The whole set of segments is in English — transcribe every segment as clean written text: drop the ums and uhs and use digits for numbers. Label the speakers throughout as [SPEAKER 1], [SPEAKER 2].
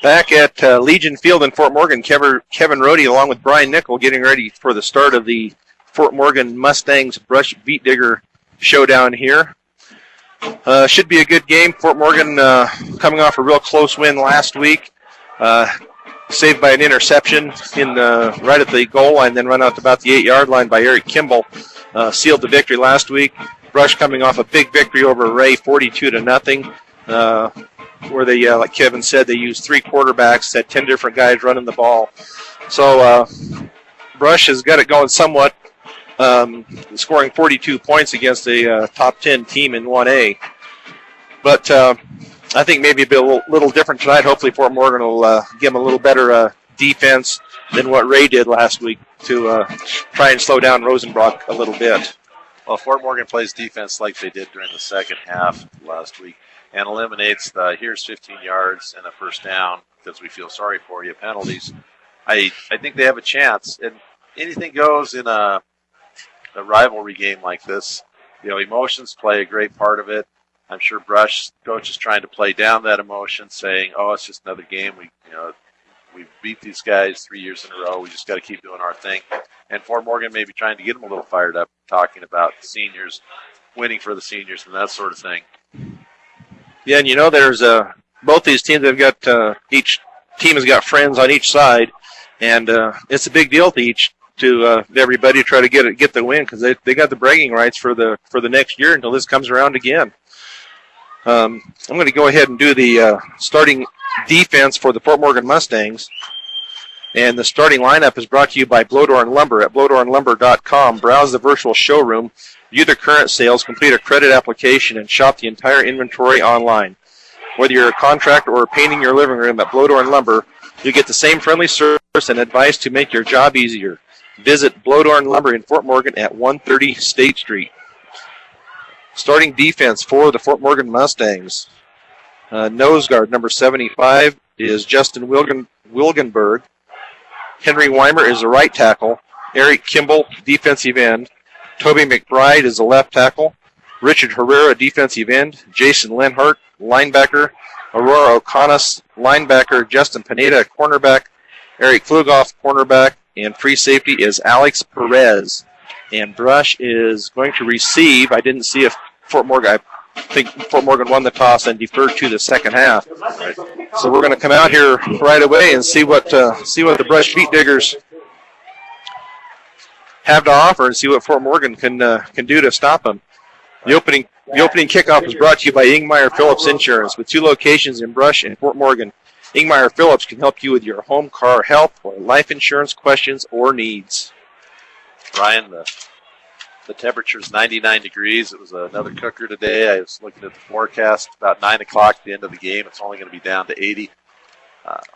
[SPEAKER 1] Back at Legion Field in Fort Morgan, Kevin Rohde along with Brian Nickel getting ready for the start of the Fort Morgan Mustangs Brush Beet Digger showdown here. Should be a good game. Fort Morgan coming off a real close win last week. Saved by an interception right at the goal line, then run out to about the 8-yard line by Eric Kimball. Sealed the victory last week. Brush coming off a big victory over Ray, 42-0. Where they, like Kevin said, they used 3 quarterbacks, had 10 different guys running the ball. So Brush has got it going somewhat, scoring 42 points against a top 10 team in 1A. But I think maybe a little different tonight. Hopefully Fort Morgan will give them a little better defense than what Ray did last week to try and slow down Rosenbrock a little bit.
[SPEAKER 2] Well, Fort Morgan plays defense like they did during the second half last week and eliminates the here's 15 yards and a first down because we feel sorry for you penalties. I think they have a chance, and anything goes in a rivalry game like this. You know, emotions play a great part of it. I'm sure Brush coach is trying to play down that emotion, saying, "Oh, it's just another game. We beat these guys 3 years in a row. We just got to keep doing our thing." And Fort Morgan may be trying to get them a little fired up, talking about the seniors, winning for the seniors, and that sort of thing.
[SPEAKER 1] Yeah, and there's both these teams have got each team has got friends on each side, and it's a big deal to everybody to try to get the win because they got the bragging rights for the next year until this comes around again. I'm going to go ahead and do the starting defense for the Fort Morgan Mustangs. And the starting lineup is brought to you by Blodorn Lumber at blodornlumber.com. Browse the virtual showroom, view the current sales, complete a credit application, and shop the entire inventory online. Whether you're a contractor or painting your living room at Blodorn Lumber, you get the same friendly service and advice to make your job easier. Visit Blodorn Lumber in Fort Morgan at 130 State Street. Starting defense for the Fort Morgan Mustangs. Nose guard number 75 is Justin Wilgenberg. Henry Weimer is the right tackle. Eric Kimball, defensive end. Toby McBride is the left tackle. Richard Herrera, defensive end. Jason Lenhart, linebacker. Aurora O'Connor, linebacker. Justin Pineda, cornerback. Eric Flugoff, cornerback. And free safety is Alex Perez. And Brush is going to receive. I didn't see if I think Fort Morgan won the toss and deferred to the second half. Right. So we're going to come out here right away and see what the Brush Beet Diggers have to offer and see what Fort Morgan can do to stop them. The opening kickoff is brought to you by Ingmeyer Phillips Insurance with 2 locations in Brush and Fort Morgan. Ingmeyer Phillips can help you with your home, car, health, or life insurance questions or needs.
[SPEAKER 2] Brian, the temperature is 99 degrees. It was another cooker today. I was looking at the forecast. About 9 o'clock at the end of the game, it's only going to be down to 80.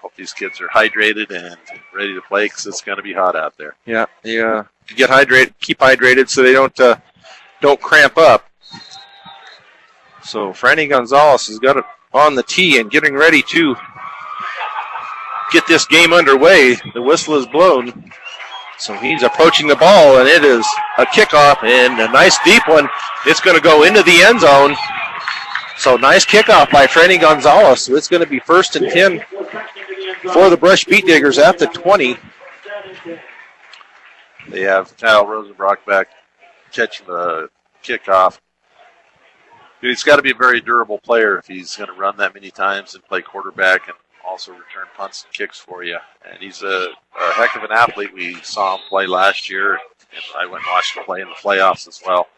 [SPEAKER 2] Hope these kids are hydrated and ready to play because it's going to be hot out there.
[SPEAKER 1] Yeah. Get hydrated, keep hydrated so they don't cramp up. So Franny Gonzalez has got it on the tee and getting ready to get this game underway. The whistle is blown. So he's approaching the ball, and it is a kickoff, and a nice deep one. It's going to go into the end zone. So nice kickoff by Franny Gonzalez. So it's going to be 1st and 10 for the Brush Beet Diggers at the 20.
[SPEAKER 2] They have Kyle Rosenbrock back catching the kickoff. He's got to be a very durable player if he's going to run that many times and play quarterback and also return punts and kicks for you. And he's a heck of an athlete. We saw him play last year, and I went and watched him play in the playoffs as well.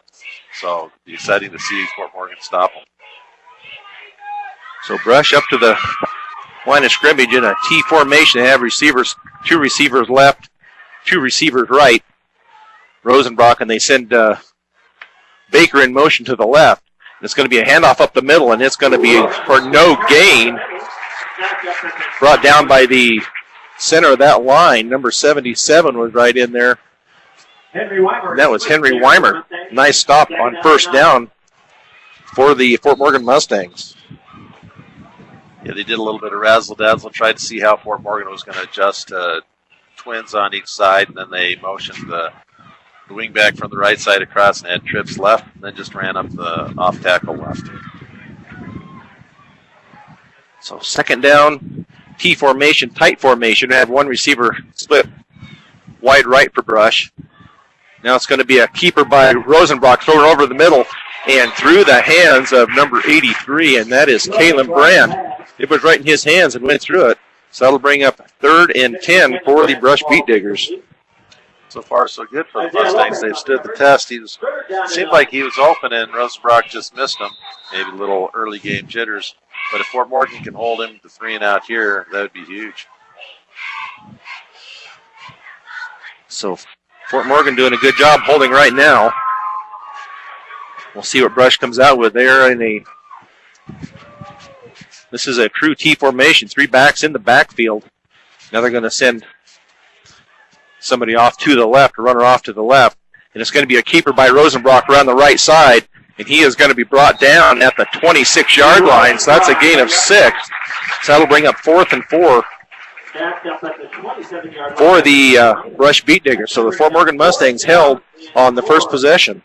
[SPEAKER 2] So it'll be exciting to see Fort Morgan stop him.
[SPEAKER 1] So Brush up to the line of scrimmage in a T formation. They have receivers, 2 receivers left, 2 receivers right. Rosenbrock, and they send Baker in motion to the left. And it's going to be a handoff up the middle, and it's going to be for no gain. Brought down by the center of that line. Number 77 was right in there. And that was Henry Weimer. Nice stop on first down for the Fort Morgan Mustangs.
[SPEAKER 2] Yeah, they did a little bit of razzle-dazzle, tried to see how Fort Morgan was going to adjust twins on each side, and then they motioned the wingback from the right side across and had trips left, and then just ran up the off-tackle left.
[SPEAKER 1] So second down T formation, tight formation. Had one receiver split wide right for Brush. Now it's going to be a keeper by Rosenbrock, thrown over the middle and through the hands of number 83, and that is Kalen Brand. It was right in his hands and went through it. So that'll bring up 3rd and 10 for the Brush Beat Diggers.
[SPEAKER 2] So far, so good for the Mustangs. They've stood the test. Seemed like he was open, and Rosenbrock just missed him. Maybe a little early game jitters. But if Fort Morgan can hold him to 3 and out here, that would be huge.
[SPEAKER 1] So Fort Morgan doing a good job holding right now. We'll see what Brush comes out with there. This is a true T formation. 3 backs in the backfield. Now they're going to send somebody off to the left, a runner off to the left. And it's going to be a keeper by Rosenbrock around the right side. And he is going to be brought down at the 26-yard line. So that's a gain of 6. So that'll bring up 4th and 4 for the Brush Beat Diggers. So the Fort Morgan Mustangs held on the first possession.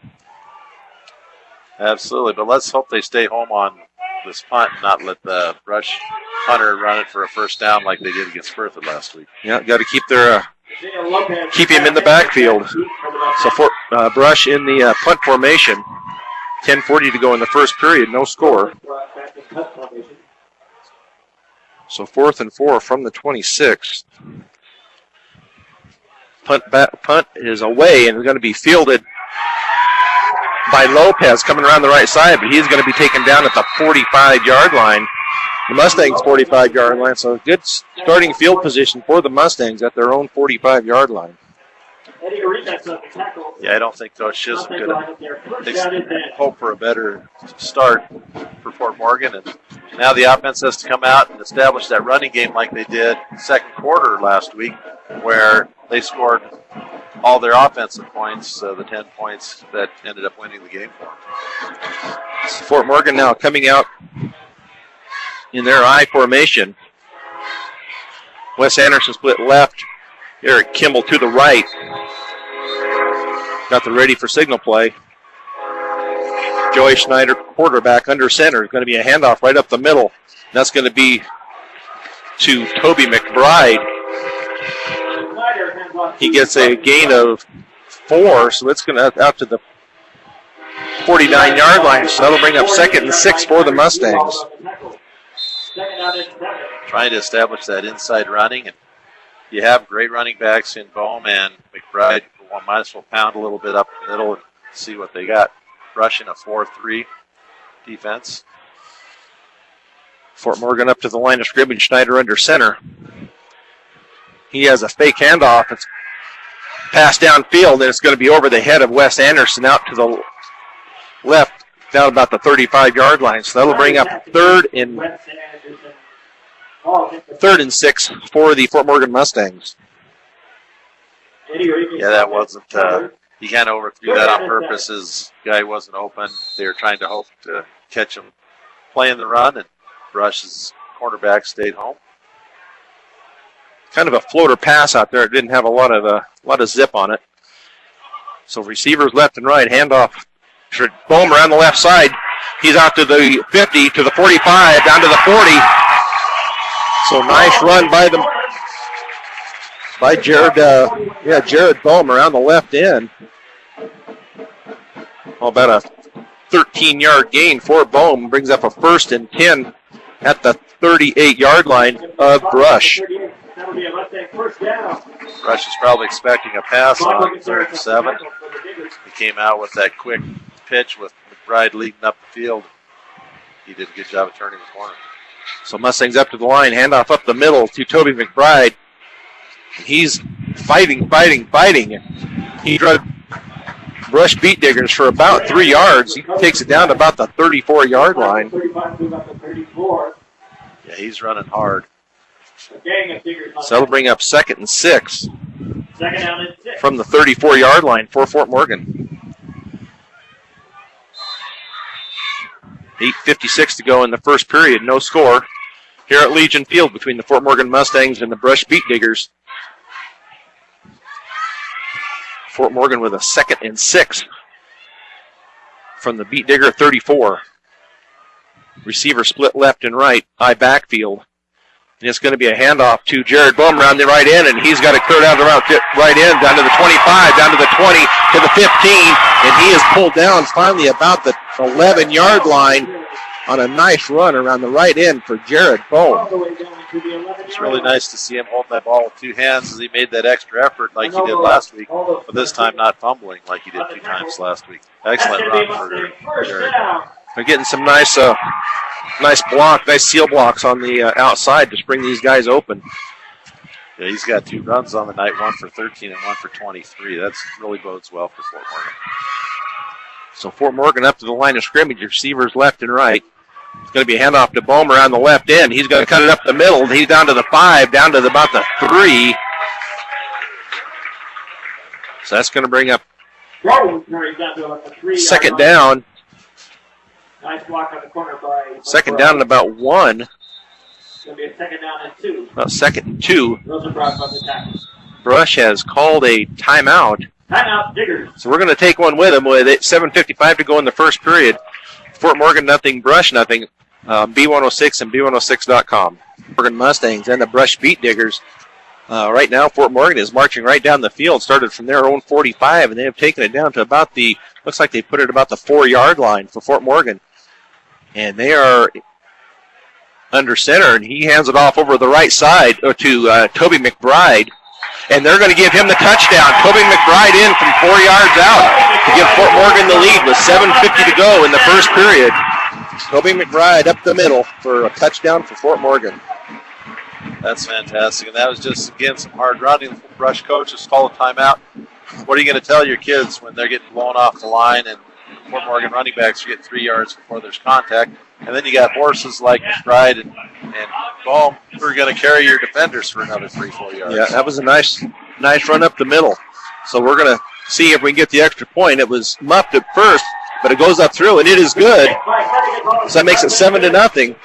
[SPEAKER 2] Absolutely, but let's hope they stay home on this punt and not let the Brush punter run it for a first down like they did against Berthoud last week.
[SPEAKER 1] Yeah, got to keep him in the backfield. So for Brush in the punt formation. 10:40 to go in the first period, no score. So 4th and 4 from the 26. Punt is away and is going to be fielded by Lopez coming around the right side, but he's going to be taken down at the 45-yard line. The Mustangs' 45-yard line, so a good starting field position for the Mustangs at their own 45-yard line.
[SPEAKER 2] Yeah, I don't think Coach Chisholm could hope for a better start for Fort Morgan. And now the offense has to come out and establish that running game like they did second quarter last week, where they scored all their offensive points, the 10 points that ended up winning the game for them.
[SPEAKER 1] Fort Morgan now coming out in their I formation. Wes Anderson split left. Eric Kimball to the right. Got the ready for signal play. Joey Schneider, quarterback under center. It's going to be a handoff right up the middle. That's going to be to Toby McBride. He gets a gain of 4, so it's going to out to the 49-yard line. So that'll bring up 2nd and 6 for the Mustangs.
[SPEAKER 2] Trying to establish that inside running, and you have great running backs in Bohm and McBride. One might as well pound a little bit up the middle and see what they got. Rushing a 4-3 defense.
[SPEAKER 1] Fort Morgan up to the line of scrimmage. Schneider under center. He has a fake handoff. It's passed downfield, and it's going to be over the head of Wes Anderson out to the left, down about the 35-yard line. So that'll bring up 3rd and 6 for the Fort Morgan Mustangs.
[SPEAKER 2] Yeah, that wasn't, he kind of overthrew that on purpose. His guy wasn't open. They were trying to hope to catch him playing the run, and Brush's cornerback stayed home.
[SPEAKER 1] Kind of a floater pass out there. It didn't have a lot of zip on it. So receivers left and right, handoff. Bohm around the left side. He's out to the 50, to the 45, down to the 40. So nice run by Jared Bohm around the left end. About a 13-yard gain for Bohm. Brings up a 1st and 10 at the 38-yard line of Brush.
[SPEAKER 2] Brush is probably expecting a pass on 3rd and 7. He came out with that quick pitch with McBride leading up the field. He did a good job of turning the corner.
[SPEAKER 1] So Mustangs up to the line, handoff up the middle to Toby McBride. He's fighting. He drove Brush Beat Diggers for about 3 yards. He takes it down to about the 34-yard line.
[SPEAKER 2] Yeah, he's running hard.
[SPEAKER 1] So that'll bring up 2nd and 6 from the 34-yard line for Fort Morgan. 8:56 to go in the first period. No score here at Legion Field between the Fort Morgan Mustangs and the Brush Beat Diggers. Fort Morgan with a 2nd and 6 from the Beat Digger 34. Receiver split left and right. I backfield. And it's going to be a handoff to Jared Bohm around the right end, and he's got it cleared out around right end, down to the 25, down to the 20, to the 15, and he is pulled down finally about the 11-yard line on a nice run around the right end for Jared Bohm.
[SPEAKER 2] It's really nice to see him hold that ball with two hands as he made that extra effort like he did last week, but this time not fumbling like he did 2 times last week. Excellent run for Jared.
[SPEAKER 1] They're getting some nice seal blocks on the outside to spring these guys open.
[SPEAKER 2] Yeah, he's got 2 runs on the night, 1 for 13 and 1 for 23. That's really bodes well for Fort Morgan.
[SPEAKER 1] So Fort Morgan up to the line of scrimmage, receivers left and right. It's going to be a handoff to Bohm around the left end. He's going to cut it up the middle. He's down to the 5, down to about the 3. So that's going to bring up second down.
[SPEAKER 3] Nice block on the corner by.
[SPEAKER 1] Second down and about 1.
[SPEAKER 3] It's going to be a second down and 2.
[SPEAKER 1] About 2nd and 2.
[SPEAKER 3] Rosenbrock on the tackle.
[SPEAKER 1] Brush has called a timeout.
[SPEAKER 3] Timeout, Diggers.
[SPEAKER 1] So we're going to take one with him with 7:55 to go in the first period. Fort Morgan nothing, Brush nothing. B106 and B106.com. Morgan Mustangs and the Brush Beat Diggers. Right now, Fort Morgan is marching right down the field. Started from their own 45, and they have taken it down to about looks like they put it about the 4-yard line for Fort Morgan. And they are under center, and he hands it off over the right side to Toby McBride. And they're going to give him the touchdown. Toby McBride in from 4 yards out to give Fort Morgan the lead with 7:50 to go in the first period. Toby McBride up the middle for a touchdown for Fort Morgan.
[SPEAKER 2] That's fantastic. And that was just, again, some hard running. The Brush coaches call a timeout. What are you going to tell your kids when they're getting blown off the line and Fort Morgan running backs are getting 3 yards before there's contact? And then you got horses like McBride and Bohm who are going to carry your defenders for another 3-4 yards.
[SPEAKER 1] Yeah, that was a nice run up the middle. So we're going to see if we can get the extra point. It was muffed at first, but it goes up through, and it is good. So that makes it 7-0.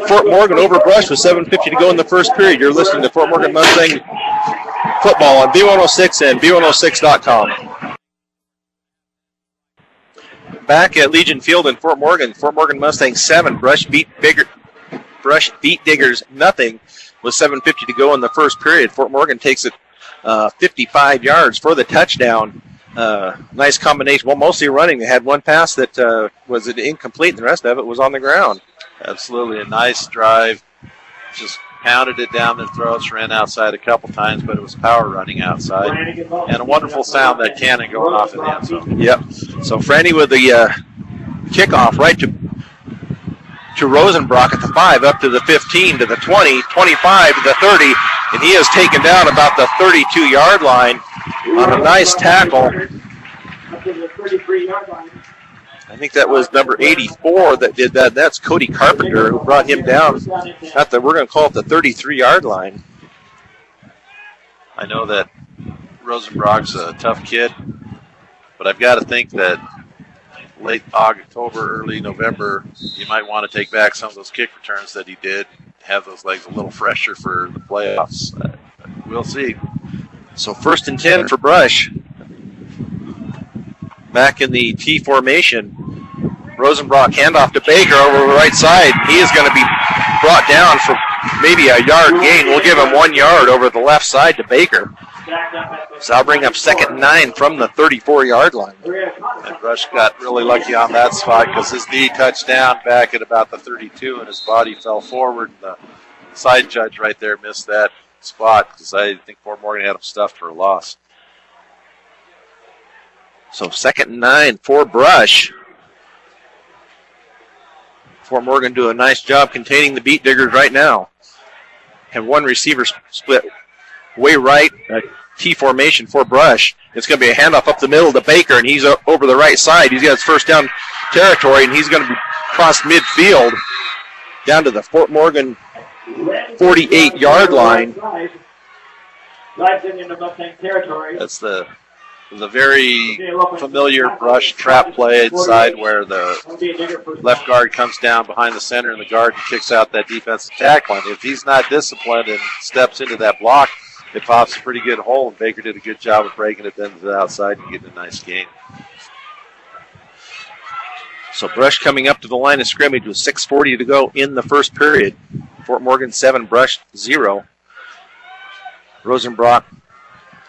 [SPEAKER 1] Fort Morgan over Brush with 7:50 to go in the first period. You're listening to Fort Morgan Mustang football on B106 and B106.com. Back at Legion Field in Fort Morgan Mustang 7, Brush Beat Diggers nothing with 7:50 to go in the first period. Fort Morgan takes it 55 yards for the touchdown. Nice combination. Well, mostly running. They had one pass that was incomplete, and the rest of it was on the ground.
[SPEAKER 2] Absolutely a nice drive. Just pounded it down their throats, ran outside a couple times, but it was power running outside. And a wonderful sound, that cannon going off in the end zone.
[SPEAKER 1] Yep. So Franny with the kickoff right to Rosenbrock at the 5, up to the 15, to the 20, 25, to the 30, and he is taken down about the 32-yard line on a nice tackle.
[SPEAKER 3] Up to the 33-yard line.
[SPEAKER 1] I think that was number 84 that did that. That's Cody Carpenter who brought him down. We're going to call it the 33-yard line.
[SPEAKER 2] I know that Rosenbrock's a tough kid, but I've got to think that late October, early November, you might want to take back some of those kick returns that he did, have those legs a little fresher for the playoffs. We'll see.
[SPEAKER 1] So 1st and 10 for Brush. Back in the T formation. Rosenbrock handoff to Baker over the right side. He is going to be brought down for maybe a yard gain. We'll give him 1 yard over the left side to Baker. So I'll bring up 2nd and 9 from the 34-yard line.
[SPEAKER 2] And Brush got really lucky on that spot because his knee touched down back at about the 32 and his body fell forward. The side judge right there missed that spot because I think Fort Morgan had him stuffed for a loss.
[SPEAKER 1] So 2nd and 9 for Brush. Fort Morgan do a nice job containing the Beat Diggers right now. Have one receiver split way right, T formation for Brush. It's going to be a handoff up the middle to Baker, and he's over the right side. He's got his first down territory, and he's going to be cross midfield down to the Fort Morgan 48-yard line.
[SPEAKER 2] That's the very familiar Brush trap play inside where the left guard comes down behind the center and the guard kicks out that defensive tackle. And if he's not disciplined and steps into that block, it pops a pretty good hole. And Baker did a good job of breaking it then to the outside and getting a nice gain.
[SPEAKER 1] So Brush coming up to the line of scrimmage with 6:40 to go in the first period. Fort Morgan 7, Brush 0. Rosenbrock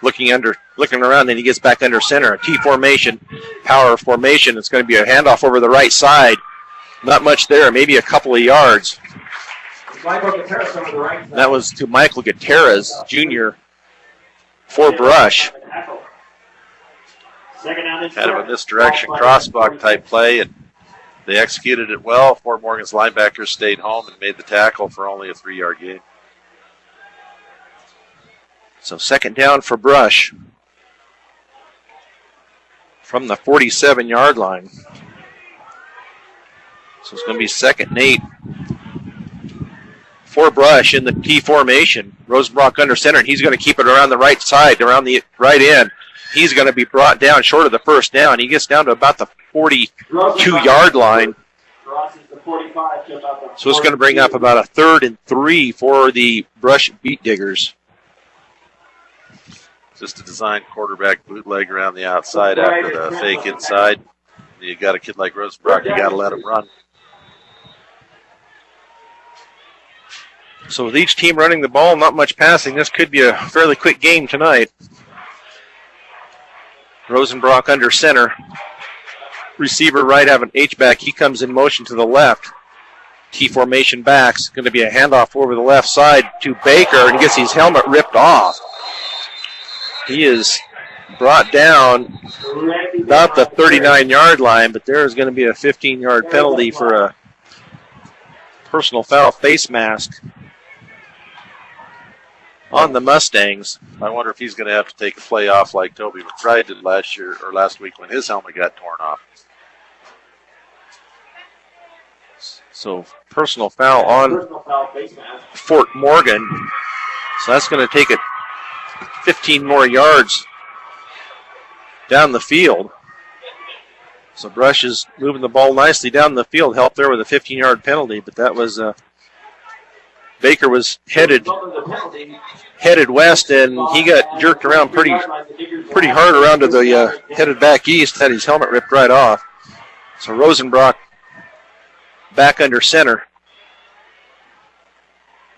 [SPEAKER 1] looking around, and he gets back under center. A T formation, power formation. It's going to be a handoff over the right side. Not much there, maybe a couple of yards.
[SPEAKER 3] Michael Gutierrez over the right side.
[SPEAKER 1] That was to Michael Gutierrez, Jr. for Brush.
[SPEAKER 3] Second down and
[SPEAKER 2] Kind of
[SPEAKER 3] short.
[SPEAKER 2] a misdirection crossbuck type play, and they executed it well. Fort Morgan's linebackers stayed home and made the tackle for only a 3-yard gain.
[SPEAKER 1] So second down for Brush from the 47-yard line. So it's going to be 2nd and 8 for Brush in the T formation. Rosenbrock under center, and he's going to keep it around the right side, around the right end. He's going to be brought down short of the first down. He gets down to about the 42-yard line. So it's going to bring up about a 3rd and 3 for the Brush Beat Diggers.
[SPEAKER 2] Just a design quarterback bootleg around the outside after the fake inside. You got a kid like Rosenbrock, you got to let him run.
[SPEAKER 1] So with each team running the ball, not much passing, this could be a fairly quick game tonight. Rosenbrock under center. Receiver right, have an H-back. He comes in motion to the left. T formation backs. Going to be a handoff over the left side to Baker, and gets his helmet ripped off. He is brought down about the 39-yard line, but there is going to be a 15-yard penalty for a personal foul face mask on the Mustangs.
[SPEAKER 2] I wonder if he's going to have to take a play off like Toby McBride did last week when his helmet got torn off.
[SPEAKER 1] So personal foul on Fort Morgan. So that's going to take it 15 more yards down the field. So Brush is moving the ball nicely down the field. Helped there with a 15-yard penalty, but that was Baker was headed west, and he got jerked around pretty hard around to the headed back east. Had his helmet ripped right off. So Rosenbrock back under center.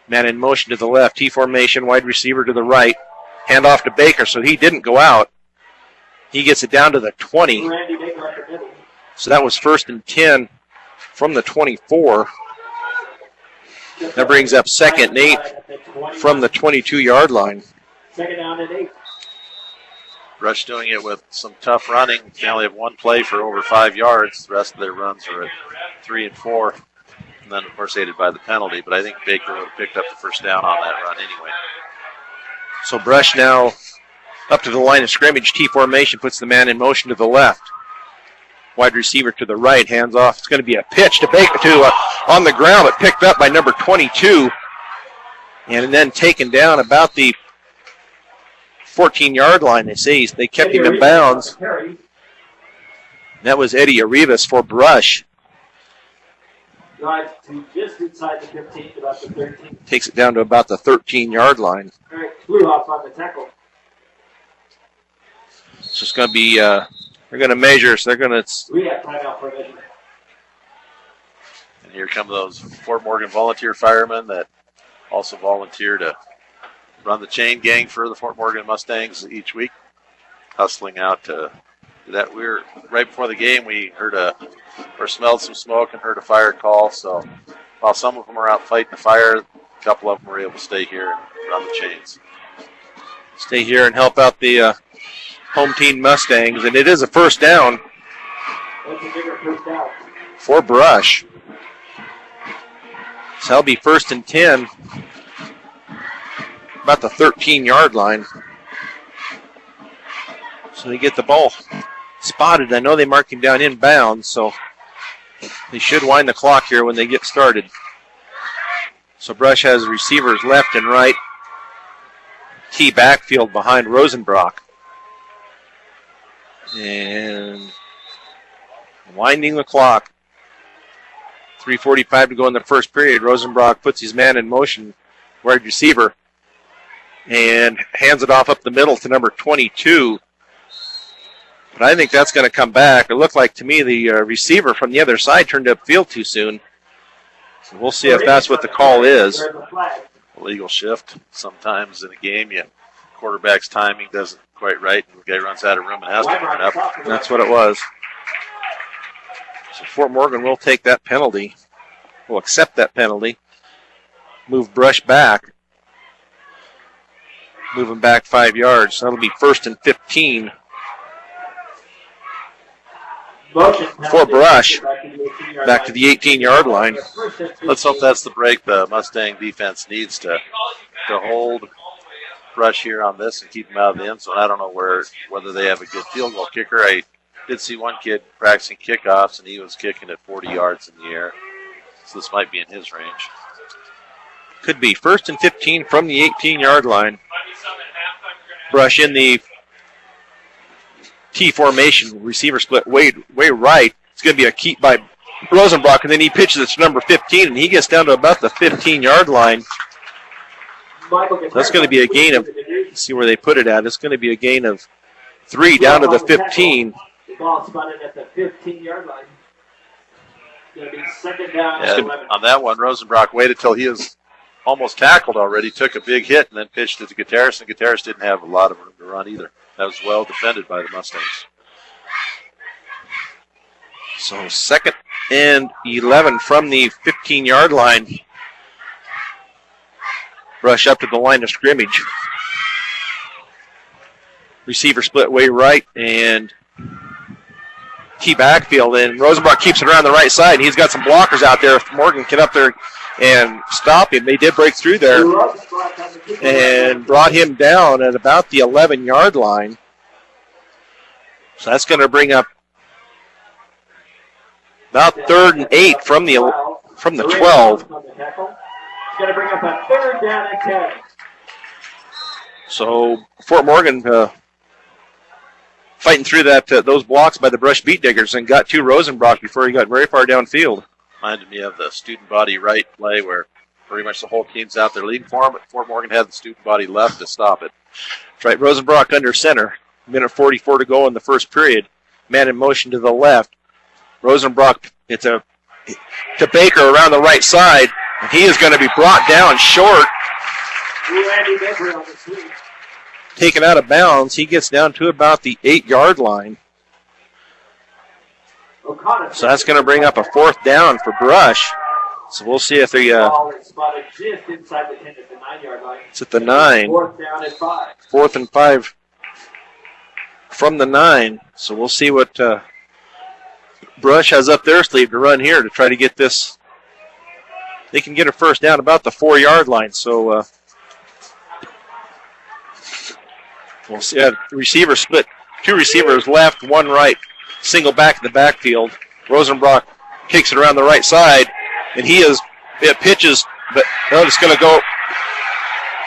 [SPEAKER 1] Man in motion to the left. T formation, wide receiver to the right. Hand off to Baker, so he didn't go out. He gets it down to the 20. So that was 1st and 10 from the 24. That brings up 2nd and 8 from the 22-yard line.
[SPEAKER 3] Second down and 8.
[SPEAKER 2] Brush doing it with some tough running. They only have one play for over 5 yards. The rest of their runs are at 3 and 4. And then, of course, aided by the penalty. But I think Baker would have picked up the first down on that run anyway.
[SPEAKER 1] So Brush now up to the line of scrimmage. T formation puts the man in motion to the left. Wide receiver to the right, hands off. It's going to be a pitch to Baker on the ground, but picked up by number 22. And then taken down about the 14-yard line. They kept him in bounds. That was Eddie Arribas for Brush.
[SPEAKER 3] Drives to just inside the 15, about the 13.
[SPEAKER 1] Takes it down to about the 13-yard line.
[SPEAKER 3] All right, Blue Hawks on the tackle.
[SPEAKER 1] So it's going to be, they're going to measure, so they're going to.
[SPEAKER 3] We have timeout for measurement.
[SPEAKER 2] And here come those Fort Morgan volunteer firemen that also volunteer to run the chain gang for the Fort Morgan Mustangs each week, hustling out to that. We were right before the game. We heard or smelled some smoke and heard a fire call. So while some of them are out fighting the fire, a couple of them were able to stay here and run the chains.
[SPEAKER 1] Stay here and help out the home team Mustangs, and it is a first down
[SPEAKER 3] That's a bigger first down.
[SPEAKER 1] for Brush. So that'll be 1st and 10, about the 13-yard line. So they get the ball spotted. I know they mark him down inbounds, so they should wind the clock here when they get started. So Brush has receivers left and right. T backfield behind Rosenbrock. And winding the clock. 3:45 to go in the first period. Rosenbrock puts his man in motion, wide receiver, and hands it off up the middle to number 22. But I think that's going to come back. It looked like to me the receiver from the other side turned upfield too soon. So we'll see if that's what the call is.
[SPEAKER 3] There's a flag.
[SPEAKER 2] Illegal shift. Sometimes in a game, quarterback's timing doesn't quite right, and the guy runs out of room and has to run up.
[SPEAKER 1] That's what it was. So Fort Morgan will take that penalty. Will accept that penalty. Move Brush back. Move him back 5 yards. That'll be 1st and 15. For Brush, back to the 18-yard line.
[SPEAKER 2] Let's hope that's the break the Mustang defense needs to hold Brush here on this and keep him out of the end zone. I don't know whether they have a good field goal kicker. I did see one kid practicing kickoffs, and he was kicking at 40 yards in the air. So this might be in his range.
[SPEAKER 1] Could be 1st and 15 from the 18-yard line. Brush in the T formation, receiver split way right. It's going to be a keep by Rosenbrock, and then he pitches it to number 15, and he gets down to about the 15-yard line. That's going to be a gain of, let's see where they put it at. It's going to be a gain of 3 down to the 15.
[SPEAKER 3] The ball spotted at the 15-yard line. Going to be 2nd down.
[SPEAKER 2] Yeah, on that one, Rosenbrock waited till he was almost tackled already, took a big hit, and then pitched it to Gutierrez, and Gutierrez didn't have a lot of room to run either. That was well defended by the Mustangs.
[SPEAKER 1] So 2nd and 11 from the 15-yard line. Brush up to the line of scrimmage. Receiver split way right and key backfield. And Rosenbrock keeps it around the right side. He's got some blockers out there. If Morgan get up there and stop him, they did break through there and brought him down at about the 11-yard line. So that's going to bring up about 3rd and 8 from the 12.
[SPEAKER 3] It's going to bring up a 3rd down and 10.
[SPEAKER 1] So Fort Morgan fighting through those blocks by the Brush beat diggers and got to Rosenbrock before he got very far downfield.
[SPEAKER 2] Reminded me of the student body right play where pretty much the whole team's out there leading for him, but Fort Morgan had the student body left to stop it.
[SPEAKER 1] That's right, Rosenbrock under center. Minute 44 to go in the first period. Man in motion to the left. Rosenbrock, it's to Baker around the right side. And he is going to be brought down short. Taken out of bounds. He gets down to about the 8-yard line. So that's going to bring up a 4th down for Brush. So we'll see if they
[SPEAKER 3] spotted just inside the 10 at the 9-yard line.
[SPEAKER 1] It's at the 9.
[SPEAKER 3] 4th down and 5.
[SPEAKER 1] 4th and 5 from the 9. So we'll see what Brush has up their sleeve to run here to try to get this. They can get a 1st down about the 4-yard line. So we'll see. Receiver split. 2 receivers left, 1 right. Single back in the backfield. Rosenbrock kicks it around the right side, and it pitches, but it's going to go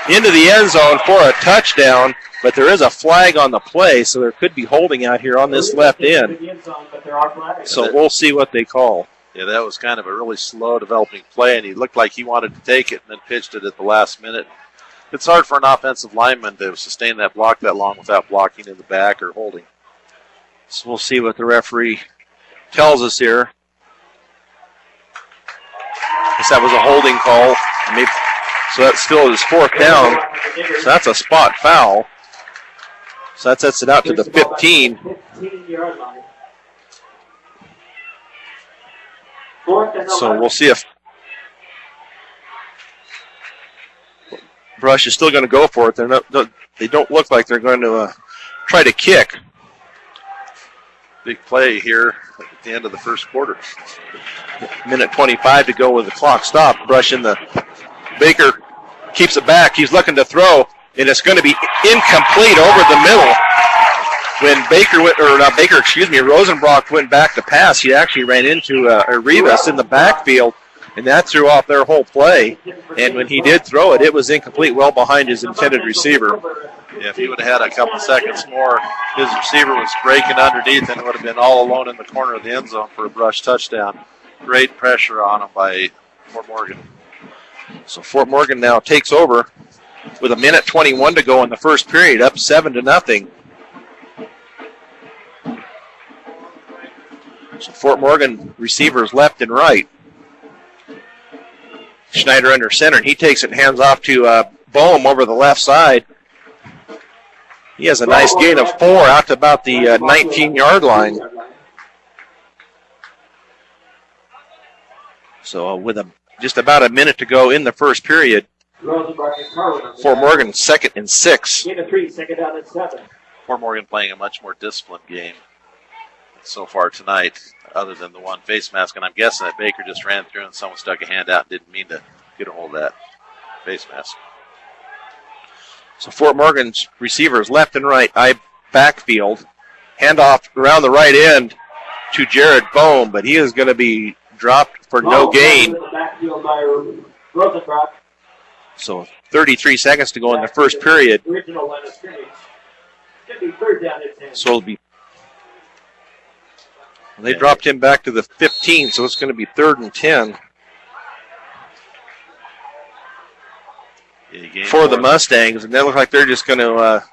[SPEAKER 1] into the end zone for a touchdown, but there is a flag on the play, so there could be holding out here on this left end. So we'll see what they call.
[SPEAKER 2] Yeah, that was kind of a really slow developing play, and he looked like he wanted to take it and then pitched it at the last minute. It's hard for an offensive lineman to sustain that block that long without blocking in the back or holding.
[SPEAKER 1] So we'll see what the referee tells us here. I guess that was a holding call. So that still is 4th down. So that's a spot foul. So that sets it out to the 15.
[SPEAKER 3] 15-yard line.
[SPEAKER 1] So we'll see if Brush is still going to go for it. They don't look like they're going to try to kick.
[SPEAKER 2] Big play here at the end of the first quarter.
[SPEAKER 1] Minute 25 to go with the clock stopped. Brush in the Baker keeps it back. He's looking to throw, and it's going to be incomplete over the middle. When Rosenbrock went back to pass, he actually ran into Rivas in the backfield, and that threw off their whole play. And when he did throw it, it was incomplete, well behind his intended receiver.
[SPEAKER 2] Yeah, if he would have had a couple seconds more, his receiver was breaking underneath and would have been all alone in the corner of the end zone for a Brush touchdown. Great pressure on him by Fort Morgan.
[SPEAKER 1] So Fort Morgan now takes over with 1:21 to go in the first period, up 7-0. So Fort Morgan receivers left and right. Schneider under center, and he takes it and hands off to Boehm over the left side. He has a nice gain of 4 out to about the 19-yard line. So with just about a minute to go in the first period, Fort Morgan 2nd and 6.
[SPEAKER 3] Gain of 3, second down and 7.
[SPEAKER 2] Fort Morgan playing a much more disciplined game so far tonight, other than the one face mask. And I'm guessing that Baker just ran through and someone stuck a hand out and didn't mean to get a hold of that face mask.
[SPEAKER 1] So Fort Morgan's receivers left and right, backfield. Handoff around the right end to Jared Boehm, but he is going to be dropped for no gain. So 33 seconds to go in the first period. So it'll be. They dropped him back to the 15, so it's going to be 3rd and 10 for the Mustangs. And they look like they're just going to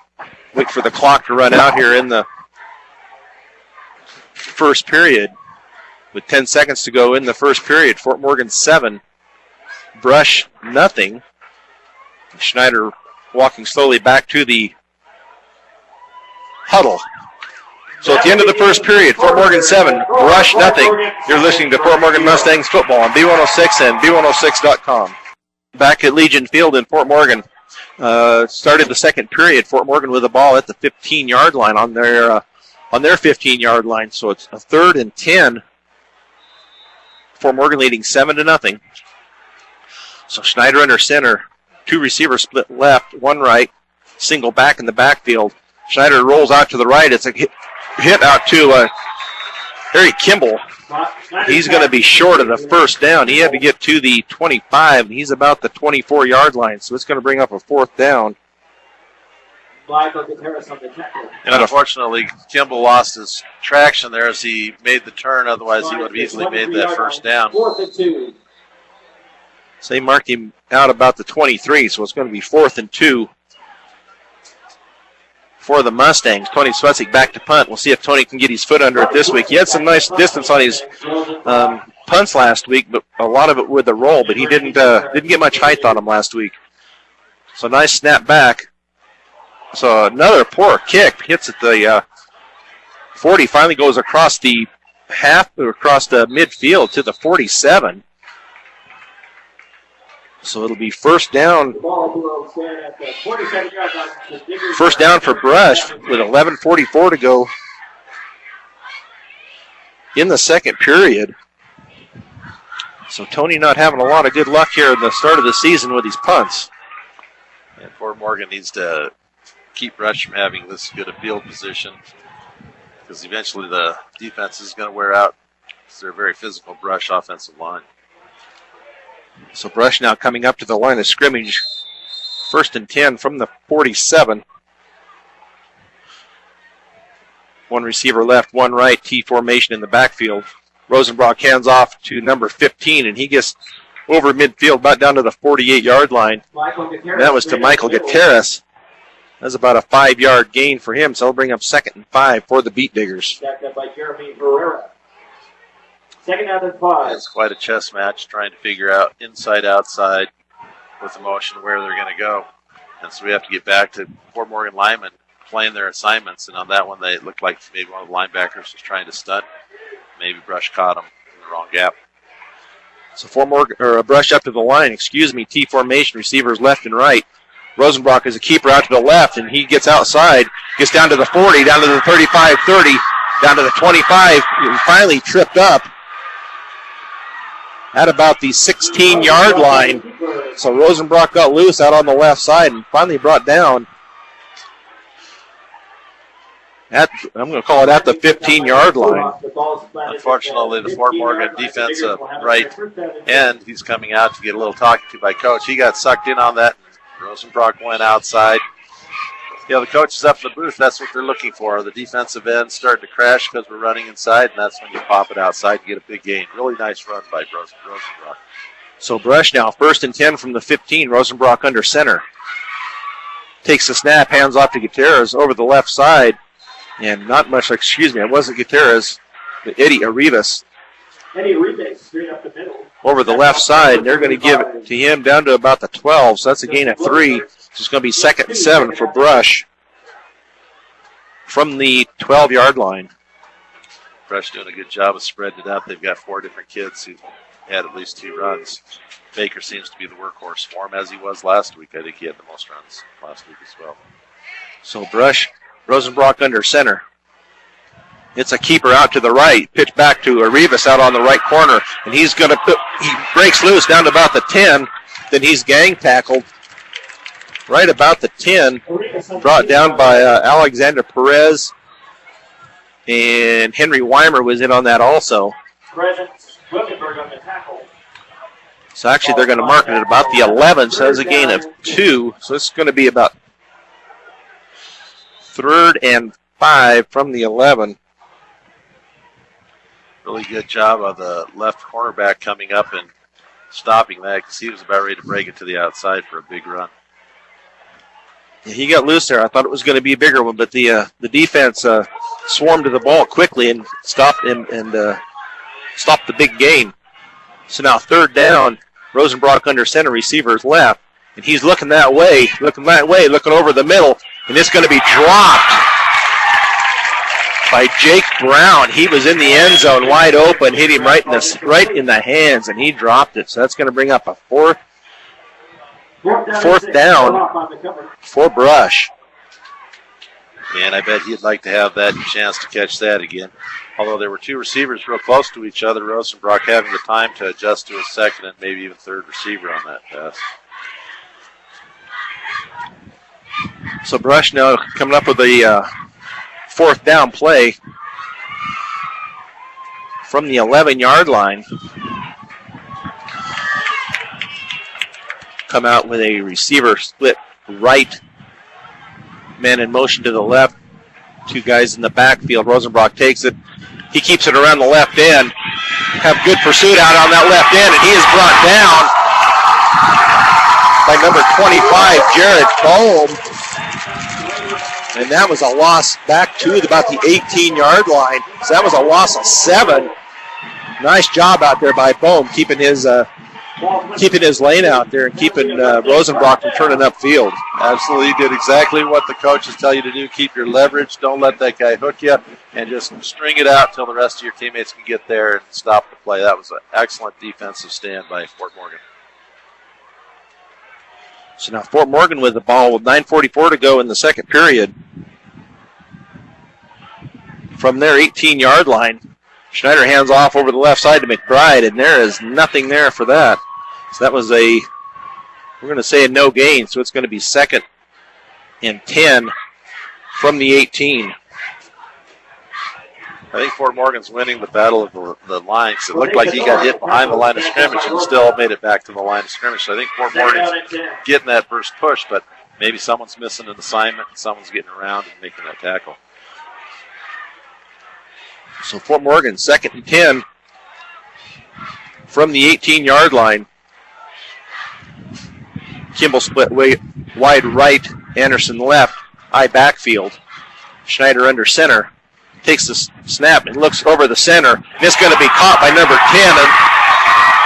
[SPEAKER 1] wait for the clock to run out here in the first period. With 10 seconds to go in the first period, Fort Morgan 7, Brush nothing. Schneider walking slowly back to the huddle. So at the end of the first period, Fort Morgan 7, Brush nothing. You're listening to Fort Morgan Mustangs football on B106 and B106.com. Back at Legion Field in Fort Morgan. Started the second period, Fort Morgan with the ball at the 15-yard line on their 15-yard line. So it's a 3rd and 10. Fort Morgan leading 7-0. So Schneider under center. 2 receivers split left, 1 right. Single back in the backfield. Schneider rolls out to the right. It's a hit out to Harry Kimball. He's going to be short of the first down. He had to get to the 25. He's about the 24-yard line, so it's going to bring up a 4th down.
[SPEAKER 2] And unfortunately, Kimball lost his traction there as he made the turn. Otherwise, he would have easily made that first down.
[SPEAKER 3] 4th and 2.
[SPEAKER 1] So they marked him out about the 23, so it's going to be 4th and 2 for the Mustangs. Tony Svucik back to punt. We'll see if Tony can get his foot under it this week. He had some nice distance on his punts last week, but a lot of it with the roll, but he didn't get much height on him last week. So nice snap back. So another poor kick hits at the 40, finally goes across the midfield to the 47. So it'll be first down. First down for Brush with 11:44 to go in the second period. So Tony not having a lot of good luck here at the start of the season with these punts.
[SPEAKER 2] And Fort Morgan needs to keep Brush from having this good a field position, because eventually the defense is going to wear out. They're a very physical Brush offensive line.
[SPEAKER 1] So Brush now coming up to the line of scrimmage. 1st and 10 from the 47. 1 receiver left, 1 right, T formation in the backfield. Rosenbrock hands off to number 15, and he gets over midfield, about down to the 48-yard line. And that was to Michael Gutierrez. That's about a 5-yard gain for him, so he'll bring up 2nd and 5 for the Beat Diggers.
[SPEAKER 3] Backed up by Jeremy Herrera. 2nd down and 5.
[SPEAKER 2] It's quite a chess match trying to figure out inside, outside with the motion where they're going to go. And so we have to get back to Fort Morgan linemen playing their assignments. And on that one, they looked like maybe one of the linebackers was trying to stunt. Maybe Brush caught him in the wrong gap.
[SPEAKER 1] So Fort Morgan, or a Brush up to the line, T formation, receivers left and right. Rosenbrock is a keeper out to the left, and he gets outside, gets down to the 40, down to the 35, 30, down to the 25, and finally tripped up at about the 16-yard line. So Rosenbrock got loose out on the left side and finally brought down at, I'm going to call it at the 15-yard line.
[SPEAKER 2] Unfortunately, the Fort Morgan defensive right end, he's coming out to get a little talked to by coach. He got sucked in on that. Rosenbrock went outside. You know, the coach is up in the booth. That's what they're looking for. The defensive end starting to crash because we're running inside, and that's when you pop it outside to get a big gain. Really nice run by Rosenbrock.
[SPEAKER 1] So Brush now 1st and 10 from the 15. Rosenbrock under center. Takes the snap, hands off to Gutierrez over the left side. And not much, it wasn't Gutierrez, but Eddie Arribas.
[SPEAKER 3] Eddie Arribas straight up the middle.
[SPEAKER 1] over the left side. They're going to give it to him down to about the 12, so that's a gain of 3. So it's going to be 2nd and 7 for Brush from the 12-yard line.
[SPEAKER 2] Brush doing a good job of spreading it out. They've got 4 different kids who had at least 2 runs. Baker seems to be the workhorse for him, as he was last week. I think he had the most runs last week as well.
[SPEAKER 1] So Brush, Rosenbrock under center. It's a keeper out to the right. Pitch back to Arribas out on the right corner. And he breaks loose down to about the 10. Then he's gang tackled right about the 10. Brought down by Alexander Perez. And Henry Weimer was in on that also. So actually they're going to mark it at about the 11. So that's a gain of 2. So it's going to be about 3rd and 5 from the 11.
[SPEAKER 2] Really good job of the left cornerback coming up and stopping that because he was about ready to break it to the outside for a big run.
[SPEAKER 1] Yeah, he got loose there. I thought it was going to be a bigger one, but the defense swarmed to the ball quickly and stopped him and stopped the big gain. So now 3rd down, Rosenbrock under center, receivers left, and he's looking that way, looking over the middle, and it's going to be dropped by Jake Brown. He was in the end zone wide open, hit him right in the hands, and he dropped it. So that's going to bring up a fourth down for Brush.
[SPEAKER 2] And I bet he'd like to have that chance to catch that again. Although there were 2 receivers real close to each other, Rosenbrock having the time to adjust to a 2nd and maybe even 3rd receiver on that pass.
[SPEAKER 1] So Brush now coming up with a 4th down play from the 11-yard line. Come out with a receiver split right. Man in motion to the left. 2 guys in the backfield. Rosenbrock takes it. He keeps it around the left end. Have good pursuit out on that left end, and he is brought down by number 25, Jared Bohm. And that was a loss back to about the 18-yard line. So that was a loss of 7. Nice job out there by Bohm, keeping his lane out there and keeping Rosenbrock from turning upfield.
[SPEAKER 2] Absolutely, he did exactly what the coaches tell you to do. Keep your leverage. Don't let that guy hook you, and just string it out until the rest of your teammates can get there and stop the play. That was an excellent defensive stand by Fort Morgan.
[SPEAKER 1] So now Fort Morgan with the ball with 9:44 to go in the second period. From their 18-yard line, Schneider hands off over the left side to McBride, and there is nothing there for that. So that was we're going to say a no gain, so it's going to be 2nd and 10 from the 18.
[SPEAKER 2] I think Fort Morgan's winning the battle of the lines. It looked like he got hit behind the line of scrimmage and still made it back to the line of scrimmage. So I think Fort Morgan's getting that first push, but maybe someone's missing an assignment and someone's getting around and making that tackle.
[SPEAKER 1] So Fort Morgan, 2nd and 10 from the 18-yard line. Kimball split wide right, Anderson left, high backfield. Schneider under center. Takes the snap and looks over the center. And it's going to be caught by number 10. And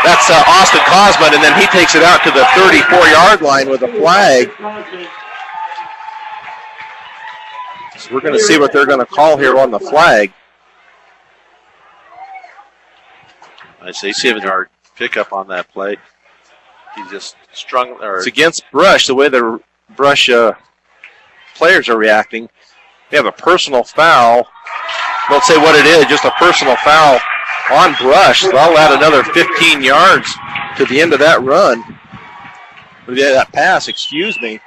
[SPEAKER 1] that's Austin Cosman, and then he takes it out to the 34-yard line with a flag. So we're going to see what they're going to call here on the flag.
[SPEAKER 2] I say 7-yard pickup on that play. He just strung.
[SPEAKER 1] It's against Brush, the way the Brush players are reacting. They have a personal foul. Don't say what it is, just a personal foul on Brush. So I'll add another 15 yards to the end of that run. That pass, excuse me.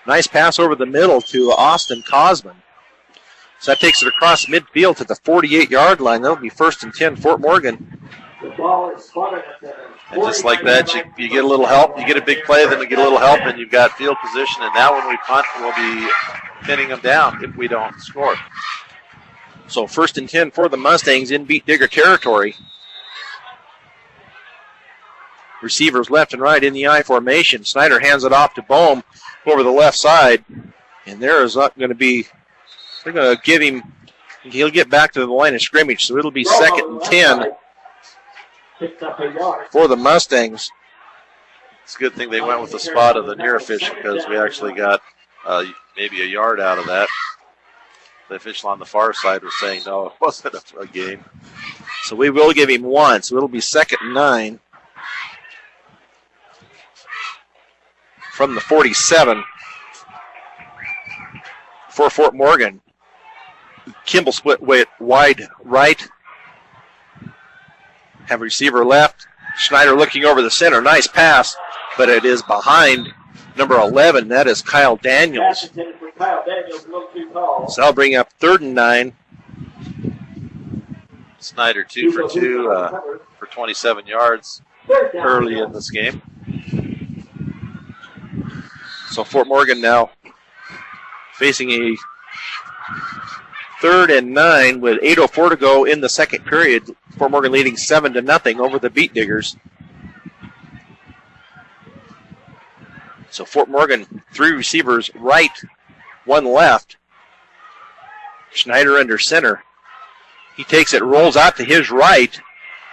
[SPEAKER 1] Nice pass over the middle to Austin Cosman. So that takes it across midfield to the 48-yard line. That'll be 1st and 10, Fort Morgan.
[SPEAKER 2] And just like that, you get a little help. You get a big play, then you get a little help, and you've got field position. And now when we punt, we'll be pinning them down if we don't score.
[SPEAKER 1] So 1st and 10 for the Mustangs in Beat Digger territory. Receivers left and right in the I formation. Snyder hands it off to Bohm over the left side. And there is not going to be, they're going to give him, he'll get back to the line of scrimmage. So it'll be 2nd and 10
[SPEAKER 3] picks up a yard.
[SPEAKER 1] for the Mustangs.
[SPEAKER 2] It's a good thing they went with the spot of the near official because we actually got maybe a yard out of that. The official on the far side was saying, no, it wasn't a game.
[SPEAKER 1] So we will give him 1. So it'll be 2nd and 9 from the 47 for Fort Morgan. Kimball split wide right. Have a receiver left. Schneider looking over the center. Nice pass, but it is behind number 11. That is Kyle Daniels.
[SPEAKER 3] Pass intended for Kyle Daniels, a little too tall.
[SPEAKER 1] So I'll bring up 3rd and 9.
[SPEAKER 2] Snyder 2 for 2 for 27 yards early in this game.
[SPEAKER 1] So Fort Morgan now facing a 3rd and 9 with 8:04 to go in the second period. Fort Morgan leading 7-0 over the Beat Diggers. So Fort Morgan, 3 receivers right, 1 left. Schneider under center. He takes it, rolls out to his right,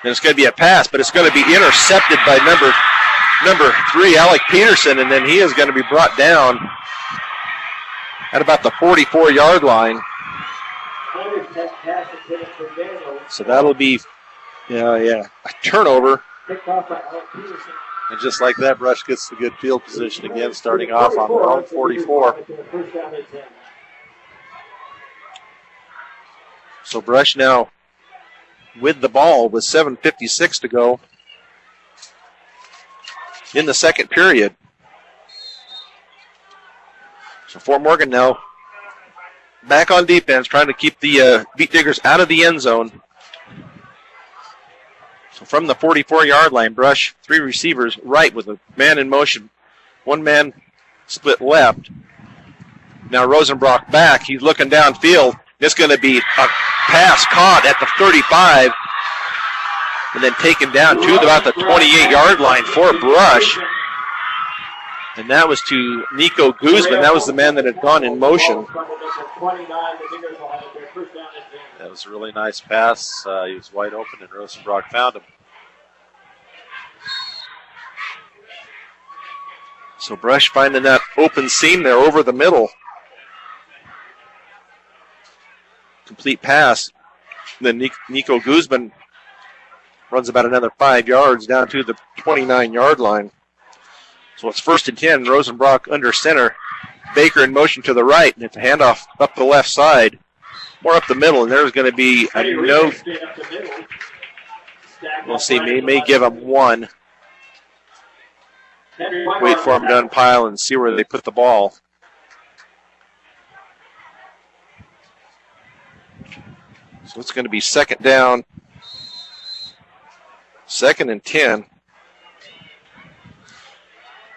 [SPEAKER 1] and it's going to be a pass, but it's going to be intercepted by number 3, Alec Peterson, and then he is going to be brought down at about the 44-yard line. So that'll be a turnover.
[SPEAKER 2] And just like that, Brush gets the good field position again, starting off on their own 44.
[SPEAKER 1] So Brush now with the ball with 7:56 to go in the second period. So Fort Morgan now back on defense, trying to keep the Beat Diggers out of the end zone. So from the 44-yard line, Brush, 3 receivers right with a man in motion. 1 man split left. Now Rosenbrock back. He's looking downfield. It's going to be a pass caught at the 35 and then taken down to about the 28-yard line for Brush. And that was to Nico Guzman. That was the man that had gone in motion.
[SPEAKER 2] That was a really nice pass. He was wide open, and Rosenbrock found him.
[SPEAKER 1] So Brush finding that open seam there over the middle. Complete pass. And then Nico Guzman runs about another 5 yards down to the 29-yard line. So it's 1st and 10. Rosenbrock under center. Baker in motion to the right, and it's a handoff up the left side. More up the middle, and there's going to be a no. We'll see. May give him 1. Wait for him to unpile and see where they put the ball. So it's going to be 2nd down. 2nd and 10.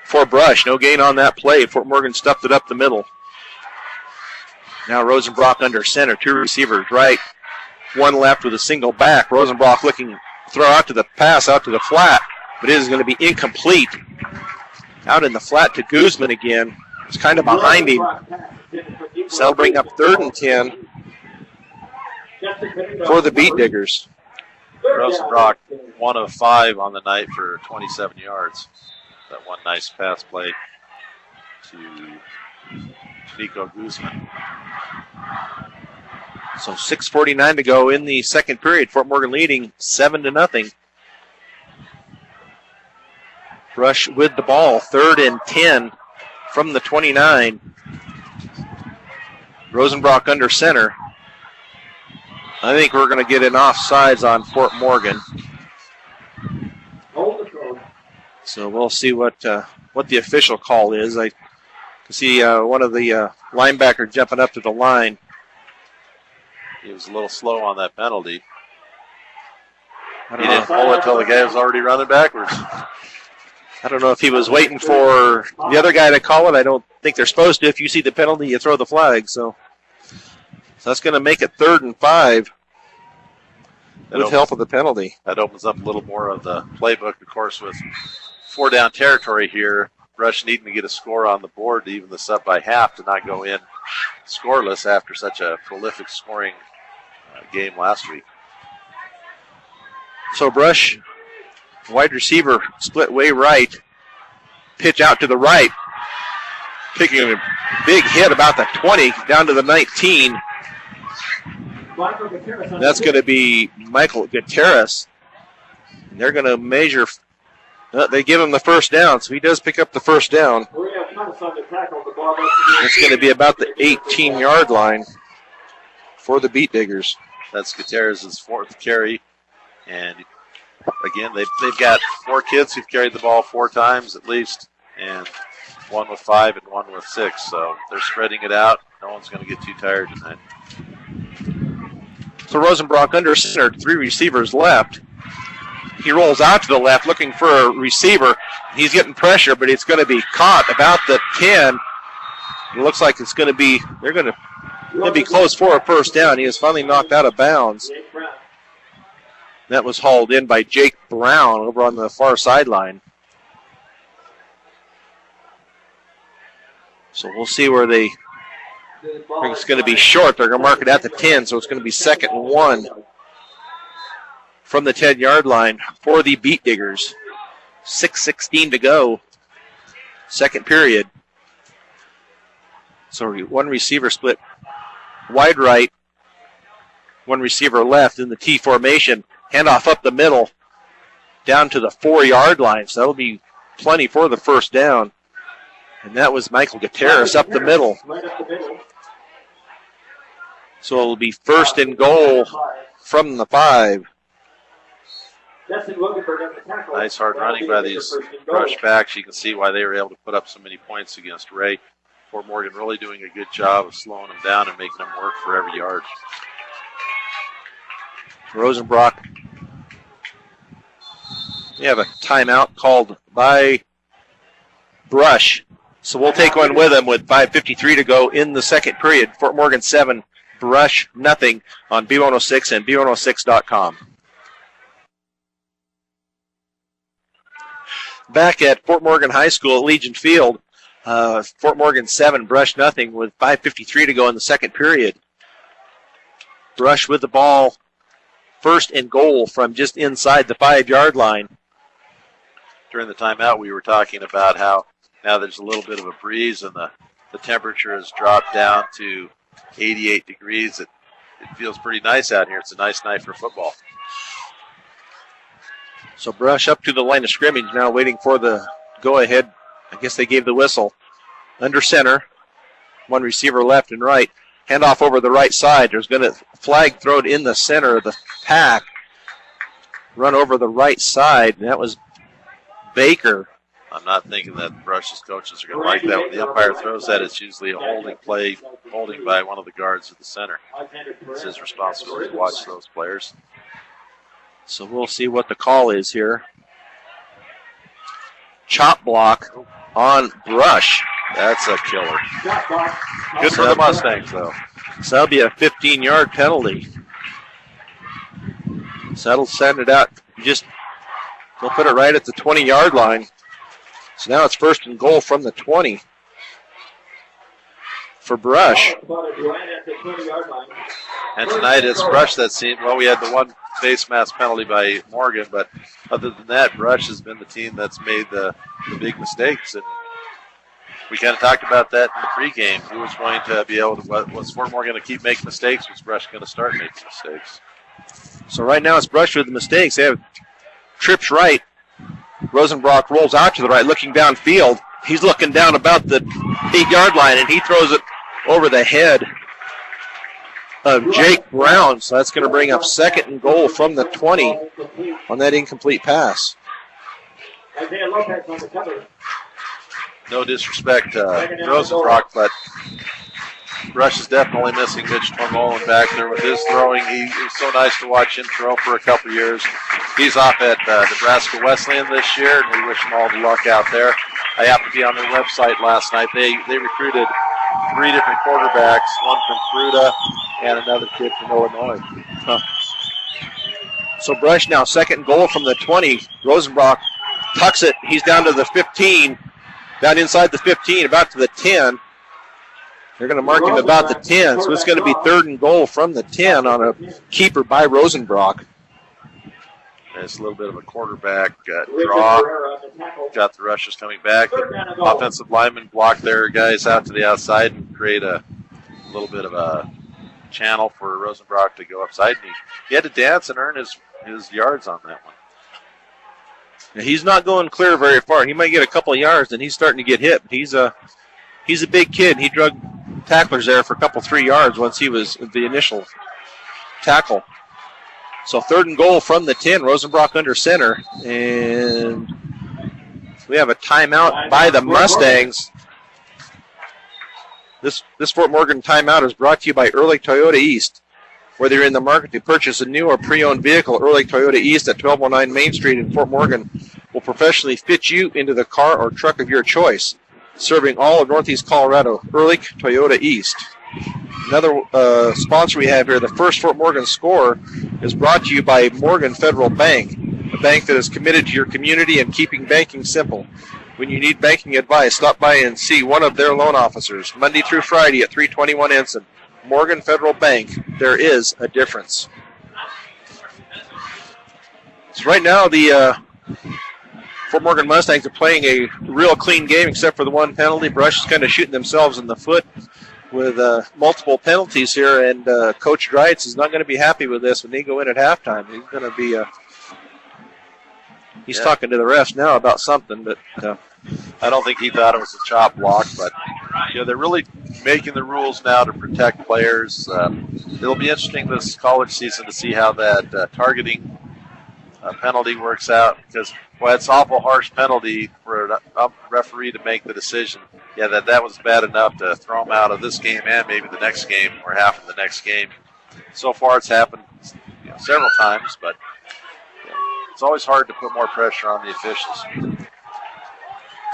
[SPEAKER 1] For Brush, no gain on that play. Fort Morgan stuffed it up the middle. Now Rosenbrock under center, 2 receivers right, 1 left with a single back. Rosenbrock looking to throw out to the pass, out to the flat, but it is going to be incomplete. Out in the flat to Guzman again. It's kind of behind him. So they'll bring up 3rd and 10 for the Beat Diggers.
[SPEAKER 2] Rosenbrock 1 of 5 on the night for 27 yards. That one nice pass play to Nico Guzman.
[SPEAKER 1] So 6:49 to go in the second period. Fort Morgan leading 7-0. Brush with the ball, 3rd and 10 from the 29. Rosenbrock under center. I think we're going to get an offsides on Fort Morgan. So we'll see what the official call is. I can see one of the linebackers jumping up to the line.
[SPEAKER 2] He was a little slow on that penalty. He didn't pull it until the guy was already running backwards.
[SPEAKER 1] I don't know if he was waiting for the other guy to call it. I don't think they're supposed to. If you see the penalty, you throw the flag. So that's going to make it 3rd and 5 with help of the penalty.
[SPEAKER 2] That opens up a little more of the playbook, of course, with 4 down territory here. Brush needing to get a score on the board to even this up by half to not go in scoreless after such a prolific scoring game last week.
[SPEAKER 1] So Brush Wide receiver split way right. Pitch out to the right. Taking a big hit about the 20 down to the 19. That's going to be Michael Gutierrez. And they're going to measure. They give him the first down, so he does pick up the first down. It's going to be about the 18-yard line for the Beat Diggers.
[SPEAKER 2] That's Gutierrez's fourth carry. And again, they've got 4 kids who've carried the ball 4 times at least, and 1 with 5 and 1 with 6. So they're spreading it out. No one's going to get too tired tonight.
[SPEAKER 1] So Rosenbrock under center, 3 receivers left. He rolls out to the left looking for a receiver. He's getting pressure, but it's going to be caught about the 10. It looks like it's going to be, they're going to be close for a first down. He is finally knocked out of bounds. That was hauled in by Jake Brown over on the far sideline. So we'll see where they, it's going to be short. They're going to mark it at the 10, so it's going to be 2nd and 1 from the 10-yard line for the Beat Diggers. 6:16 to go. Second period. So 1 receiver split wide right, 1 receiver left in the T formation. Handoff up the middle down to the 4-yard line. So that'll be plenty for the first down. And that was Michael Gutierrez up the middle. So it'll be 1st and goal from the 5.
[SPEAKER 2] Nice hard running by these rush backs. You can see why they were able to put up so many points against Ray. Fort Morgan really doing a good job of slowing them down and making them work for every yard.
[SPEAKER 1] Rosenbrock. We have a timeout called by Brush. So we'll take one with them with 5:53 to go in the second period. Fort Morgan 7, Brush nothing on B106 and B106.com. Back at Fort Morgan High School at Legion Field, Fort Morgan 7, Brush nothing with 5:53 to go in the second period. Brush with the ball, 1st and goal from just inside the 5-yard line.
[SPEAKER 2] During the timeout, we were talking about how now there's a little bit of a breeze and the temperature has dropped down to 88 degrees. It feels pretty nice out here. It's a nice night for football.
[SPEAKER 1] So Brush up to the line of scrimmage now, waiting for the go-ahead. I guess they gave the whistle. Under center, 1 receiver left and right. Handoff over the right side. There's going to flag thrown in the center of the pack. Run over the right side, and that was Baker.
[SPEAKER 2] I'm not thinking that Brush's coaches are going to like that. When the umpire throws that, it's usually a holding play, holding by one of the guards at the center. It's his responsibility to watch those players.
[SPEAKER 1] So we'll see what the call is here. Chop block on Brush.
[SPEAKER 2] That's a killer. Good for the Mustangs, though.
[SPEAKER 1] So that'll be a 15-yard penalty. So that'll send it out. They'll put it right at the 20-yard line. So now it's 1st and goal from the 20 for Brush.
[SPEAKER 2] And tonight it's Brush that's seen, well, we had the 1 face mask penalty by Morgan, but other than that, Brush has been the team that's made the big mistakes. And we kind of talked about that in the pregame. Who was going to be able to, was Fort Morgan going to keep making mistakes? Was Brush going to start making mistakes?
[SPEAKER 1] So right now it's Brush with the mistakes. They have trips right. Rosenbrock rolls out to the right, looking downfield. He's looking down about the 8-yard line, and he throws it over the head of Jake Brown. So that's going to bring up 2nd and goal from the 20 on that incomplete pass.
[SPEAKER 2] No disrespect to Rosenbrock, but Brush is definitely missing Mitch Tormolen back there with his throwing. He was so nice to watch him throw for a couple years. He's off at Nebraska Wesleyan this year, and we wish him all the luck out there. I happened to be on their website last night. They recruited 3 different quarterbacks, one from Fruta and another kid from Illinois.
[SPEAKER 1] So Brush now 2nd and goal from the 20. Rosenbrock tucks it. He's down to the 15, down inside the 15, about to the 10. They're going to mark him about the 10, so it's going to be 3rd and goal from the 10 on a keeper by Rosenbrock.
[SPEAKER 2] It's a little bit of a quarterback
[SPEAKER 3] Richard
[SPEAKER 2] draw.
[SPEAKER 3] Herrera on the tackle.
[SPEAKER 2] Got the rushers coming back.
[SPEAKER 3] Third down and goal.
[SPEAKER 2] Offensive linemen block their guys out to the outside and create a little bit of a channel for Rosenbrock to go upside. And he had to dance and earn his yards on that one.
[SPEAKER 1] Now, he's not going clear very far. He might get a couple of yards, and he's starting to get hit. He's a big kid. He drug tacklers there for a couple, 3 yards once he was the initial tackle. So 3rd and goal from the 10, Rosenbrock under center. And we have a timeout by the Mustangs. This Fort Morgan timeout is brought to you by Ehrlich Toyota East. Whether you're in the market to purchase a new or pre-owned vehicle, Ehrlich Toyota East at 1209 Main Street in Fort Morgan will professionally fit you into the car or truck of your choice. Serving all of Northeast Colorado, Ehrlich Toyota East. Another sponsor we have here, the First Fort Morgan Score, is brought to you by Morgan Federal Bank, a bank that is committed to your community and keeping banking simple. When you need banking advice, stop by and see one of their loan officers, Monday through Friday at 321 Ensign. Morgan Federal Bank, there is a difference. So right now the Fort Morgan Mustangs are playing a real clean game except for the one penalty. Brush is kind of shooting themselves in the foot with multiple penalties here, and Coach Dreitz is not going to be happy with this when they go in at halftime. He's going to be he's talking to the refs now about something, but
[SPEAKER 2] I don't think he thought it was a chop block, but they're really making the rules now to protect players. It'll be interesting this college season to see how that targeting penalty works out, because it's awful harsh penalty for a referee to make the decision. Yeah, that was bad enough to throw him out of this game and maybe the next game or half of the next game. So far it's happened several times, but it's always hard to put more pressure on the officials.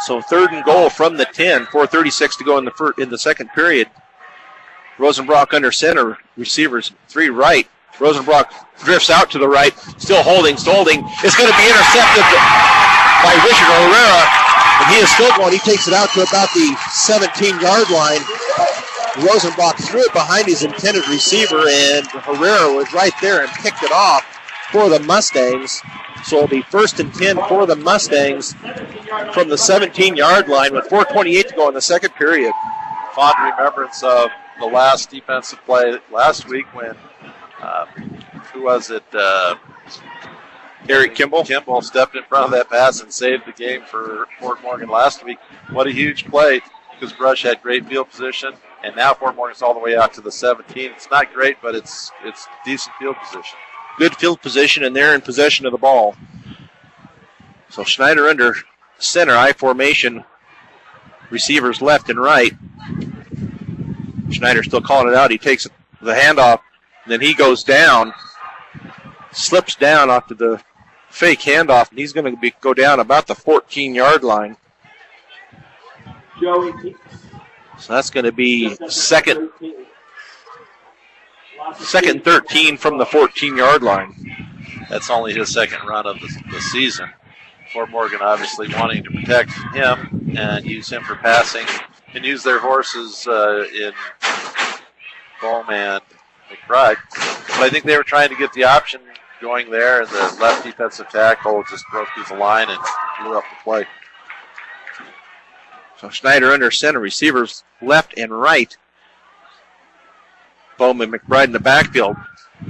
[SPEAKER 1] So 3rd and goal from the 10, 4:36 to go in the second period. Rosenbrock under center, receivers 3 right. Rosenbrock drifts out to the right, still holding. It's going to be intercepted by Richard Herrera, and he is still going. He takes it out to about the 17-yard line. Rosenbrock threw it behind his intended receiver, and Herrera was right there and picked it off for the Mustangs. So it'll be 1st and 10 for the Mustangs from the 17-yard line with 4:28 to go in the second period.
[SPEAKER 2] Fond remembrance of the last defensive play last week when, who was it?
[SPEAKER 1] Eric Kimball.
[SPEAKER 2] Kimball stepped in front of that pass and saved the game for Fort Morgan last week. What a huge play, because Brush had great field position, and now Fort Morgan's all the way out to the 17. It's not great, but it's decent field position.
[SPEAKER 1] Good field position, and they're in possession of the ball. So Schneider under center, I formation. Receivers left and right. Schneider still calling it out. He takes the handoff, and then he goes down, slips down off to the fake handoff, and he's going to go down about the 14-yard line.
[SPEAKER 3] Joey.
[SPEAKER 1] So that's going to be second 13 from the 14-yard line.
[SPEAKER 2] That's only his second run of the season. Fort Morgan obviously wanting to protect him and use him for passing and use their horses in Bohm and McBride. But I think they were trying to get the option going there, and the left defensive tackle just broke through the line and blew up the play.
[SPEAKER 1] So Schneider under center, receivers left and right. Bowman, McBride in the backfield.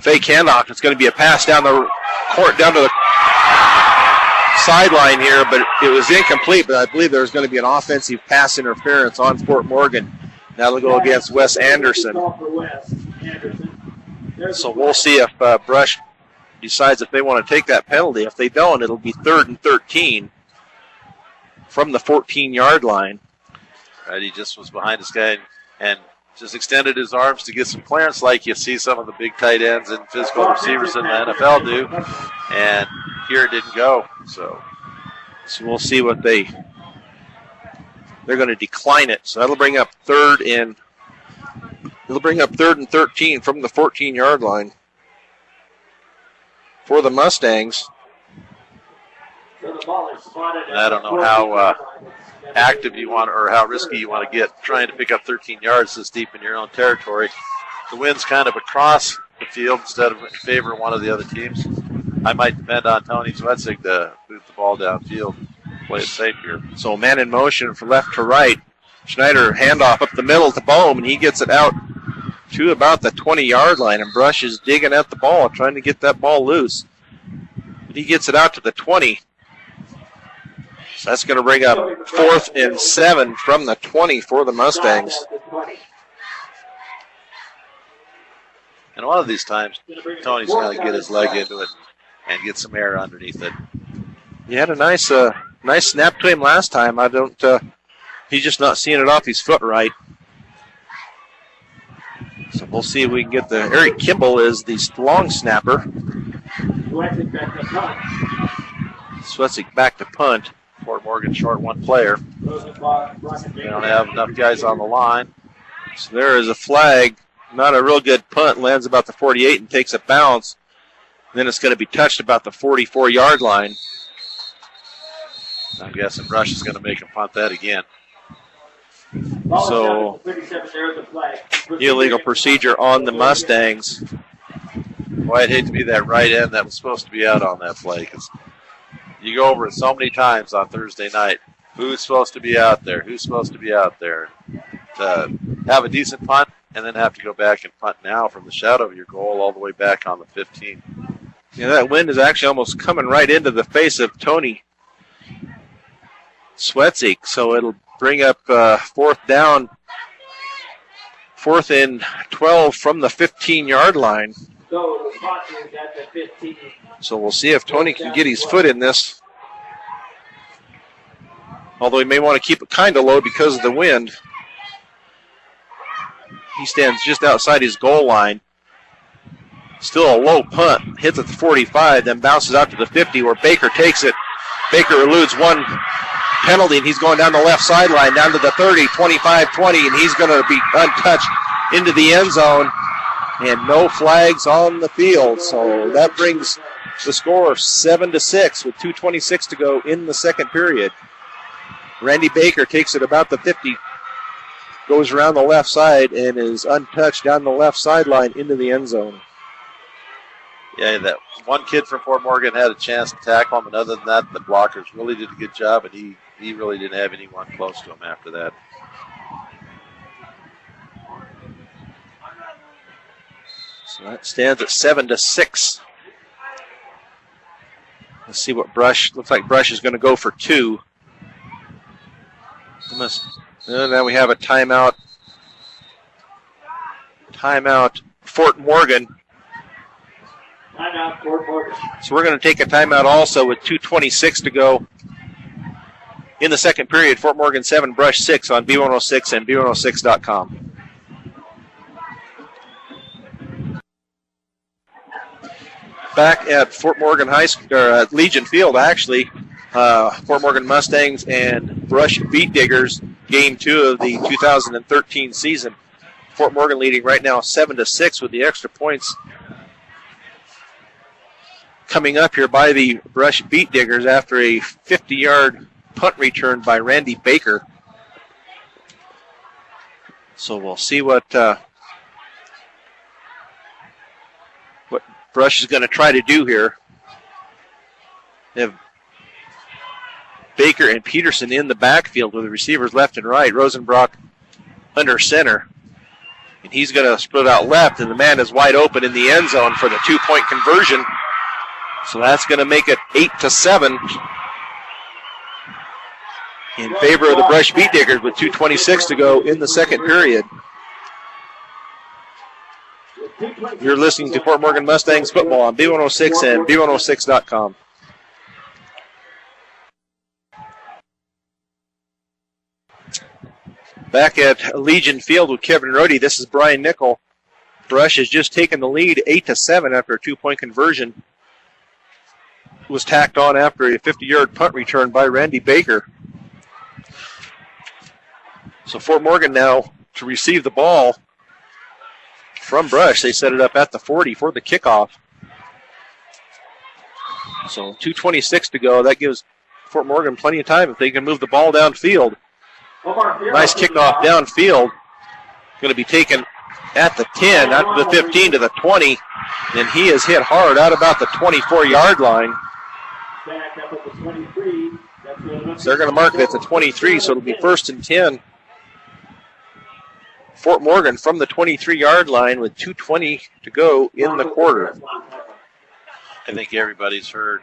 [SPEAKER 1] Fake handoff. It's going to be a pass down the court, down to the sideline here, but it was incomplete. But I believe there's going to be an offensive pass interference on Fort Morgan. Now they'll go against Wes Anderson. So we'll see if Brush decides if they want to take that penalty. If they don't, it'll be 3rd and 13 from the 14-yard line.
[SPEAKER 2] Right, he just was behind this guy and just extended his arms to get some clearance like you see some of the big tight ends and physical receivers in the NFL do. And here it didn't go. So
[SPEAKER 1] we'll see what they're going to decline it. So that'll bring up 3rd and 13 from the 14-yard line for the Mustangs.
[SPEAKER 2] I don't know how active you want or how risky you want to get trying to pick up 13 yards this deep in your own territory. The wind's kind of across the field instead of in favor of one of the other teams. I might depend on Tony Zwetzig to boot the ball downfield, play it safe here.
[SPEAKER 1] So man in motion from left to right. Schneider handoff up the middle to Bohm, and he gets it out to about the 20-yard line, and Brush is digging at the ball, trying to get that ball loose. But he gets it out to the 20. So that's going to bring up 4th and 7 from the 20 for the Mustangs.
[SPEAKER 2] And one of these times, Tony's going to get his leg into it and get some air underneath it.
[SPEAKER 1] He had a nice snap to him last time. He's just not seeing it off his foot right. So we'll see if we can get the. Eric Kimball is the long snapper. Swetzig back to punt.
[SPEAKER 2] Fort Morgan short one player. They don't have enough guys on the line.
[SPEAKER 1] So there is a flag. Not a real good punt. Lands about the 48 and takes a bounce. Then it's going to be touched about the 44-yard line.
[SPEAKER 2] I'm guessing Brush is going to make him punt that again.
[SPEAKER 1] So illegal procedure on the Mustangs.
[SPEAKER 2] Boy, I'd hate to be that right end that was supposed to be out on that play, because you go over it so many times on Thursday night. Who's supposed to be out there? Who's supposed to be out there? To have a decent punt and then have to go back and punt now from the shadow of your goal all the way back on the 15.
[SPEAKER 1] Yeah, that wind is actually almost coming right into the face of Tony Swetzig, so it'll bring up 4th down, 4th and 12 from the 15-yard line. So we'll see if Tony can get his foot in this. Although he may want to keep it kind of low because of the wind. He stands just outside his goal line. Still a low punt. Hits at the 45, then bounces out to the 50 where Baker takes it. Baker eludes one penalty, and he's going down the left sideline, down to the 30, 25, 20, and he's going to be untouched into the end zone. And no flags on the field. So that brings the score 7-6 with 2:26 to go in the second period. Randy Baker takes it about the 50, goes around the left side, and is untouched down the left sideline into the end zone.
[SPEAKER 2] Yeah, that one kid from Fort Morgan had a chance to tackle him, and other than that, the blockers really did a good job, and he really didn't have anyone close to him after that.
[SPEAKER 1] So that stands at 7-6. Let's see what Brush, looks like Brush is going to go for 2. And then we have a timeout. Timeout, Fort Morgan.
[SPEAKER 3] Timeout, Fort Morgan.
[SPEAKER 1] So we're going to take a timeout also with 2:26 to go in the second period. Fort Morgan 7, Brush 6 on B106 and B106.com. Back at Fort Morgan High School, or at Legion Field, actually, Fort Morgan Mustangs and Brush Beet Diggers, game 2 of the 2013 season. Fort Morgan leading right now 7-6 with the extra points coming up here by the Brush Beet Diggers after a 50-yard punt return by Randy Baker. So we'll see what Brush is going to try to do here. They have Baker and Peterson in the backfield with the receivers left and right. Rosenbrock under center. And he's going to split out left, and the man is wide open in the end zone for the 2-point conversion. So that's going to make it 8-7 in favor of the Brush Beet Diggers with 2:26 to go in the second period. You're listening to Fort Morgan Mustangs football on B106 and B106.com. Back at Legion Field with Kevin Rohde, this is Brian Nickel. Brush has just taken the lead 8-7 after a 2-point conversion. Was tacked on after a 50-yard punt return by Randy Baker. So Fort Morgan now to receive the ball from Brush. They set it up at the 40 for the kickoff. So 2:26 to go. That gives Fort Morgan plenty of time if they can move the ball downfield. Nice kickoff downfield. Going to be taken at the 10, out to the 15, to the 20, and he is hit hard out about the 24-yard line.
[SPEAKER 3] Back up at the 23.
[SPEAKER 1] So they're going to mark it at the 23, so it'll be 1st and 10. Fort Morgan from the 23-yard line with 2:20 to go in the quarter.
[SPEAKER 2] I think everybody's heard,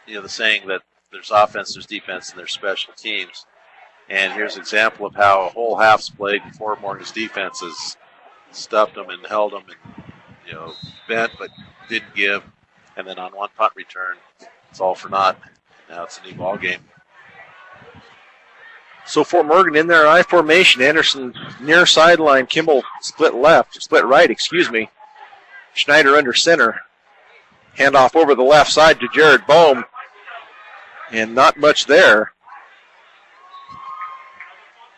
[SPEAKER 2] the saying that there's offense, there's defense, and there's special teams. And here's an example of how a whole half's played. Fort Morgan's defense has stuffed them and held them and, bent but didn't give. And then on one punt return, it's all for naught. Now it's a new ball game.
[SPEAKER 1] So Fort Morgan in their I formation. Anderson near sideline. Kimball split right. Schneider under center. Handoff over the left side to Jared Bohm. And not much there.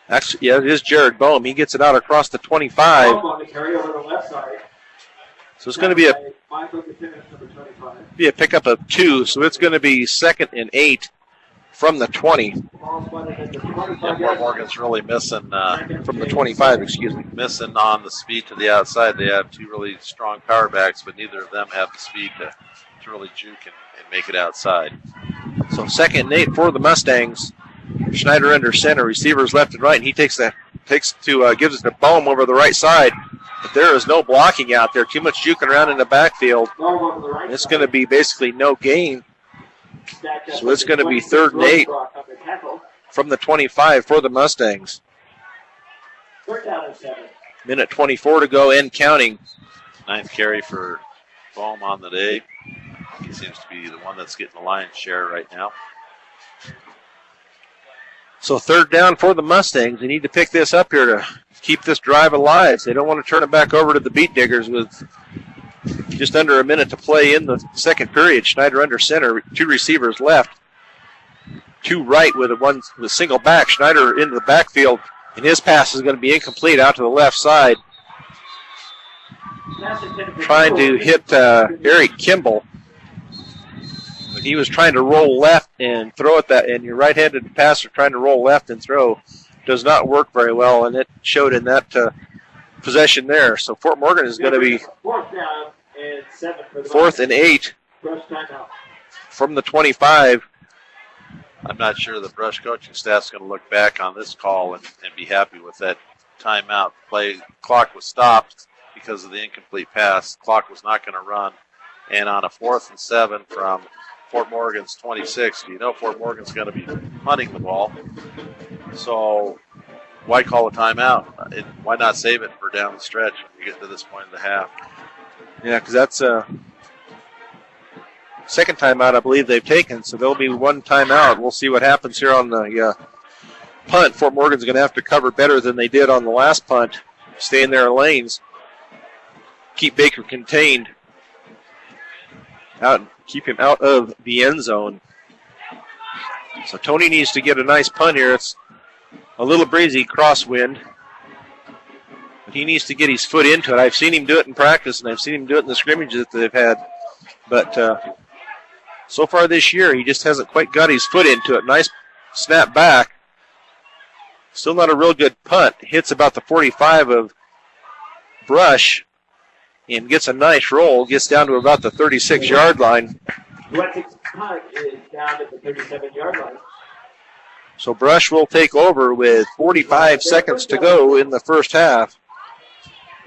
[SPEAKER 1] Actually, yeah, it is Jared Bohm. He gets it out across the 25.
[SPEAKER 3] On the carry over the left side.
[SPEAKER 1] So it's going to be a pickup of 2. So it's going to be 2nd and 8 from the 20.
[SPEAKER 2] And Fort Morgan's really missing
[SPEAKER 1] From the 25,
[SPEAKER 2] missing on the speed to the outside. They have 2 really strong power backs, but neither of them have the speed to really juke and make it outside.
[SPEAKER 1] So 2nd and 8 for the Mustangs. Schneider under center, receivers left and right, and he gives it to Bohm over the right side. But there is no blocking out there. Too much juking around in the backfield. It's going to be basically no gain. So it's going to be 3rd and 8 from the 25 for the Mustangs. 1:24 to go and counting.
[SPEAKER 2] 9th carry for Bohm on the day. He seems to be the one that's getting the lion's share right now.
[SPEAKER 1] So 3rd down for the Mustangs. They need to pick this up here to keep this drive alive. They don't want to turn it back over to the Beat Diggers with just under a minute to play in the second period. Schneider under center, 2 receivers left, 2 right with a single back. Schneider into the backfield, and his pass is going to be incomplete out to the left side. Trying to hit Eric Kimball. He was trying to roll left and throw it and your right-handed passer trying to roll left and throw does not work very well, and it showed in that possession there. So Fort Morgan is going to be 4th and 8 from the 25.
[SPEAKER 2] I'm not sure the Brush coaching staff's going to look back on this call and be happy with that timeout. Clock was stopped because of the incomplete pass. Clock was not going to run. And on a 4th and 7 from Fort Morgan's 26, Fort Morgan's going to be hunting the ball. So why call a timeout? And why not save it for down the stretch when you get to this point in the half?
[SPEAKER 1] Yeah, because that's a second timeout I believe they've taken. So there'll be 1 timeout. We'll see what happens here on the punt. Fort Morgan's going to have to cover better than they did on the last punt. Stay in their lanes. Keep Baker contained. Keep him out of the end zone. So Tony needs to get a nice punt here. It's a little breezy crosswind. But he needs to get his foot into it. I've seen him do it in practice, and I've seen him do it in the scrimmages that they've had. But so far this year, he just hasn't quite got his foot into it. Nice snap back. Still not a real good punt. Hits about the 45 of Brush and gets a nice roll. Gets down to about the 36-yard line.
[SPEAKER 3] Wetting's punt is down at the 37-yard line.
[SPEAKER 1] So Brush will take over with 45 seconds to go in the first half,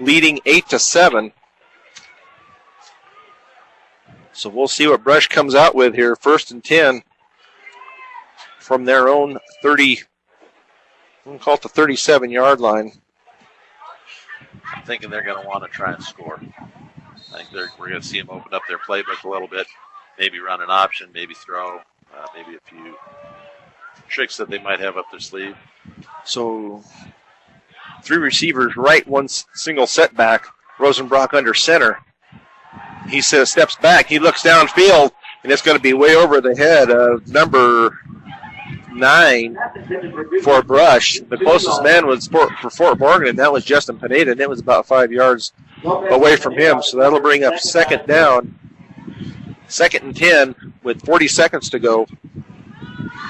[SPEAKER 1] leading 8-7. So we'll see what Brush comes out with here. 1st and 10 from their own 30, we'll call it the 37-yard line.
[SPEAKER 2] I'm thinking they're going to want to try and score. I think we're going to see them open up their playbook a little bit, maybe run an option, maybe throw, maybe a few tricks that they might have up their sleeve.
[SPEAKER 1] So 3 receivers right, 1 single setback. Rosenbrock under center. He steps back. He looks downfield, and it's going to be way over the head of number 9 for Brush. The closest man was for Fort Morgan, and that was Justin Pineda, and it was about 5 yards away from him. So that'll bring up 2nd down. 2nd and 10 with 40 seconds to go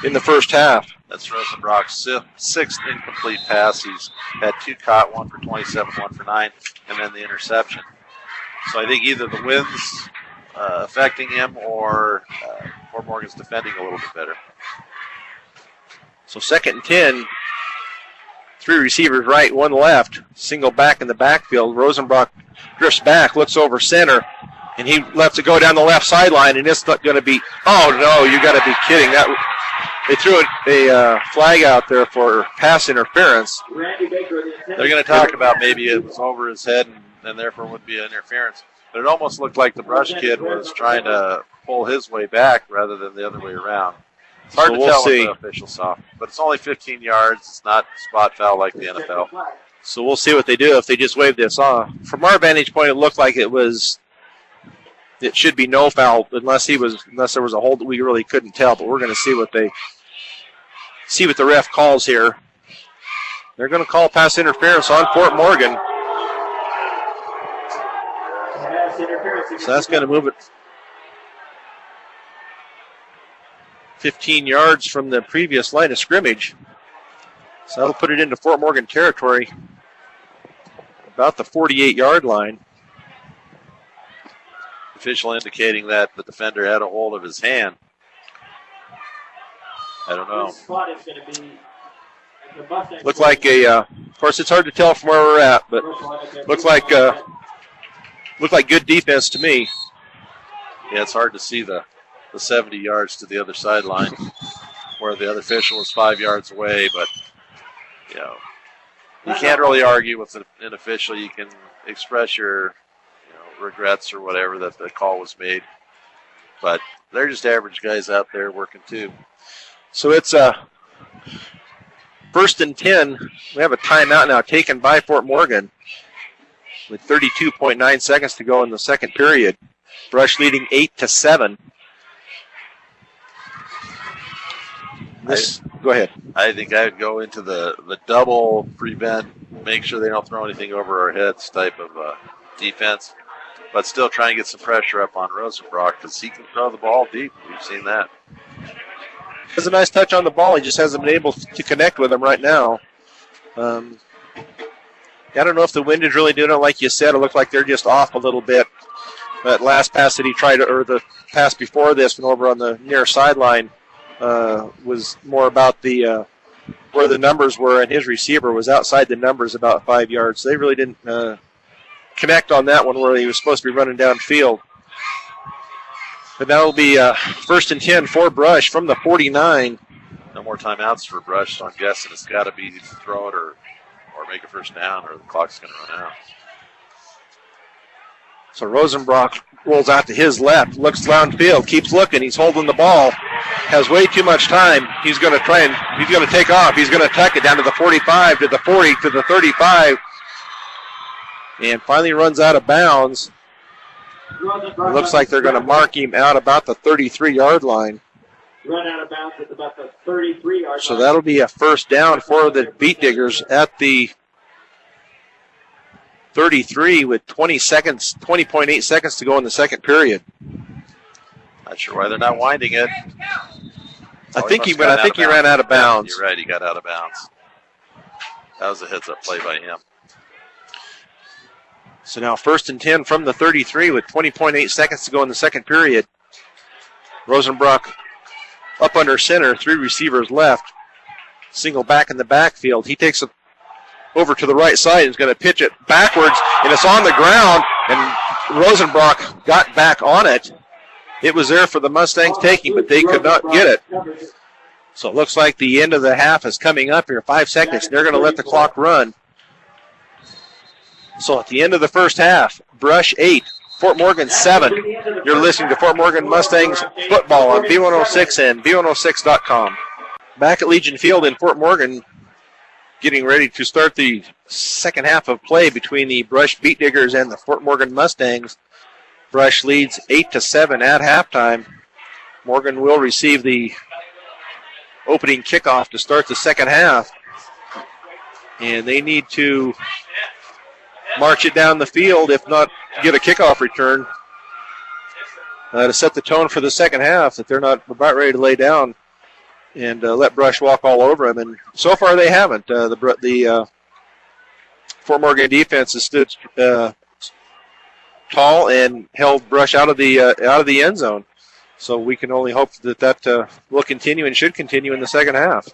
[SPEAKER 1] in the first half.
[SPEAKER 2] That's Rosenbrock's sixth incomplete pass. He's had 2 caught, 1 for 27, 1 for 9, and then the interception. So I think either the wind's affecting him or Fort Morgan's defending a little bit better.
[SPEAKER 1] So 2nd and 10. 3 receivers right, 1 left. Single back in the backfield. Rosenbrock drifts back, looks over center, and he lets it go down the left sideline, and it's not going to be, oh no, you got to be kidding. They threw a flag out there for pass interference.
[SPEAKER 3] Randy Baker,
[SPEAKER 2] They're going to talk about maybe it was over his head and therefore would be interference. But it almost looked like the Brush kid was trying to pull his way back rather than the other way around. It's hard to tell what the officials saw. But it's only 15 yards. It's not spot foul like the NFL.
[SPEAKER 1] So we'll see what they do if they just wave this off. From our vantage point, it looked like it should be no foul unless there was a hold that we really couldn't tell. But we're going to see what the ref calls here. They're going to call pass interference on Fort Morgan. So that's going to move it 15 yards from the previous line of scrimmage. So that'll put it into Fort Morgan territory, about the 48-yard line.
[SPEAKER 2] Official indicating that the defender had a hold of his hand. I don't know.
[SPEAKER 1] Looked like of course it's hard to tell from where we're at, but looked like good defense to me.
[SPEAKER 2] Yeah, it's hard to see the 70 yards to the other sideline where the other official was 5 yards away, but you can't really argue with an official. You can express your regrets or whatever that the call was made, but they're just average guys out there working too.
[SPEAKER 1] So it's 1st and 10. We have a timeout now taken by Fort Morgan with 32.9 seconds to go in the second period. Brush leading 8-7. Go ahead.
[SPEAKER 2] I think I would go into the double prevent, make sure they don't throw anything over our heads type of defense, but still try and get some pressure up on Rosenbrock because he can throw the ball deep. We've seen that.
[SPEAKER 1] Has a nice touch on the ball. He just hasn't been able to connect with him right now. I don't know if the wind is really doing it. Like you said, it looked like they're just off a little bit. That last pass that he tried, or the pass before this, from over on the near sideline, was more about the where the numbers were, and his receiver was outside the numbers about 5 yards. So they really didn't connect on that one where he was supposed to be running downfield. But now it'll be 1st and 10 for Brush from the 49.
[SPEAKER 2] No more timeouts for Brush, so I'm guessing it's got to be throw it or make a first down, or the clock's going to run out.
[SPEAKER 1] So Rosenbrock rolls out to his left, looks downfield, keeps looking. He's holding the ball, has way too much time. He's going to take off. He's going to tuck it down to the 45, to the 40, to the 35, and finally runs out of bounds. It looks like they're going to mark him out about the 33-yard line.
[SPEAKER 3] Run out of bounds at about the 33-yard line.
[SPEAKER 1] So that'll be a first down for the Beat Diggers at the 33 with 20.8 seconds to go in the second period.
[SPEAKER 2] Not sure why they're not winding it.
[SPEAKER 1] I think he ran out of bounds.
[SPEAKER 2] You're right, he got out of bounds. That was a heads-up play by him.
[SPEAKER 1] So now 1st and 10 from the 33 with 20.8 seconds to go in the second period. Rosenbrock up under center, 3 receivers left. Single back in the backfield. He takes it over to the right side and is going to pitch it backwards, and it's on the ground, and Rosenbrock got back on it. It was there for the Mustangs taking, but they could not get it. So it looks like the end of the half is coming up here. 5 seconds. They're going to let the clock run. So at the end of the first half, Brush 8, Fort Morgan 7. You're listening to Fort Morgan Mustangs football on B106 and B106.com. Back at Legion Field in Fort Morgan, getting ready to start the second half of play between the Brush Beat Diggers and the Fort Morgan Mustangs. Brush leads 8-7 at halftime. Morgan will receive the opening kickoff to start the second half. And they need to march it down the field, if not get a kickoff return, to set the tone for the second half, that they're not about ready to lay down and let Brush walk all over them. And so far they haven't. The Fort Morgan defense has stood tall and held Brush out of the end zone. So we can only hope that will continue and should continue in the second half.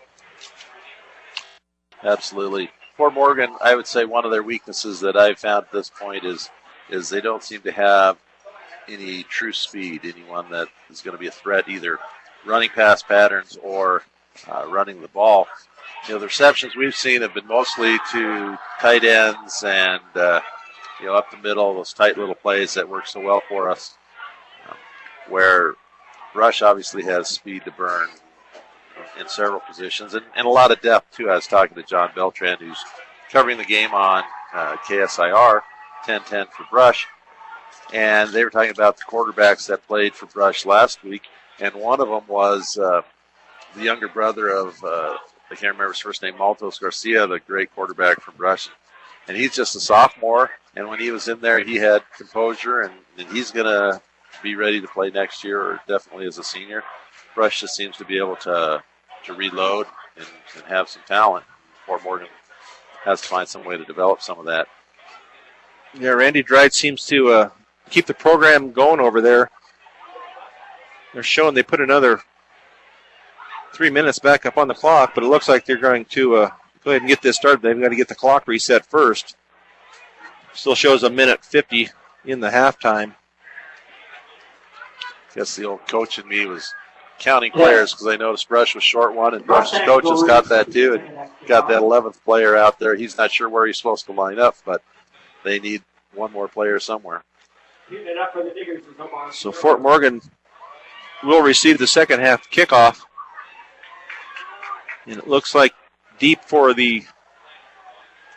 [SPEAKER 2] Absolutely. Fort Morgan, I would say one of their weaknesses that I've found at this point is they don't seem to have any true speed, anyone that is going to be a threat, either running past patterns or running the ball. The receptions we've seen have been mostly to tight ends and up the middle, those tight little plays that work so well for us, where Brush obviously has speed to burn in several positions and a lot of depth, too. I was talking to John Beltran, who's covering the game on KSIR, 10-10 for Brush, and they were talking about the quarterbacks that played for Brush last week, and one of them was the younger brother of, I can't remember his first name, Maltos Garcia, the great quarterback from Brush, and he's just a sophomore, and when he was in there, he had composure, and he's going to be ready to play next year, or definitely as a senior. Brush just seems to be able to reload and have some talent. Fort Morgan has to find some way to develop some of that.
[SPEAKER 1] Yeah, Randy Dryde seems to keep the program going over there. They're showing they put another 3 minutes back up on the clock, but it looks like they're going to go ahead and get this started. They've got to get the clock reset first. Still shows a minute 50 in the halftime.
[SPEAKER 2] Guess the old coach in me was counting players because I noticed Brush was short one, and Brush's coach has got that too, and got that 11th player out there. He's not sure where he's supposed to line up, but they need one more player somewhere.
[SPEAKER 1] So Fort Morgan will receive the second half kickoff, and it looks like deep for the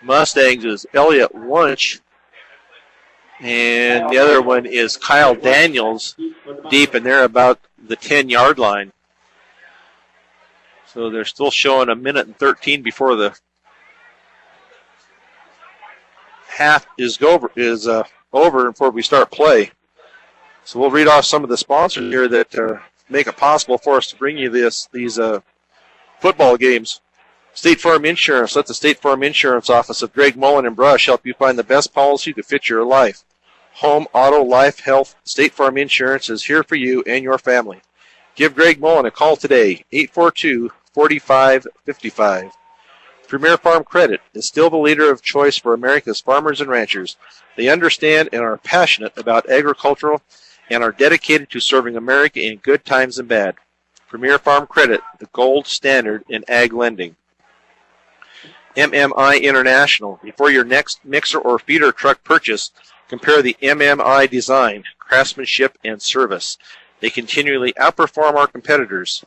[SPEAKER 1] Mustangs is Elliot Wunsch. And the other one is Kyle Daniels deep, and they're about the 10-yard line. So they're still showing a minute and 13 before the half is over before we start play. So we'll read off some of the sponsors here that make it possible for us to bring you these football games. State Farm Insurance. Let the State Farm Insurance office of Greg Mullen and Brush help you find the best policy to fit your life. Home, auto, life, health, State Farm Insurance is here for you and your family. Give Greg Mullen a call today, 842-4555. Premier Farm Credit is still the leader of choice for America's farmers and ranchers. They understand and are passionate about agricultural and are dedicated to serving America in good times and bad. Premier Farm Credit, the gold standard in ag lending. MMI International. Before your next mixer or feeder truck purchase, compare the MMI design, craftsmanship, and service. They continually outperform our competitors.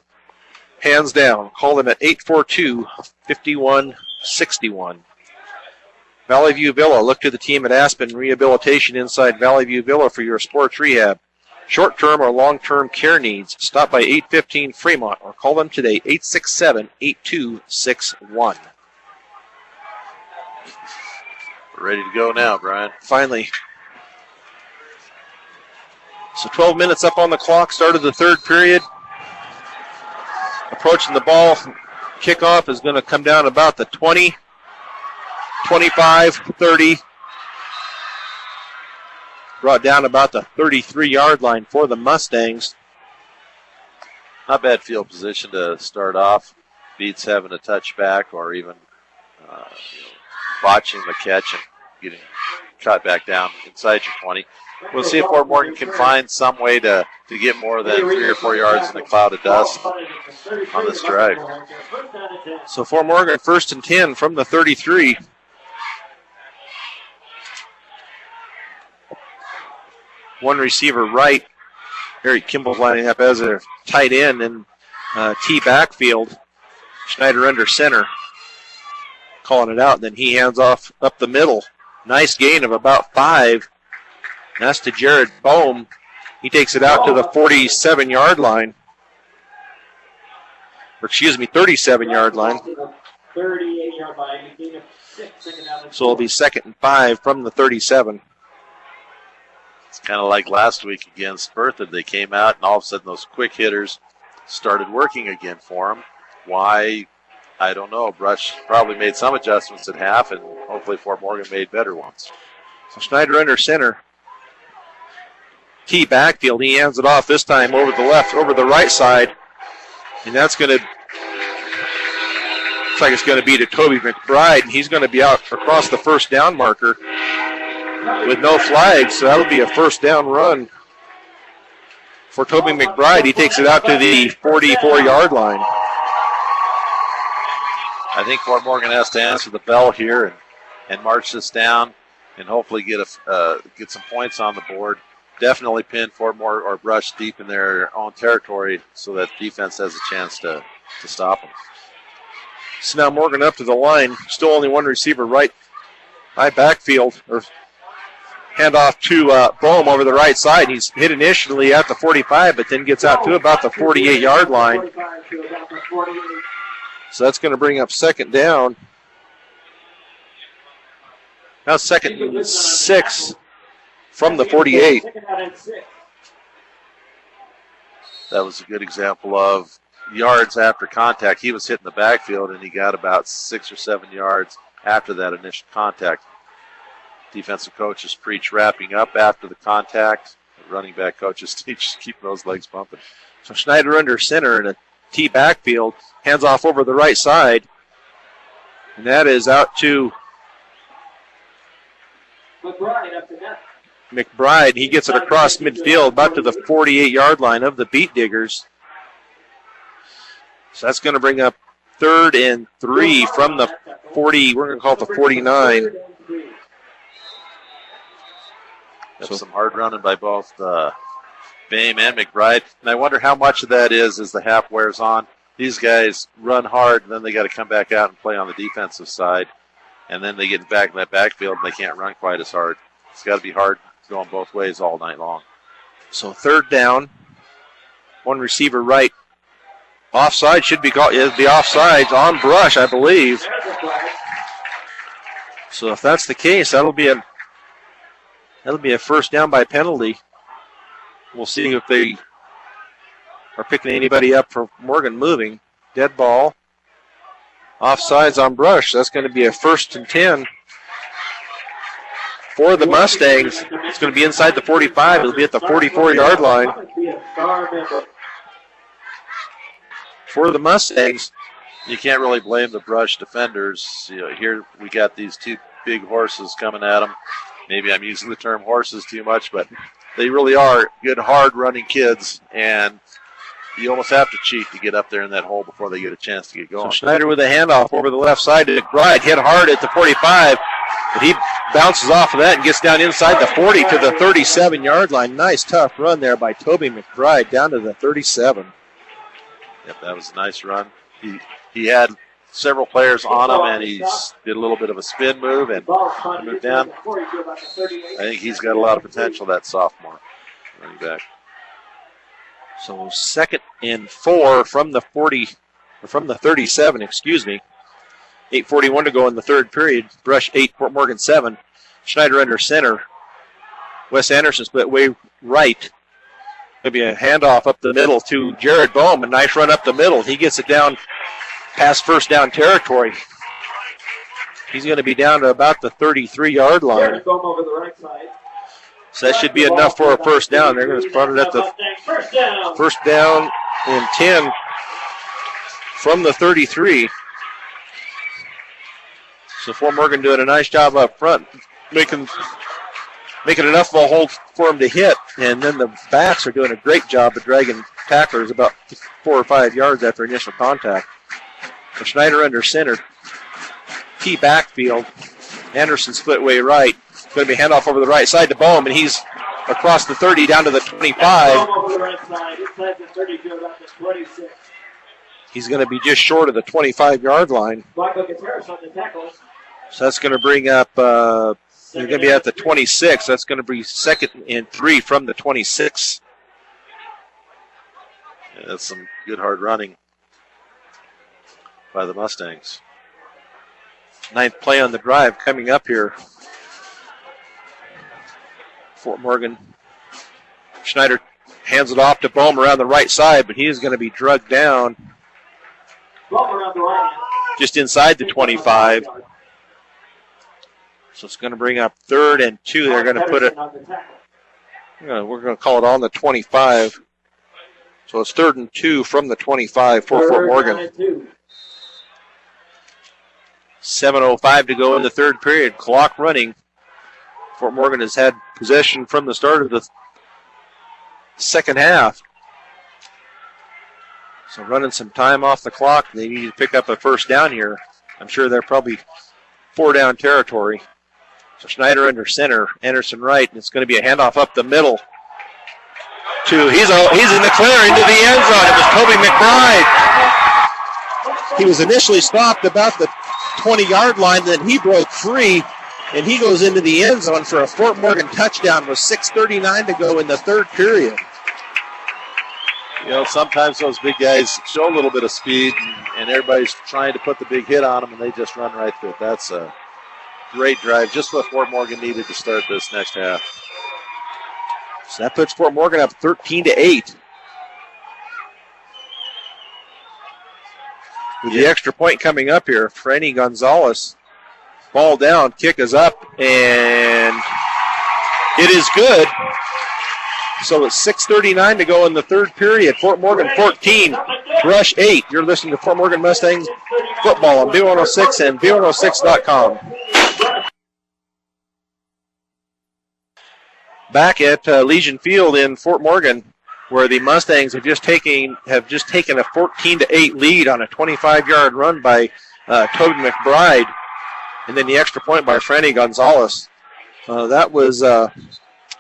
[SPEAKER 1] Hands down. Call them at 842-5161. Valley View Villa. Look to the team at Aspen Rehabilitation inside Valley View Villa for your sports rehab. Short-term or long-term care needs. Stop by 815 Fremont or call them today, 867-8261.
[SPEAKER 2] Ready to go now, Brian.
[SPEAKER 1] Finally. So 12 minutes up on the clock, start of the third period. Approaching the ball. Kickoff is going to come down about the 20, 25, 30. Brought down about the 33-yard line for the Mustangs.
[SPEAKER 2] Not bad field position to start off. Beats having a touchback or even botching the catch and getting cut back down inside your 20. We'll see if Fort Morgan can find some way to get more than 3 or 4 yards in the cloud of dust on this drive.
[SPEAKER 1] So Fort Morgan, 1st and 10 from the 33. One receiver right. Eric Kimball's lining up as a tight end and T backfield. Schneider under center. Calling it out, and then he hands off up the middle. Nice gain of about 5. That's to Jared Bohm. He takes it out to the 47-yard line. Or 37-yard line.
[SPEAKER 3] 38-yard line.
[SPEAKER 1] So it'll be 2nd and 5 from the 37.
[SPEAKER 2] It's kind of like last week against Berthoud. They came out, and all of a sudden those quick hitters started working again for them. Why? I don't know. Brush probably made some adjustments at half, and hopefully Fort Morgan made better ones.
[SPEAKER 1] So Schneider under center. Key backfield. He hands it off this time over the right side. And that's going to, looks like it's going to be to Toby McBride. And he's going to be out across the first down marker with no flags. So that'll be a first down run for Toby McBride. He takes it out to the 44-yard line.
[SPEAKER 2] I think Fort Morgan has to answer the bell here and march this down and hopefully get some points on the board. Definitely pin Fort Morgan or Brush deep in their own territory so that defense has a chance to stop them.
[SPEAKER 1] So now Morgan up to the line. Still only one receiver right high backfield. Or hand off to Bohm over the right side. He's hit initially at the 45, but then gets out to about the 48-yard line. So that's going to bring up second down. Now second and 6 from the 48.
[SPEAKER 2] That was a good example of yards after contact. He was hitting the backfield, and he got about 6 or 7 yards after that initial contact. Defensive coaches preach wrapping up after the contact. The running back coaches teach keeping those legs bumping.
[SPEAKER 1] So Schneider under center in a T backfield. Hands off over the right side. And that is out to McBride. He gets it across midfield, about to the 48-yard line of the Beet Diggers. So that's going to bring up 3rd and 3 from the 40. We're going to call it the 49.
[SPEAKER 2] So some hard running by both Boehm and McBride. And I wonder how much of that is as the half wears on. These guys run hard, and then they got to come back out and play on the defensive side. And then they get back in that backfield, and they can't run quite as hard. It's got to be hard going both ways all night long.
[SPEAKER 1] So 3rd down. One receiver right. Offside should be called. It'll be offsides on Brush, I believe. So if that's the case, that'll be a first down by penalty. We'll see if they are picking anybody up for Morgan moving. Dead ball. Offsides on Brush. That's going to be a 1st and 10 for the Mustangs. It's going to be inside the 45. It'll be at the 44-yard line for the Mustangs.
[SPEAKER 2] You can't really blame the Brush defenders. You know, here we got these two big horses coming at them. Maybe I'm using the term horses too much, but they really are good, hard-running kids, and you almost have to cheat to get up there in that hole before they get a chance to get going.
[SPEAKER 1] So Schneider with a handoff over the left side to McBride, hit hard at the 45, but he bounces off of that and gets down inside the 40 to the 37-yard line. Nice, tough run there by Toby McBride down to the 37.
[SPEAKER 2] Yep, that was a nice run. He had several players on him, and he did a little bit of a spin move and moved down. I think he's got a lot of potential, that sophomore running back.
[SPEAKER 1] So 2nd and 4 from the 37, excuse me. 8:41 to go in the 3rd period. Brush 8, Fort Morgan 7. Schneider under center. Wes Anderson split way right. Maybe a handoff up the middle to Jared Bohm. A nice run up the middle. He gets it down past first down territory. He's going to be down to about the 33-yard line. So that should be enough for a first down. They're going to start it at the first down and 10 from the 33. So Fort Morgan doing a nice job up front, making enough of a hold for him to hit. And then the backs are doing a great job of dragging tacklers about 4 or 5 yards after initial contact. So Schneider under center. Key backfield. Anderson split way right. Going to be handoff over the right side to Bohm, and he's across the 30 down to the 25. He's going to be just short of the 25-yard line. So that's going to bring up, they're going to be at the 26. That's going to be 2nd and 3 from the 26.
[SPEAKER 2] Yeah, that's some good hard running by the Mustangs.
[SPEAKER 1] 9th play on the drive coming up here. Fort Morgan. Schneider hands it off to Bohm around the right side, but he is going to be drugged down
[SPEAKER 3] Bump around the line.
[SPEAKER 1] just inside the 25. So it's going to bring up 3rd and 2. They're going to put it, we're going to call it on the 25. So it's 3rd and 2 from the 25 for Fort Morgan. 7:05 to go in the 3rd period. Clock running. Fort Morgan has had possession from the start of the 2nd half. So running some time off the clock. They need to pick up a first down here. I'm sure they're probably 4-down territory. So Schneider under center, Anderson right, and it's going to be a handoff up the middle. He's in the clear into the end zone. It was Toby McBride. He was initially stopped about the 20-yard line, then he broke free, and he goes into the end zone for a Fort Morgan touchdown with 6:39 to go in the 3rd period.
[SPEAKER 2] You know, sometimes those big guys show a little bit of speed, and everybody's trying to put the big hit on them, and they just run right through it. That's a great drive, just what Fort Morgan needed to start this next half.
[SPEAKER 1] So that puts Fort Morgan up 13-8. With the extra point coming up here, Franny Gonzalez, ball down, kick is up, and it is good. So it's 6:39 to go in the 3rd period. Fort Morgan 14, Brush 8. You're listening to Fort Morgan Mustangs football on B106 and B106.com. Back at Legion Field in Fort Morgan, where the Mustangs have just taken a 14-8 lead on a 25-yard run by Toby McBride, and then the extra point by Franny Gonzalez. That was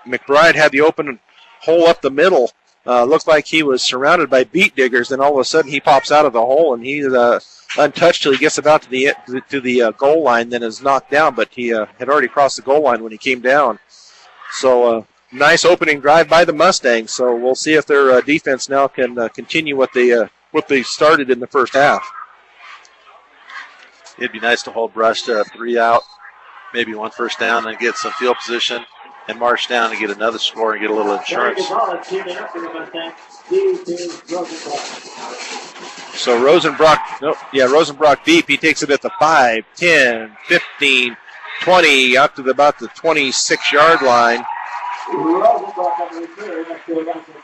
[SPEAKER 1] McBride had the open hole up the middle. Looked like he was surrounded by beat diggers, then all of a sudden he pops out of the hole, and he's untouched till he gets about to the goal line, then is knocked down, but he had already crossed the goal line when he came down. So nice opening drive by the Mustangs. So we'll see if their defense now can continue what they started in the first half.
[SPEAKER 2] It'd be nice to hold Brush to 3 out, maybe 1 first down, and get some field position and march down and get another score and get a little insurance.
[SPEAKER 1] So Rosenbrock deep. He takes it at the 5, 10, 15, 20, out to about the 26-yard line.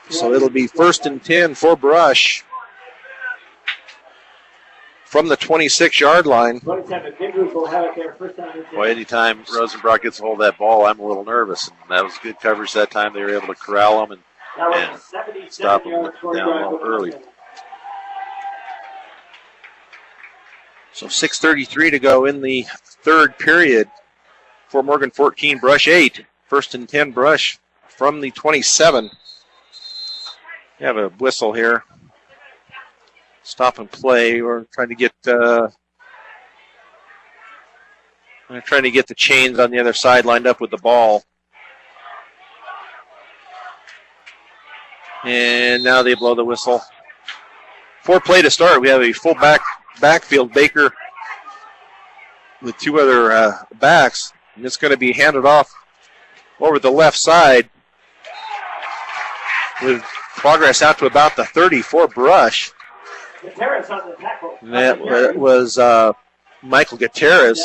[SPEAKER 1] So it'll be 1st and 10 for Brush from the 26-yard line.
[SPEAKER 2] Boy, anytime Rosenbrock gets a hold of that ball, I'm a little nervous. And that was good coverage that time. They were able to corral him and stop him down a little early.
[SPEAKER 1] So 6:33 to go in the 3rd period. Fort Morgan 14, Brush 8. 1st and 10, Brush from the 27. We have a whistle here. Stop and play. We're trying to get the chains on the other side lined up with the ball. And now they blow the whistle. 4 play to start. We have a full backfield, Baker with 2 other backs. And it's going to be handed off over the left side with progress out to about the 30 for Brush. That was Michael Gutierrez.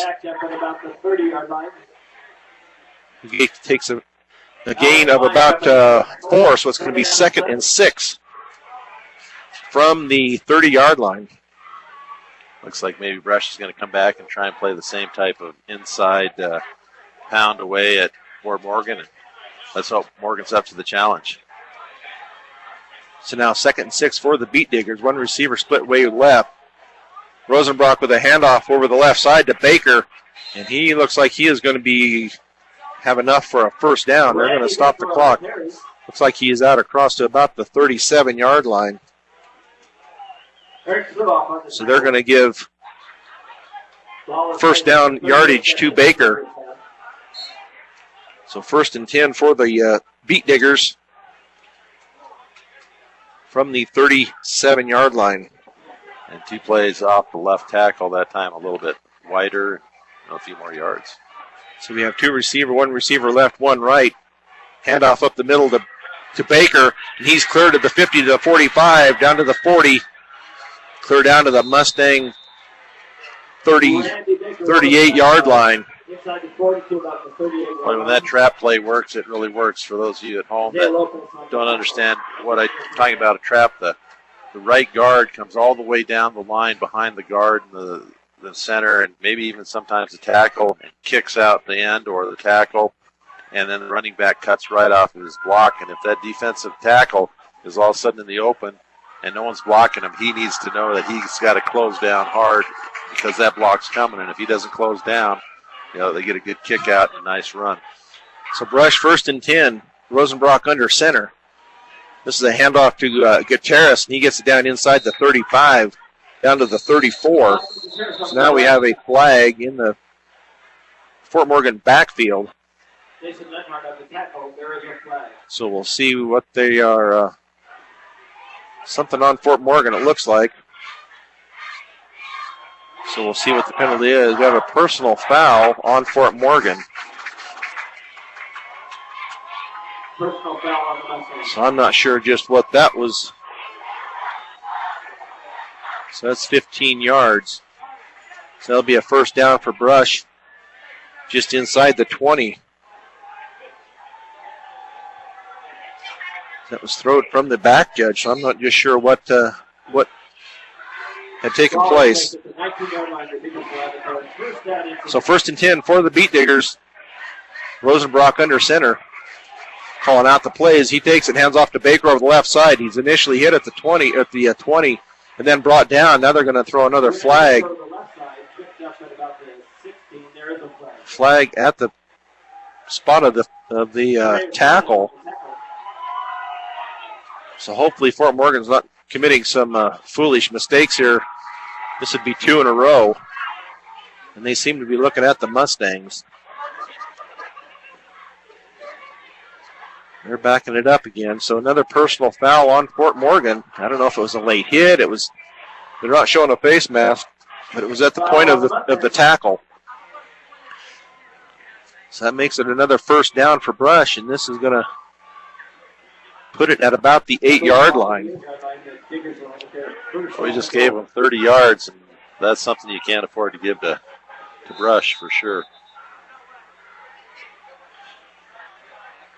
[SPEAKER 1] He takes a gain of about 4, so it's going to be 2nd and 6 from the 30-yard line.
[SPEAKER 2] Looks like maybe Brush is going to come back and try and play the same type of inside pound away at Fort Morgan. And let's hope Morgan's up to the challenge.
[SPEAKER 1] So now 2nd and 6 for the Beat Diggers. 1 receiver split way left. Rosenbrock with a handoff over the left side to Baker. And he looks like he is going to have enough for a first down. They're going to stop the clock. Looks like he is out across to about the 37-yard line. So they're going to give first down yardage to Baker. So 1st and 10 for the Beat Diggers from the 37-yard line.
[SPEAKER 2] And 2 plays off the left tackle that time, a little bit wider, a few more yards.
[SPEAKER 1] So we have 2 receiver, 1 receiver left, 1 right. Handoff up the middle to Baker, and he's cleared at the 50 to the 45, down to the 40. They're down to the Mustang 38-yard line.
[SPEAKER 3] Inside the 42, about the 38.
[SPEAKER 2] Boy, when that trap play works, it really works. For those of you at home that don't understand what I'm talking about, a trap, the right guard comes all the way down the line behind the guard and the center, and maybe even sometimes the tackle, and kicks out the end or the tackle, and then the running back cuts right off of his block. And if that defensive tackle is all of a sudden in the open and no one's blocking him, he needs to know that he's got to close down hard because that block's coming. And if he doesn't close down, they get a good kick out and a nice run.
[SPEAKER 1] So Brush 1st and 10. Rosenbrock under center. This is a handoff to Gutierrez, and he gets it down inside the 35, down to the 34. So now we have a flag in the Fort Morgan backfield. So we'll see what they are. Something on Fort Morgan, it looks like. So we'll see what the penalty is. We have a personal foul on Fort Morgan.
[SPEAKER 3] Personal foul on the Mustangs.
[SPEAKER 1] So I'm not sure just what that was. So that's 15 yards. So that'll be a first down for Brush, just inside the 20. That was thrown from the back judge, so I'm not just sure what had taken place. So 1st and 10 for the Beat Diggers. Rosenbrock under center. Calling out the plays. He takes it, hands off to Baker over the left side. He's initially hit at the 20, and then brought down. Now they're going to throw another flag. Flag at the spot of the tackle. So hopefully Fort Morgan's not committing some foolish mistakes here. This would be 2 in a row. And they seem to be looking at the Mustangs. They're backing it up again. So another personal foul on Fort Morgan. I don't know if it was a late hit. They're not showing a face mask, but it was at the point of the tackle. So that makes it another first down for Brush, and this is going to put it at about the 8-yard line.
[SPEAKER 2] Well, we just gave them 30 yards, and that's something you can't afford to give to Brush for sure.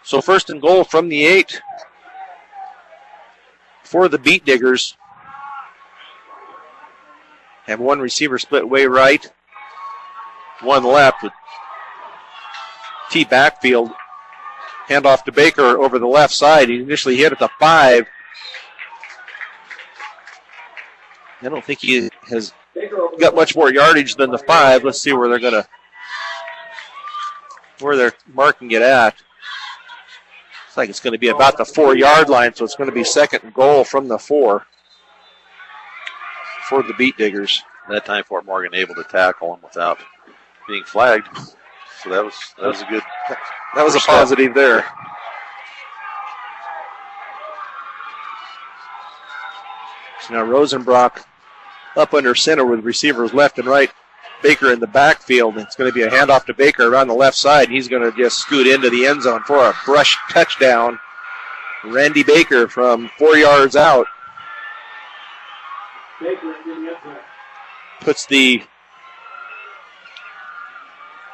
[SPEAKER 1] So 1st and goal from the 8 for the Beat Diggers. Have one receiver split way right, one left with T backfield. Handoff to Baker over the left side. He initially hit at the 5. I don't think he has got much more yardage than the 5. Let's see where they're marking it at. Looks like it's going to be about the 4-yard line, so it's going to be 2nd and goal from the 4 for the Beat Diggers.
[SPEAKER 2] That time Fort Morgan able to tackle him without being flagged. So that was a good.
[SPEAKER 1] That was a positive there. So now Rosenbrock up under center with receivers left and right. Baker in the backfield. It's going to be a handoff to Baker around the left side. He's going to just scoot into the end zone for a Brush touchdown. Randy Baker from 4 yards out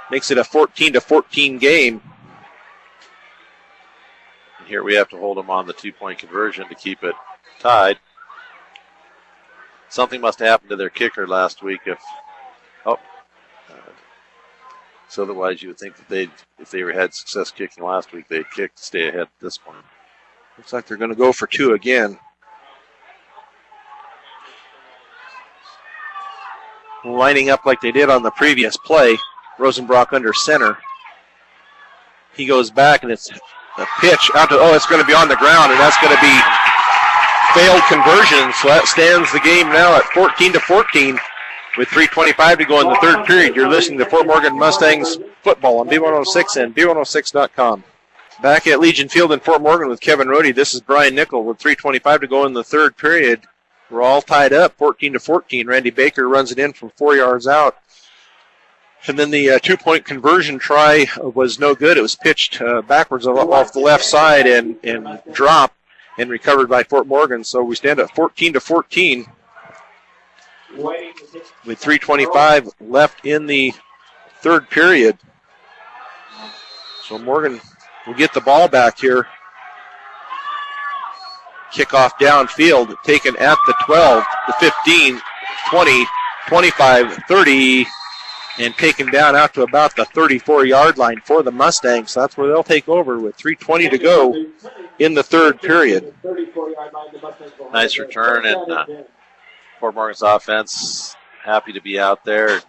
[SPEAKER 1] makes it a 14-14 game.
[SPEAKER 2] And here we have to hold them on the 2-point conversion to keep it tied. Something must have happened to their kicker last week. So otherwise you would think that if they had success kicking last week, they'd kick to stay ahead at this point.
[SPEAKER 1] Looks like they're going to go for 2 again. Lining up like they did on the previous play. Rosenbrock under center. He goes back, and it's a pitch out to, it's going to be on the ground, and that's going to be failed conversion. So that stands the game now at 14-14 with 3:25 to go in the third period. You're listening to Fort Morgan Mustangs football on B106 and B106.com. Back at Legion Field in Fort Morgan with Kevin Rohde. This is Brian Nickel with 3:25 to go in the third period. We're all tied up, 14-14. Randy Baker runs it in from 4 yards out. And then the 2-point conversion try was no good. It was pitched backwards off the left side and dropped and recovered by Fort Morgan. So we stand at 14-14.
[SPEAKER 3] Waiting to take
[SPEAKER 1] with 3:25 left in the third period. So Morgan will get the ball back here. Kickoff downfield, taken at the 12, the 15, 20, 25, 30, and taken down out to about the 34-yard line for the Mustangs. So that's where they'll take over with 3:20 to go in the third period.
[SPEAKER 3] 34-yard line. The Mustangs will
[SPEAKER 2] Nice
[SPEAKER 3] have it.
[SPEAKER 2] return, and Fort Morgan's offense happy to be out there.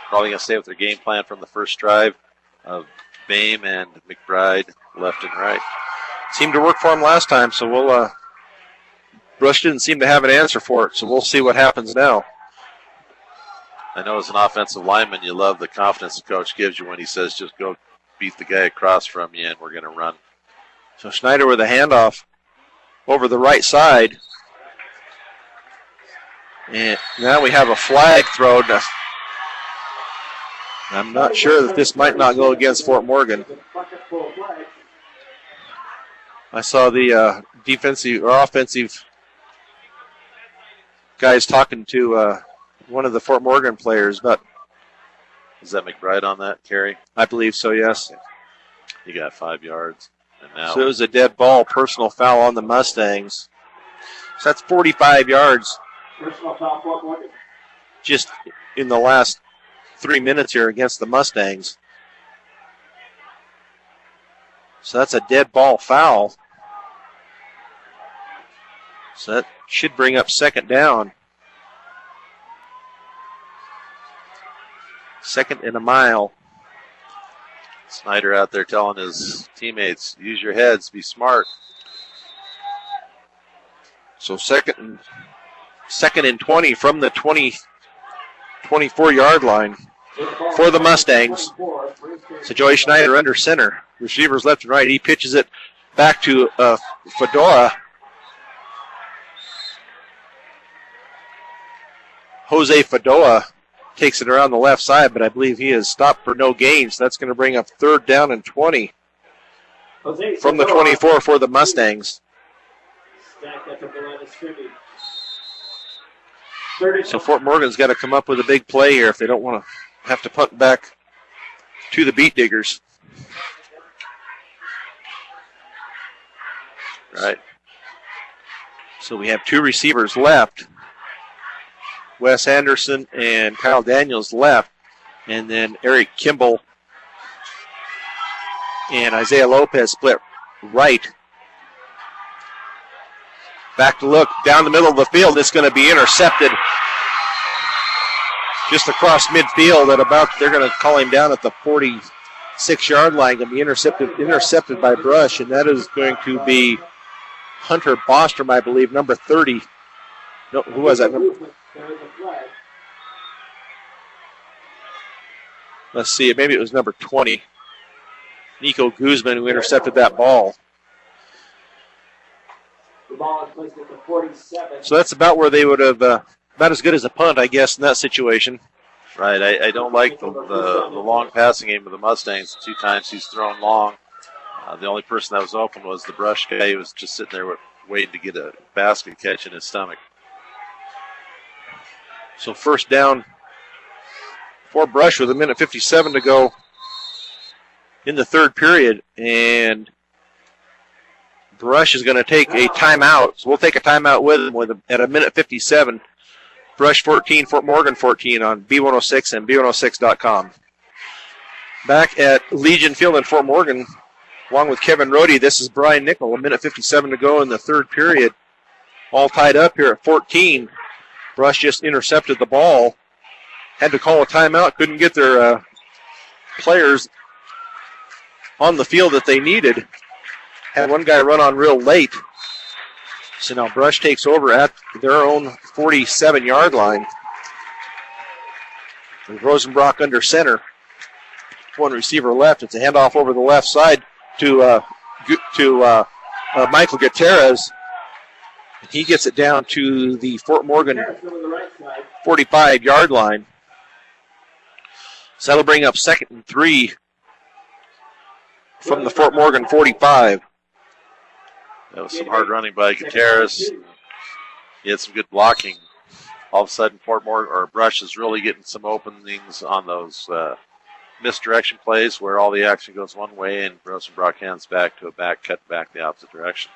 [SPEAKER 2] Probably going to stay with their game plan from the first drive of Bame and McBride left and right.
[SPEAKER 1] Seemed to work for them last time, so we'll. Brush didn't seem to have an answer for it, so we'll see what happens now.
[SPEAKER 2] I know as an offensive lineman, you love the confidence the coach gives you when he says, just go beat the guy across from you, and we're going to run.
[SPEAKER 1] So Schneider with a handoff over the right side. And now we have a flag thrown. I'm not sure that this might not go against Fort Morgan. I saw the defensive or offensive guys talking to one of the Fort Morgan players, but
[SPEAKER 2] Is that McBride on that carry?
[SPEAKER 1] I believe so, yes.
[SPEAKER 2] He got 5 yards. And now
[SPEAKER 1] So it was a dead ball, personal foul on the Mustangs. So that's 45 yards
[SPEAKER 3] Personal foul, Fort Morgan.
[SPEAKER 1] just in the last 3 minutes here against the Mustangs. So that's a dead ball foul. So that should bring up second down. Second and a mile.
[SPEAKER 2] Snyder out there telling his teammates, use your heads, be smart.
[SPEAKER 1] So second and 20 from the 24-yard line for the Mustangs. So Joey Schneider under center. Receivers left and right. He pitches it back to Fedora. Jose Fedora takes it around the left side, but I believe he is stopped for no gain. So that's going to bring up third down and 20 from the 24 for the Mustangs. So Fort Morgan's got to come up with a big play here if they don't want to have to punt back to the Beat Diggers.
[SPEAKER 2] Right.
[SPEAKER 1] So we have two receivers left. Wes Anderson and Kyle Daniels left. And then Eric Kimball and Isaiah Lopez split right. Back to look down the middle of the field. It's going to be intercepted just across midfield at about, they're going to call him down at the 46-yard line. Going to be intercepted by Brush, and that is going to be Hunter Bostrom, I believe, number 30. No, who was that? Let's see, maybe it was number 20. Nico Guzman who intercepted that ball.
[SPEAKER 3] The ball is placed at the 47.
[SPEAKER 1] So that's about where they would have, about as good as a punt, I guess, in that situation.
[SPEAKER 2] Right. I don't like the long passing game of the Mustangs. 2 times he's thrown long. The only person that was open was the Brush guy. He was just sitting there waiting to get a basket catch in his stomach.
[SPEAKER 1] So first down for Brush with 1:57 to go in the third period. And Brush is going to take a timeout. So we'll take a timeout with him at 1:57. Brush 14, Fort Morgan 14 on B106 and B106.com. Back at Legion Field in Fort Morgan, along with Kevin Rohde, this is Brian Nickel. 1:57 to go in the third period. All tied up here at 14. Brush just intercepted the ball. Had to call a timeout. Couldn't get their players on the field that they needed. Had one guy run on real late. So now Brush takes over at their own 47-yard line. With Rosenbrock under center. One receiver left. It's a handoff over the left side to Michael Gutierrez. He gets it down to the Fort Morgan 45-yard line. So that'll bring up second and 3 from the Fort Morgan 45.
[SPEAKER 2] That was some hard running by Gutierrez. He had some good blocking all of a sudden Fort Morgan or Brush is really getting some openings on those misdirection plays where all the action goes one way and Rosenbrock hands back to a back cut back the opposite direction.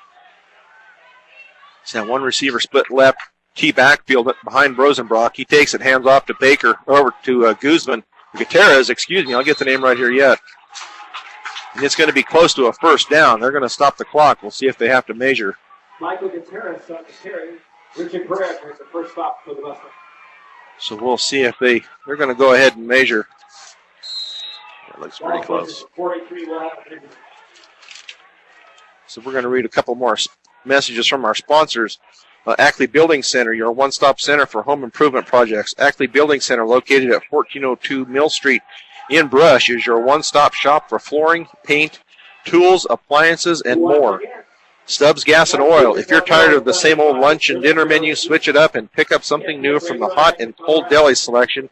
[SPEAKER 1] So that one receiver split left, T backfield behind Rosenbrock. He takes it, hands off to Baker, over to Gutierrez, excuse me, I'll get the name right here yet. And it's going to be close to a first down. They're going to stop the clock. We'll see if they have to measure.
[SPEAKER 3] Michael Gutierrez on the carry. Richard Perez makes the first stop for the Mustangs.
[SPEAKER 1] So we'll see if they're going to go ahead and measure.
[SPEAKER 2] It looks pretty close.
[SPEAKER 3] 43 will have a measure.
[SPEAKER 1] So we're going to read a couple more messages from our sponsors. Ackley Building Center, your one-stop center for home improvement projects. Ackley Building Center, located at 1402 Mill Street in Brush, is your one-stop shop for flooring, paint, tools, appliances, and more. Stubbs Gas and Oil. If you're tired of the same old lunch and dinner menu, switch it up and pick up something new from the hot and cold deli selection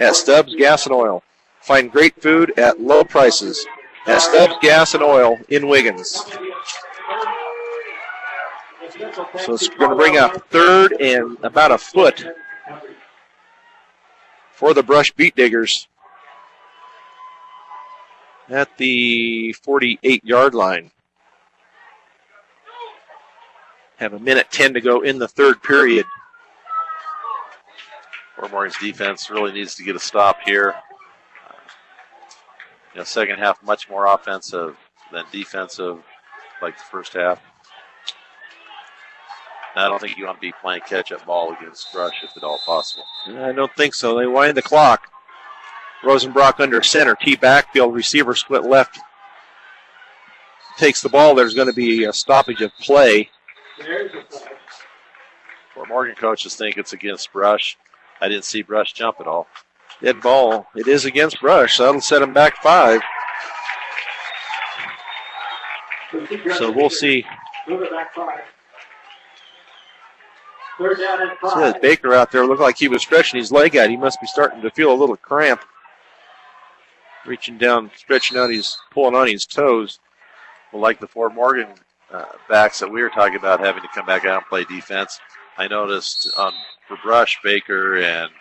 [SPEAKER 1] at Stubbs Gas and Oil. Find great food at low prices at Stubbs Gas and Oil in Wiggins. So it's going to bring up third and about a foot for the Brush Beat Diggers at the 48-yard line. Have a minute 10 to go in the third period.
[SPEAKER 2] Fort Morgan's defense really needs to get a stop here. Second half much more offensive than defensive, like the first half. I don't think you want to be playing catch-up ball against Brush if at all possible.
[SPEAKER 1] I don't think so. They wind the clock. Rosenbrock under center. T backfield. Receiver split left. Takes the ball. There's going to be a stoppage of play.
[SPEAKER 2] Fort Morgan coaches think it's against Brush. I didn't see Brush jump at all.
[SPEAKER 1] Dead ball. It is against Brush, so that'll set him back 5. So we'll see.
[SPEAKER 3] Third down and 5.
[SPEAKER 1] See that Baker out there looked like he was stretching his leg out. He must be starting to feel a little cramp. Reaching down, stretching out pulling on his toes.
[SPEAKER 2] Well, like the Fort Morgan backs that we were talking about having to come back out and play defense, I noticed for Brush, Baker and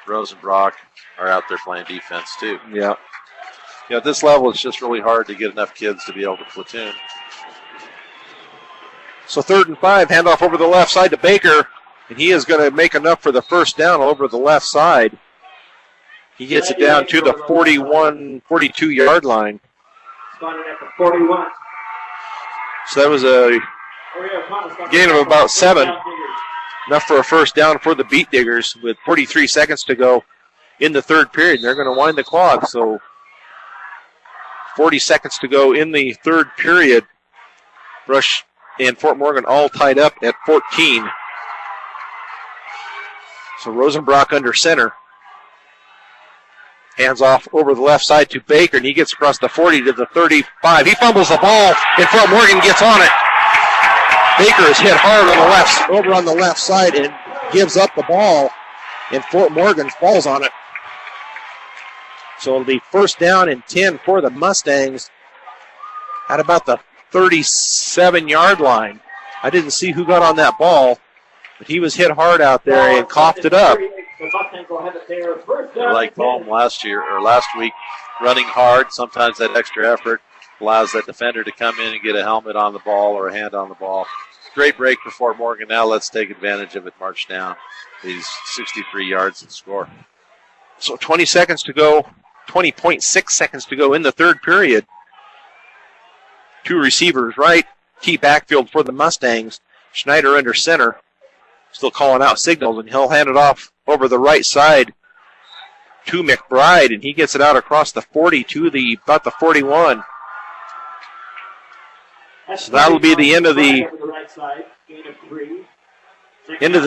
[SPEAKER 2] Rosenbrock are out there playing defense too.
[SPEAKER 1] Yeah.
[SPEAKER 2] At this level, it's just really hard to get enough kids to be able to platoon.
[SPEAKER 1] So 3rd and 5, handoff over the left side to Baker, and he is going to make enough for the first down over the left side. He gets it down to the 42-yard line.
[SPEAKER 3] Starting at the 41.
[SPEAKER 1] So that was a gain of about 7. Enough for a first down for the Beat Diggers with 43 seconds to go in the third period. They're going to wind the clock, so 40 seconds to go in the third period. Brush and Fort Morgan all tied up at 14. So Rosenbrock under center. Hands off over the left side to Baker, and he gets across the 40 to the 35. He fumbles the ball, and Fort Morgan gets on it. Baker is hit hard on the left, over on the left side, and gives up the ball, and Fort Morgan falls on it. So it'll be first down and 10 for the Mustangs at about the 37-yard line. I didn't see who got on that ball, but he was hit hard out there and coughed it up.
[SPEAKER 2] Like home last week, running hard. Sometimes that extra effort allows that defender to come in and get a helmet on the ball or a hand on the ball. Great break for Fort Morgan. Now let's take advantage of it. March down these 63 yards and score.
[SPEAKER 1] So 20 seconds to go, 20.6 seconds to go in the third period. 2 receivers right, T backfield for the Mustangs. Schneider under center, still calling out signals, and he'll hand it off over the right side to McBride, and he gets it out across the 40 to about the 41. So that'll be the end of the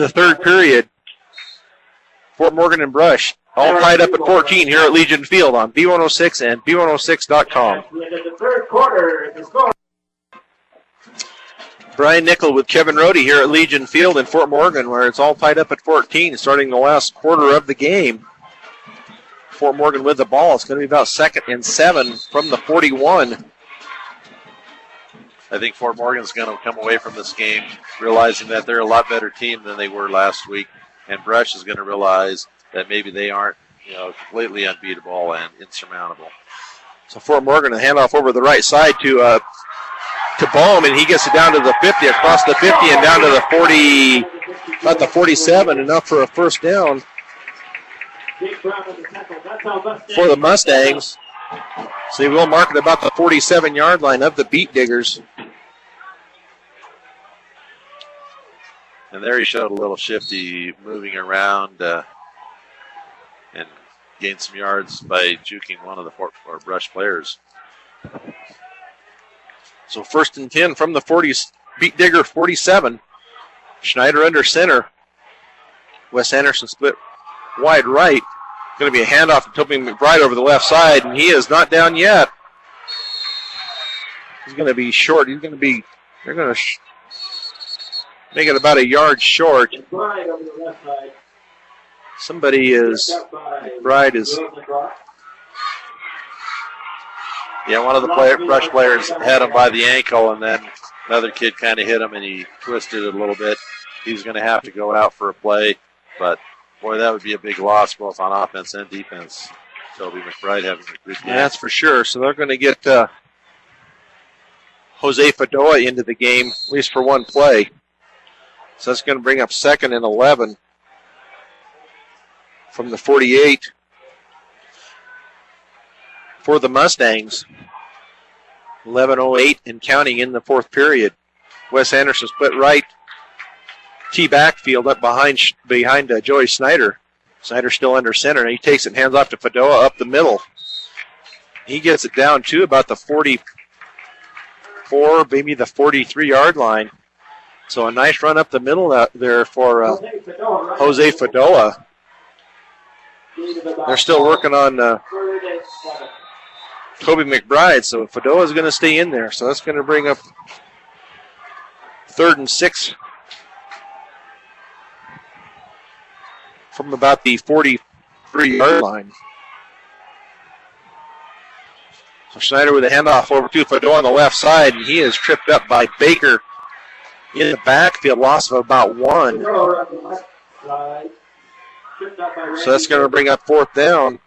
[SPEAKER 1] third period. Fort Morgan and Brush all tied up at 14 here at Legion Field on B106 and B106.com.
[SPEAKER 3] At the end of the third quarter, the score.
[SPEAKER 1] Brian Nickel with Kevin Rohde here at Legion Field in Fort Morgan, where it's all tied up at 14, starting the last quarter of the game. Fort Morgan with the ball. It's going to be about 2nd and 7 from the 41.
[SPEAKER 2] I think Fort Morgan's going to come away from this game realizing that they're a lot better team than they were last week. and Brush is going to realize that maybe they aren't, completely unbeatable and insurmountable.
[SPEAKER 1] So Fort Morgan, a handoff over the right side to Bohm, and he gets it down to the 50, across the 50, and down to the 40, about the 47, enough for a first down for the Mustangs. So they will mark it about the 47-yard line of the Beat Diggers.
[SPEAKER 2] And there he showed a little shifty moving around and gained some yards by juking one of the Brush players.
[SPEAKER 1] So 1st and 10 from the 40s, Beat Digger 47. Schneider under center. Wes Anderson split wide right. Going to be a handoff to Toby McBride over the left side, and he is not down yet. He's going to be short. They're going to make it about a yard short. McBride is.
[SPEAKER 2] Yeah, one of the Brush players had him by the ankle, and then another kid kind of hit him, and he twisted it a little bit. He's going to have to go out for a play, but boy, that would be a big loss both on offense and defense. Toby McBride having a good game.
[SPEAKER 1] Yeah, that's for sure. So they're going to get Jose Fadoa into the game, at least for one play. So that's going to bring up 2nd and 11 from the 48 for the Mustangs. 11:08 and counting in the 4th period. Wes Anderson split right. T-backfield up behind Joey Snyder. Snyder still under center, and he takes it and hands off to Fadoa up the middle. He gets it down to about the 44, maybe the 43-yard line. So a nice run up the middle out there for Jose Fadoa. They're still working on Toby McBride, so Fadoa is going to stay in there. So that's going to bring up 3rd and 6 from about the 43-yard line. So Schneider with a handoff over to Fadoa on the left side, and he is tripped up by Baker in the backfield, loss of about 1. So that's going to bring up 4th down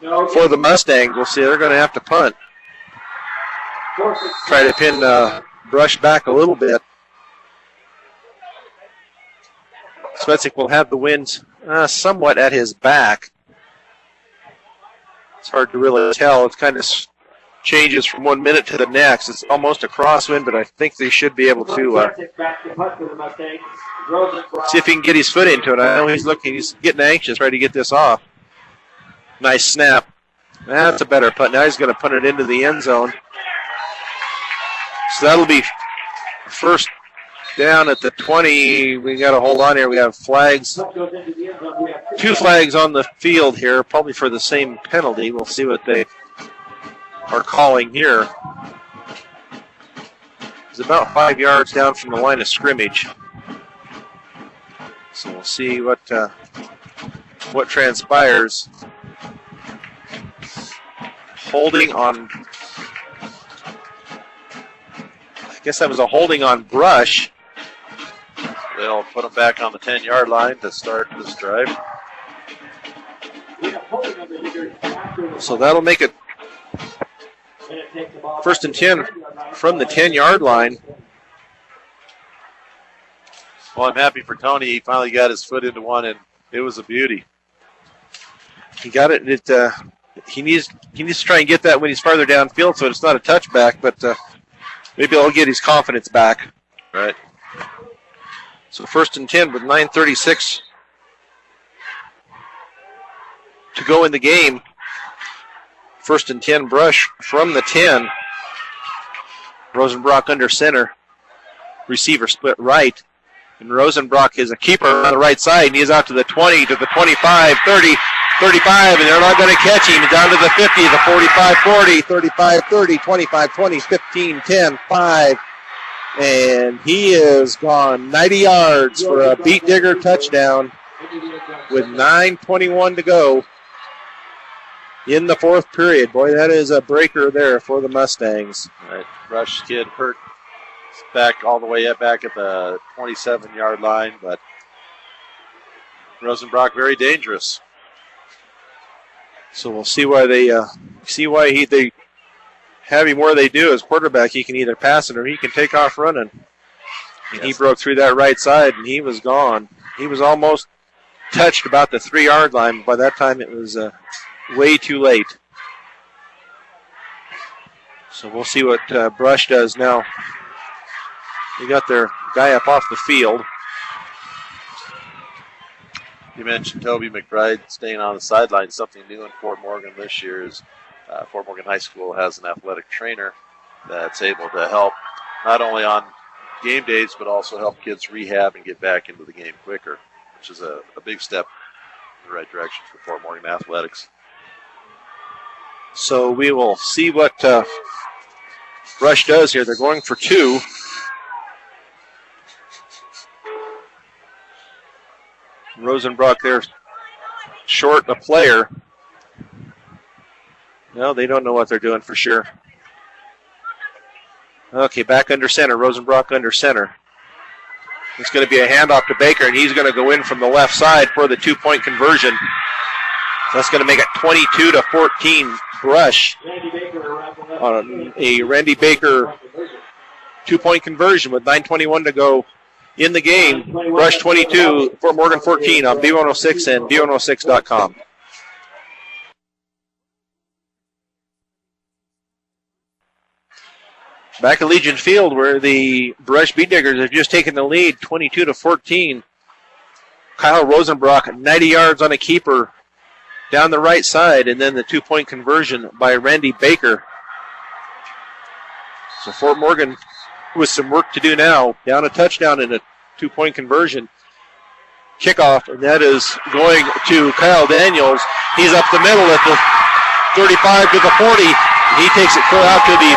[SPEAKER 1] for the Mustangs. We'll see. They're going to have to punt. Try to pin Brush back a little bit. Svetsik will have the wind somewhat at his back. It's hard to really tell. It kind of changes from 1 minute to the next. It's almost a crosswind, but I think they should be able to see if he can get his foot into it. I know he's getting anxious, trying to get this off. Nice snap. That's a better punt. Now he's going to punt it into the end zone. So that'll be first down at the 20. We got to hold on here. We have flags. 2 flags on the field here, probably for the same penalty. We'll see what they are calling here. It's about 5 yards down from the line of scrimmage. So we'll see what transpires. Holding on. I guess that was a holding on Brush.
[SPEAKER 2] They'll put him back on the 10-yard line to start this drive.
[SPEAKER 1] So that'll make it 1st and 10 from the 10-yard line.
[SPEAKER 2] Well, I'm happy for Tony. He finally got his foot into one, and it was a beauty.
[SPEAKER 1] He got it. He needs to try and get that when he's farther downfield, so it's not a touchback, but maybe he'll get his confidence back.
[SPEAKER 2] Right.
[SPEAKER 1] So 1st and 10 with 9:36 to go in the game. 1st and 10, Brush from the 10. Rosenbrock under center. Receiver split right. And Rosenbrock is a keeper on the right side, and he is out to the 20, to the 25, 30, 35, and they're not going to catch him. Down to the 50, the 45, 40, 35, 30, 25, 20, 15, 10, 5. And he is gone 90 yards for a Beat Digger touchdown with 9:21 to go in the 4th period. Boy, that is a breaker there for the Mustangs.
[SPEAKER 2] Right. Brush kid hurt back all the way back at the 27-yard line, but Rosenbrock very dangerous.
[SPEAKER 1] So we'll see why they have him where they do as quarterback. He can either pass it or he can take off running. And he broke through that right side, and he was gone. He was almost touched about the 3-yard line. By that time, it was way too late. So we'll see what Brush does now. They got their guy up off the field.
[SPEAKER 2] You mentioned Toby McBride staying on the sideline. Something new in Fort Morgan this year is Fort Morgan High School has an athletic trainer that's able to help not only on game days, but also help kids rehab and get back into the game quicker, which is a big step in the right direction for Fort Morgan athletics.
[SPEAKER 1] So we will see what Brush does here. They're going for 2. Rosenbrock there short a player. No, they don't know what they're doing for sure. Okay, back under center. Rosenbrock under center. It's going to be a handoff to Baker, and he's going to go in from the left side for the 2-point conversion. That's going to make it 22-14 Brush on a Randy Baker 2-point conversion with 9:21 to go in the game. Brush 22, Fort Morgan 14 on B106 and B106.com. Back at Legion Field, where the Brush Beat Diggers have just taken the lead, 22-14. Kyle Rosenbrock, 90 yards on a keeper down the right side, and then the 2-point conversion by Randy Baker. So Fort Morgan with some work to do now, down a touchdown and a 2-point conversion. Kickoff, and that is going to Kyle Daniels. He's up the middle at the 35 to the 40. He takes it clear out to the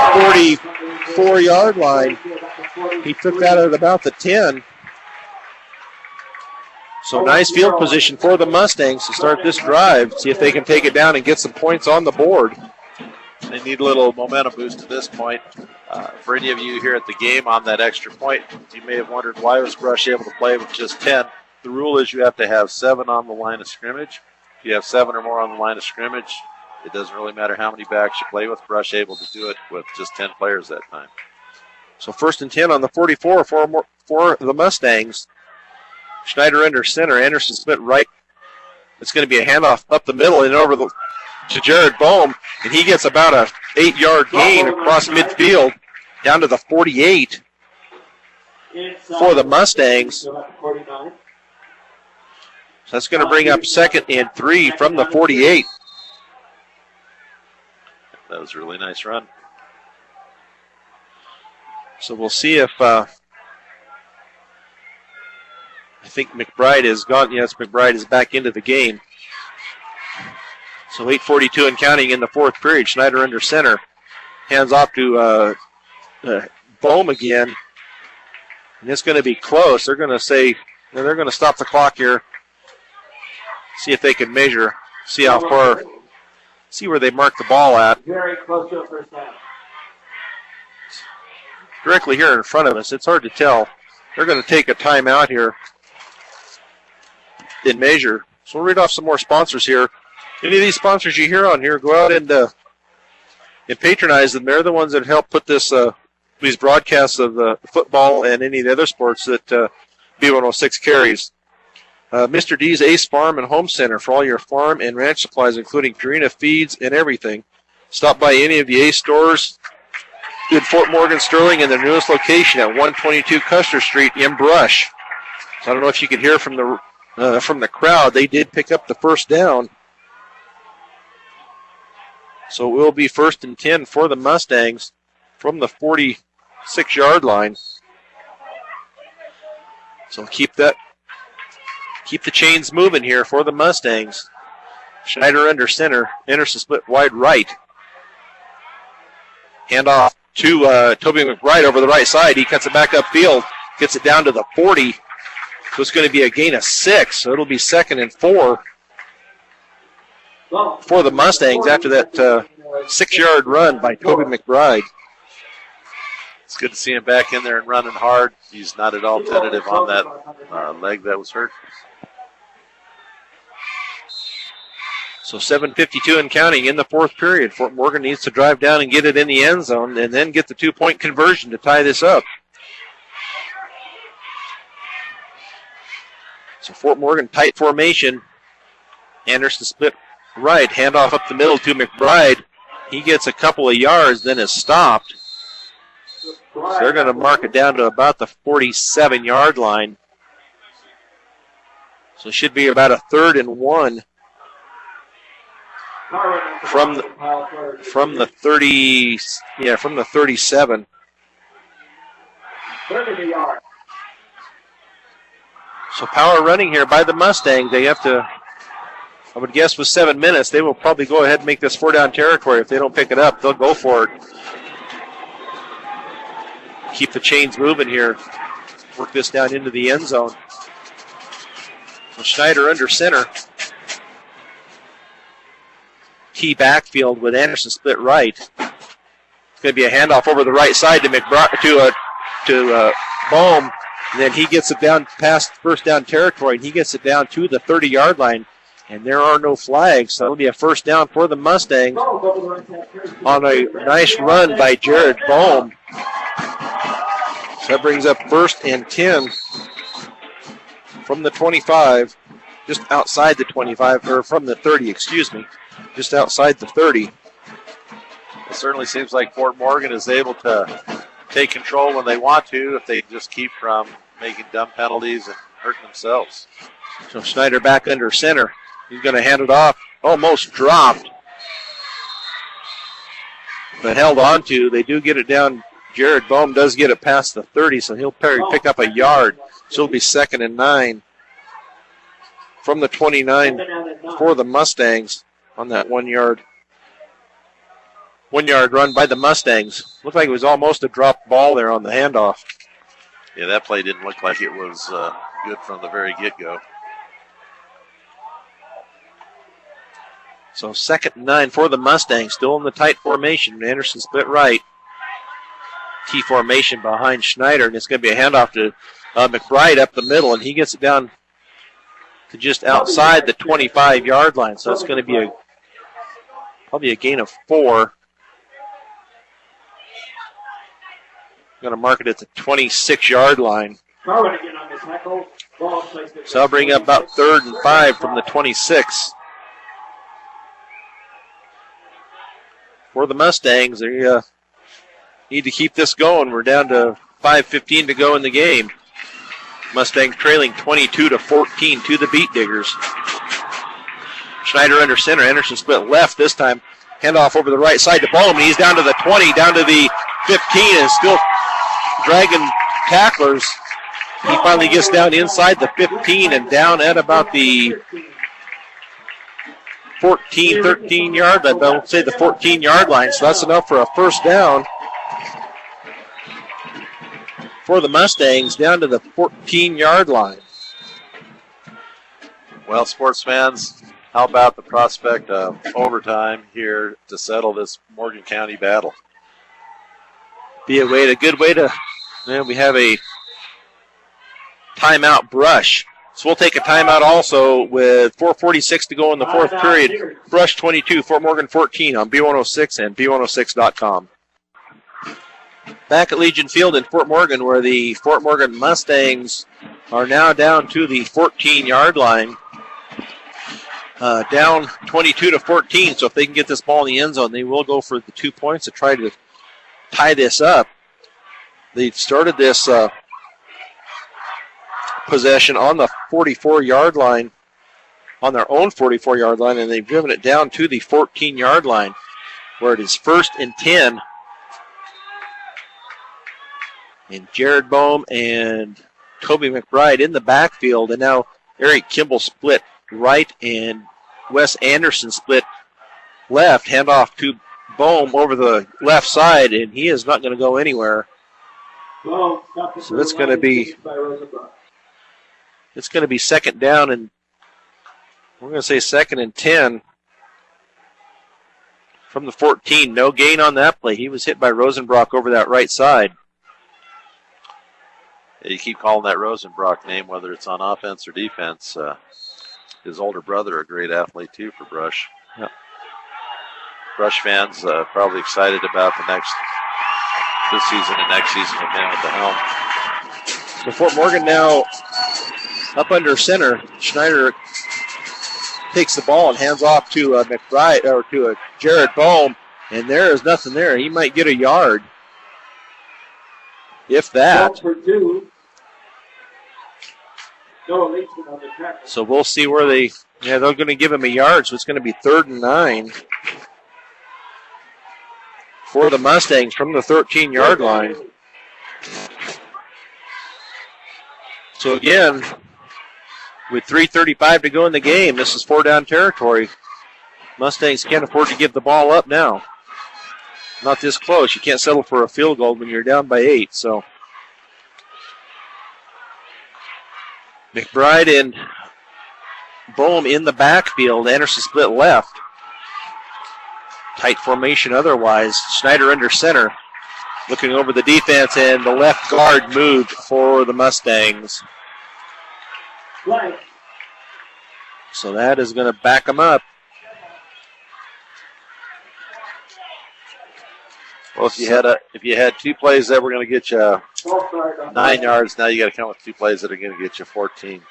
[SPEAKER 1] 44-yard line. He took that at about the 10. So nice field position for the Mustangs to start this drive. See if they can take it down and get some points on the board.
[SPEAKER 2] They need a little momentum boost at this point. For any of you here at the game on that extra point, you may have wondered why was Brush able to play with just 10. The rule is you have to have 7 on the line of scrimmage. If you have 7 or more on the line of scrimmage, it doesn't really matter how many backs you play with. Brush able to do it with just 10 players that time.
[SPEAKER 1] So 1st and 10 on the 44 for the Mustangs. Schneider under center, Anderson Smith right. It's going to be a handoff up the middle and over to Jared Bohm, and he gets about a 8-yard gain across midfield down to the 48 for the Mustangs. So that's going to bring up 2nd and 3 from the 48.
[SPEAKER 2] That was a really nice run.
[SPEAKER 1] So we'll see if I think McBride is gone. Yes, McBride is back into the game. So 8:42 and counting in the 4th period. Schneider under center. Hands off to Bohm again. And it's going to be close. They're going to say, they're going to stop the clock here. See if they can measure. See how far, see where they mark the ball at.
[SPEAKER 3] Very close to a first down.
[SPEAKER 1] Directly here in front of us. It's hard to tell. They're going to take a timeout here and measure. So we'll read off some more sponsors here. Any of these sponsors you hear on here, go out and patronize them. They're the ones that help put this these broadcasts of football and any of the other sports that B106 carries. Mr. D's Ace Farm and Home Center for all your farm and ranch supplies, including Purina feeds and everything. Stop by any of the Ace stores in Fort Morgan, Sterling, and their newest location at 122 Custer Street in Brush. So I don't know if you can hear from the crowd. They did pick up the first down. So it will be 1st and 10 for the Mustangs from the 46-yard line. So keep the chains moving here for the Mustangs. Schneider under center. Anderson split wide right. Hand off to Toby McBride over the right side. He cuts it back upfield. Gets it down to the 40. So it's going to be a gain of 6. So it'll be 2nd and 4 for the Mustangs after that 6-yard run by Toby McBride.
[SPEAKER 2] It's good to see him back in there and running hard. He's not at all tentative on that leg that was hurt.
[SPEAKER 1] So 7:52 and counting in the fourth period. Fort Morgan needs to drive down and get it in the end zone and then get the 2-point conversion to tie this up. So Fort Morgan tight formation. Anderson split right, handoff up the middle to McBride. He gets a couple of yards, then is stopped. So they're going to mark it down to about the 47-yard line. So it should be about a 3rd and 1 from the 30, from the 37.
[SPEAKER 3] 30 yards.
[SPEAKER 1] So power running here by the Mustangs. They have to, I would guess with 7 minutes, they will probably go ahead and make this 4-down territory. If they don't pick it up, they'll go for it. Keep the chains moving here. Work this down into the end zone. So Schneider under center. Key backfield with Anderson split right. It's going to be a handoff over the right side to McBride to Bohm. And then he gets it down past first down territory, and he gets it down to the 30-yard line. And there are no flags, so it'll be a first down for the Mustangs on a nice run by Jared Bohm. So that brings up 1st and 10 from the 25, just outside the 25, or from the 30, excuse me, just outside the 30.
[SPEAKER 2] It certainly seems like Fort Morgan is able to take control when they want to if they just keep from making dumb penalties and hurting themselves.
[SPEAKER 1] So Schneider back under center. He's going to hand it off. Almost dropped, but held on to. They do get it down. Jared Bohm does get it past the 30, so he'll pick up a yard. So it'll be 2nd and 9 from the 29 for the Mustangs on that 1 yard. 1 yard run by the Mustangs. Looked like it was almost a dropped ball there on the handoff.
[SPEAKER 2] Yeah, that play didn't look like it was good from the very get-go.
[SPEAKER 1] So 2nd and 9 for the Mustangs, still in the tight formation. Anderson split right. T formation behind Schneider, and it's going to be a handoff to McBride up the middle, and he gets it down to just outside the 25-yard line. So it's going to be probably a gain of 4. Going to mark it at the 26-yard line. So I'll bring up about 3rd and 5 from the 26. For the Mustangs, they need to keep this going. We're down to 5:15 to go in the game. Mustangs trailing 22-14 to the Beat Diggers. Schneider under center. Anderson split left this time. Handoff over the right side to Bohm. He's down to the 20, down to the 15, and still dragging tacklers. He finally gets down inside the 15 and down at about the 14, 13-yard line. I won't say the 14-yard line, so that's enough for a first down for the Mustangs down to the 14-yard line.
[SPEAKER 2] Well, sports fans, how about the prospect of overtime here to settle this Morgan County battle?
[SPEAKER 1] Be a good way to, we have a timeout Brush. So we'll take a timeout also with 4:46 to go in the fourth period. Brush 22, Fort Morgan 14 on B106 and B106.com. Back at Legion Field in Fort Morgan, where the Fort Morgan Mustangs are now down to the 14-yard line. Down 22-14, so if they can get this ball in the end zone, they will go for the 2 points to try to tie this up. They've started this possession on the 44-yard line, on their own 44-yard line, and they've driven it down to the 14-yard line, where it is 1st and 10. And Jared Bohm and Toby McBride in the backfield, and now Eric Kimball split right and Wes Anderson split left. Handoff to Bohm over the left side, and he is not going to go anywhere. So it's going to be second down, and we're going to say 2nd and 10 from the 14. No gain on that play. He was hit by Rosenbrock over that right side.
[SPEAKER 2] You keep calling that Rosenbrock name, whether it's on offense or defense. His older brother, a great athlete too for Brush.
[SPEAKER 1] Yep.
[SPEAKER 2] Brush fans probably excited about this season and next season with him at the helm.
[SPEAKER 1] So Fort Morgan now up under center. Schneider takes the ball and hands off to McBride or to Jared Bohm, and there is nothing there. He might get a yard, if that.
[SPEAKER 3] For 2. No, Leachman on the tackle.
[SPEAKER 1] So we'll see where they're going to give him a yard, so it's going to be 3rd and 9 for the Mustangs from the 13-yard line. So again, with 3:35 to go in the game, this is 4-down territory. Mustangs can't afford to give the ball up now. Not this close. You can't settle for a field goal when you're down by 8. So McBride and Bohm in the backfield. Anderson split left. Tight formation otherwise. Schneider under center. Looking over the defense, and the left guard moved for the Mustangs.
[SPEAKER 3] Right.
[SPEAKER 1] So that is going to back them up.
[SPEAKER 2] Well, if you had 2 plays that were going to get you 9 yards, now you got to come with 2 plays that are going to get you 14.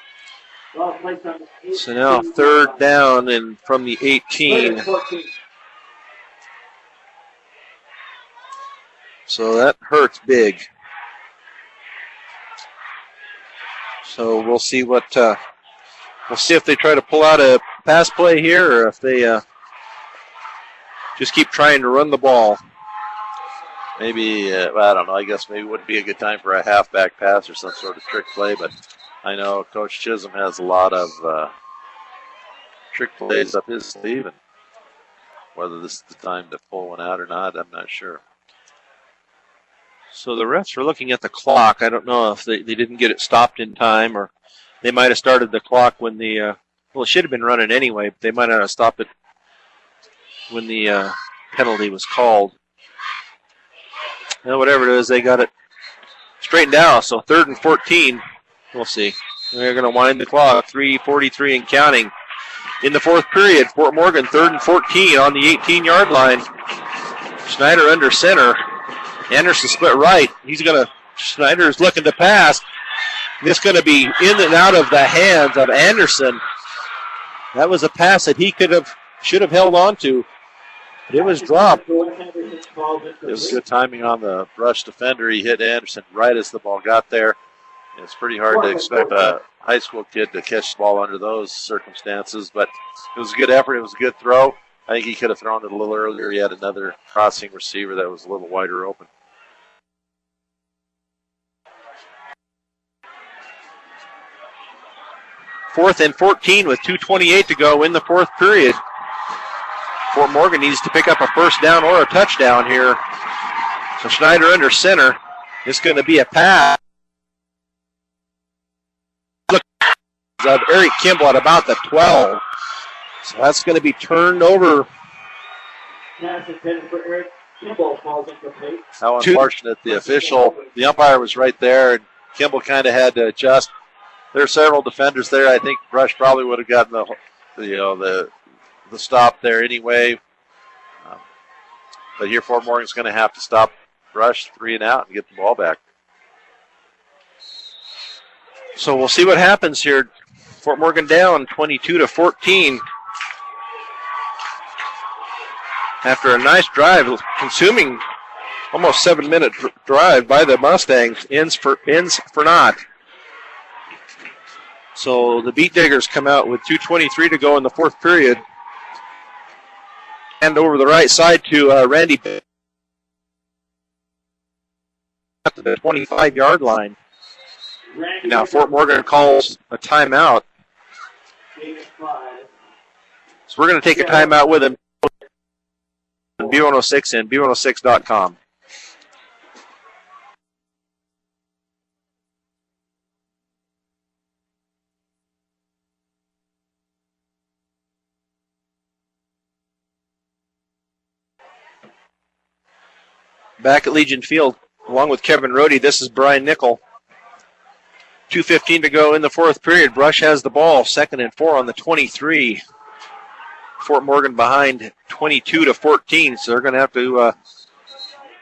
[SPEAKER 1] So now 3rd down and from the 18. So that hurts big. So we'll see if they try to pull out a pass play here, or if they just keep trying to run the ball.
[SPEAKER 2] Maybe, I don't know, I guess maybe it wouldn't be a good time for a halfback pass or some sort of trick play, but I know Coach Chisholm has a lot of trick plays up his sleeve, and whether this is the time to pull one out or not, I'm not sure.
[SPEAKER 1] So the refs are looking at the clock. I don't know if they didn't get it stopped in time, or they might have started the clock when it should have been running anyway, but they might not have stopped it when the penalty was called. Well, whatever it is, they got it straightened out. So 3rd and 14, we'll see. They're going to wind the clock, 3:43 and counting. In the 4th period, Fort Morgan 3rd and 14 on the 18-yard line. Schneider under center. Anderson split right. Schneider's looking to pass. It's going to be in and out of the hands of Anderson. That was a pass that he should have held on to. But it was dropped.
[SPEAKER 2] It was good timing on the rush defender. He hit Anderson right as the ball got there. And it's pretty hard to expect a high school kid to catch the ball under those circumstances, but it was a good effort. It was a good throw. I think he could have thrown it a little earlier. He had another crossing receiver that was a little wider open.
[SPEAKER 1] Fourth and 14 with 2:28 to go in the 4th period. Fort Morgan needs to pick up a 1st down or a touchdown here. So Schneider under center. It's going to be a pass. Look, of Eric Kimball at about the 12. So that's going to be turned over.
[SPEAKER 3] Pass intended for Eric Kimball falls incomplete.
[SPEAKER 2] How unfortunate. The umpire was right there, and Kimball kind of had to adjust. There are several defenders there. I think Brush probably would have gotten the stop there anyway. But here Fort Morgan's going to have to stop Brush 3 and out and get the ball back.
[SPEAKER 1] So we'll see what happens here. Fort Morgan down 22-14. After a nice drive, consuming almost 7-minute drive by the Mustangs, ends for naught. So the Beat Diggers come out with 2:23 to go in the 4th period. And over the right side to Randy at the 25-yard line. Now Fort Morgan calls a timeout. So we're going to take a timeout with him. B106 and B106.com. Back at Legion Field, along with Kevin Rohde, this is Brian Nickel. 2:15 to go in the 4th period. Brush has the ball, 2nd and 4 on the 23. Fort Morgan behind 22-14, so they're going to have to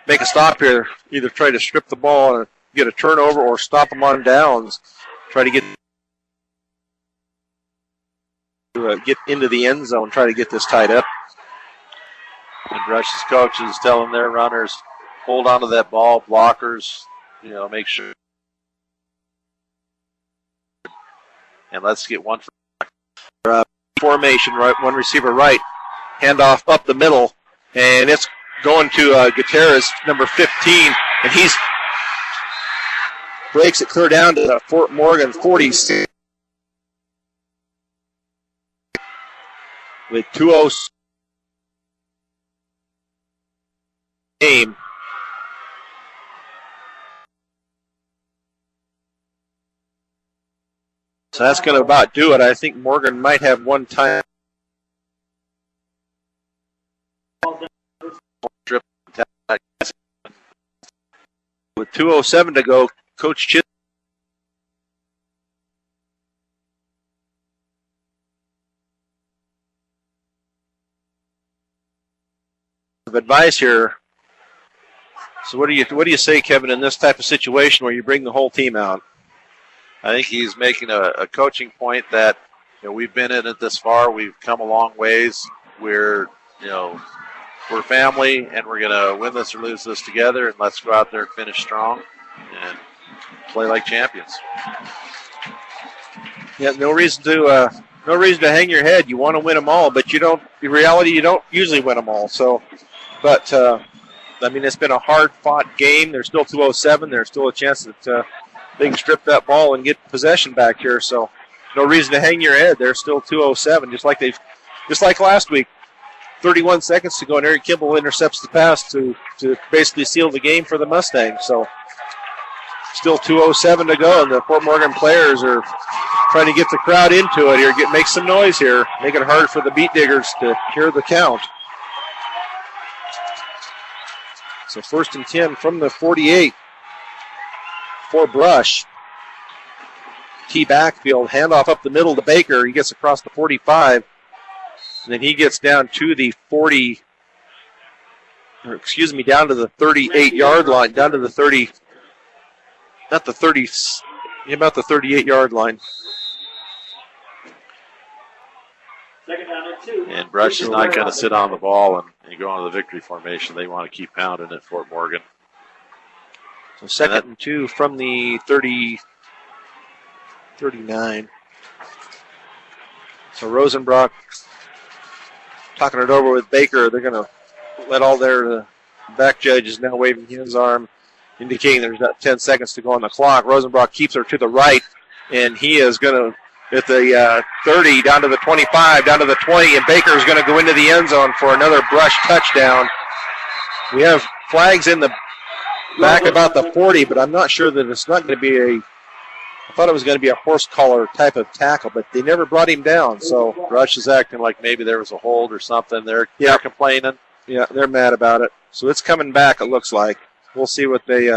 [SPEAKER 1] make a stop here, either try to strip the ball and get a turnover or stop them on downs, try to get into the end zone, try to get this tied up.
[SPEAKER 2] And Brush's coaches telling their runners, hold on to that ball, blockers, make sure. And let's get one for
[SPEAKER 1] formation, right? One receiver right, handoff up the middle, and it's going to Gutierrez, number 15, and he's breaks it clear down to the Fort Morgan 46 with 2:06 game. So that's going to about do it. I think Morgan might have one time. With 2:07 to go, Coach Chit of advice here. So what do you say, Kevin, in this type of situation where you bring the whole team out?
[SPEAKER 2] I think he's making a coaching point that we've been in it this far. We've come a long ways. We're family, and we're going to win this or lose this together. And let's go out there and finish strong and play like champions.
[SPEAKER 1] Yeah, no reason to hang your head. You want to win them all, but you don't. In reality, you don't usually win them all. So, but it's been a hard-fought game. There's still 2:07. There's still a chance that. They can strip that ball and get possession back here, so no reason to hang your head. They're still 2:07, just like last week. 31 seconds to go, and Eric Kimball intercepts the pass to basically seal the game for the Mustangs. So still 2:07 to go, and the Fort Morgan players are trying to get the crowd into it here, make some noise here, make it hard for the Beat Diggers to hear the count. So 1st and 10 from the 48. For Brush. T backfield, handoff up the middle to Baker. He gets across the 45. And then he gets down to the down to the 38-yard line, down to the 30, not the 30, about the 38-yard line.
[SPEAKER 2] And Brush is not going to sit on the ball and go into the victory formation. They want to keep pounding at Fort Morgan.
[SPEAKER 1] So 2nd and 2 from the 39. So Rosenbrock talking it over with Baker. They're going to let all their back judges now waving his arm, indicating there's not 10 seconds to go on the clock. Rosenbrock keeps her to the right, and he is going to, at the 30, down to the 25, down to the 20, and Baker is going to go into the end zone for another Brush touchdown. We have flags in the back about the 40, but I'm not sure that it's not going to be I thought it was going to be a horse collar type of tackle, but they never brought him down. So
[SPEAKER 2] Brush is acting like maybe there was a hold or something. They're complaining.
[SPEAKER 1] Yeah, they're mad about it. So it's coming back, it looks like. We'll see what they...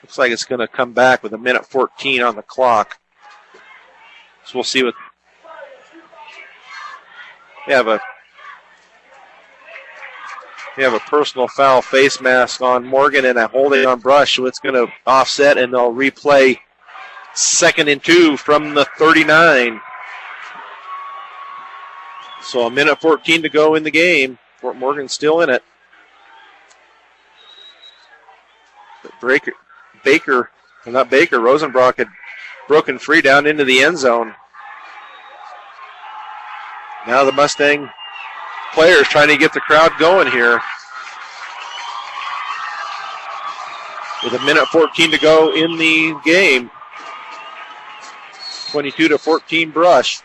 [SPEAKER 1] looks like it's going to come back with 1:14 on the clock. So we'll see what... We have a personal foul face mask on Morgan and a holding on Brush, so it's going to offset, and they'll replay 2nd and 2 from the 39. So 1:14 to go in the game. Fort Morgan's still in it. But Rosenbrock had broken free down into the end zone. Now the Mustang players trying to get the crowd going here. With 1:14 to go in the game. 22-14 Brush.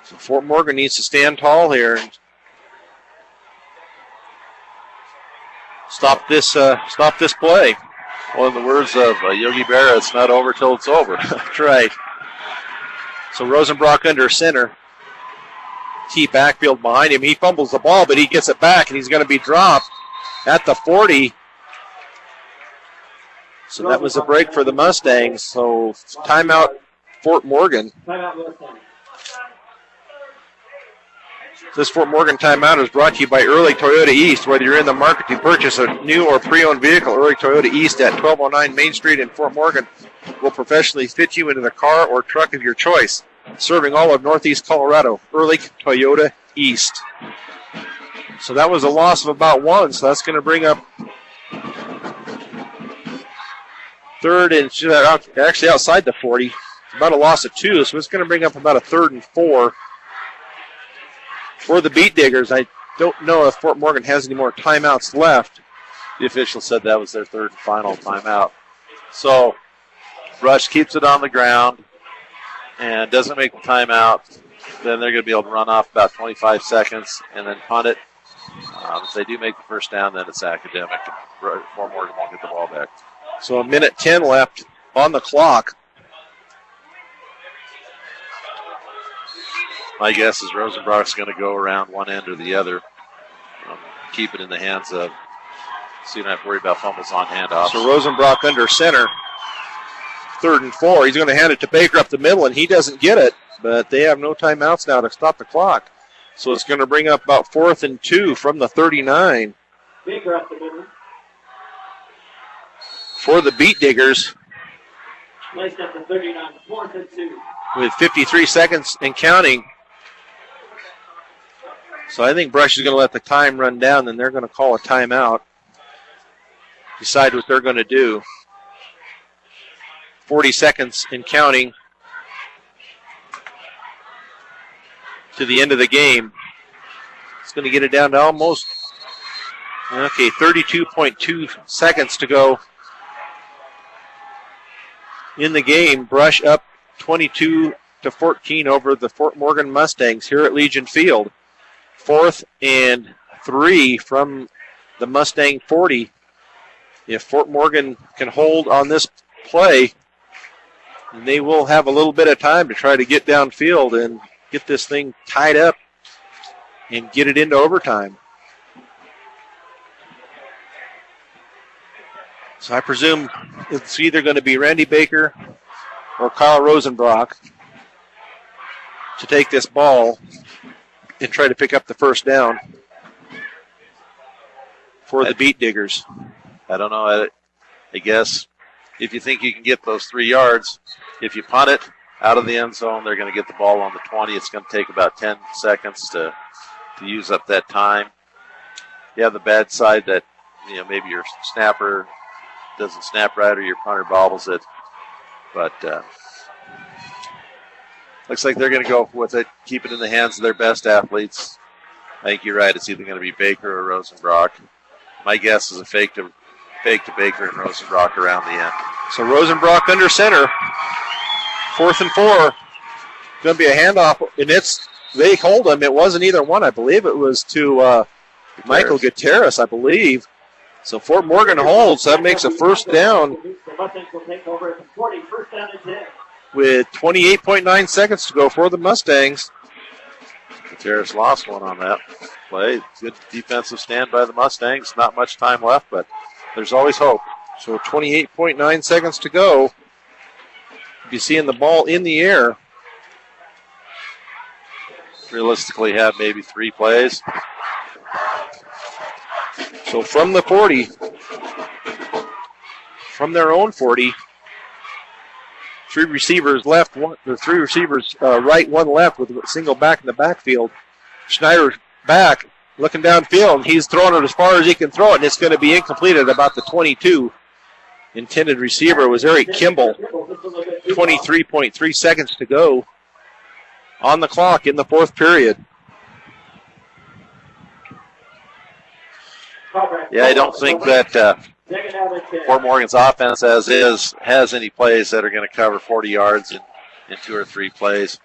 [SPEAKER 1] So Fort Morgan needs to stand tall here and stop this play.
[SPEAKER 2] Well, in the words of Yogi Berra, it's not over till it's over.
[SPEAKER 1] That's right. So Rosenbrock under center. T backfield behind him. He fumbles the ball, but he gets it back, and he's going to be dropped at the 40. So that was a break for the Mustangs. So timeout Fort Morgan.
[SPEAKER 3] Timeout Mustang.
[SPEAKER 1] This Fort Morgan timeout is brought to you by Ehrlich Toyota East. Whether you're in the market to purchase a new or pre-owned vehicle, Ehrlich Toyota East at 1209 Main Street in Fort Morgan will professionally fit you into the car or truck of your choice. Serving all of Northeast Colorado, Ehrlich Toyota East. So that was a loss of about 1, so that's going to bring up third and actually outside the 40. It's about a loss of 2, so it's going to bring up about a 3rd and 4 for the Beat Diggers. I don't know if Fort Morgan has any more timeouts left.
[SPEAKER 2] The official said that was their 3rd and final timeout. So Brush keeps it on the ground and doesn't make the timeout. Then they're going to be able to run off about 25 seconds and then punt it. If they do make the first down, then it's academic. And Fort Morgan won't get the ball back.
[SPEAKER 1] So a minute 10 left on the clock.
[SPEAKER 2] My guess is Rosenbrock's going to go around one end or the other. Keep it in the hands of, so you don't have to worry about fumbles on handoffs.
[SPEAKER 1] So Rosenbrock under center. 3rd and 4. He's going to hand it to Baker up the middle, and he doesn't get it. But they have no timeouts now to stop the clock. So it's going to bring up about 4th and 2 from the 39.
[SPEAKER 3] Baker up the middle.
[SPEAKER 1] For the Beat Diggers.
[SPEAKER 3] Placed at the 39. 4th and 2.
[SPEAKER 1] With 53 seconds and counting. So I think Brush is going to let the time run down, then they're going to call a timeout. Decide what they're going to do. 40 seconds and counting to the end of the game. It's going to get it down to almost, 32.2 seconds to go in the game. Brush up 22-14 over the Fort Morgan Mustangs here at Legion Field. 4th and 3 from the Mustang 40. If Fort Morgan can hold on this play, they will have a little bit of time to try to get downfield and get this thing tied up and get it into overtime. So I presume it's either going to be Randy Baker or Kyle Rosenbrock to take this ball and try to pick up the first down for the Beat Diggers.
[SPEAKER 2] I don't know. I guess if you think you can get those 3 yards, if you punt it out of the end zone, they're going to get the ball on the 20. It's going to take about 10 seconds to use up that time. You have the bad side that, maybe your snapper doesn't snap right or your punter bobbles it. But looks like they're going to go with it, keep it in the hands of their best athletes. I think you're right. It's either going to be Baker or Rosenbrock. My guess is a fake to Baker and Rosenbrock around the end.
[SPEAKER 1] So Rosenbrock under center. 4th and 4. Going to be a handoff, and they hold him. It wasn't either one. I believe it was to Michael Gutierrez, I believe. So Fort Morgan holds. That makes a first down with 28.9 seconds to go for the Mustangs.
[SPEAKER 2] Gutierrez lost one on that play. Good defensive stand by the Mustangs. Not much time left, but there's always hope.
[SPEAKER 1] So 28.9 seconds to go. You're seeing the ball in the air.
[SPEAKER 2] Realistically have maybe 3 plays.
[SPEAKER 1] So from the 40, from their own 40, 3 receivers left, 3 receivers right, 1 left with a single back in the backfield. Schneider back, looking downfield, and he's throwing it as far as he can throw it, and it's going to be incomplete at about the 22. Intended receiver was Eric Kimball. 23.3 seconds to go on the clock in the 4th period.
[SPEAKER 2] Yeah, I don't think that Fort Morgan's offense as is has any plays that are going to cover 40 yards in 2 or 3 plays.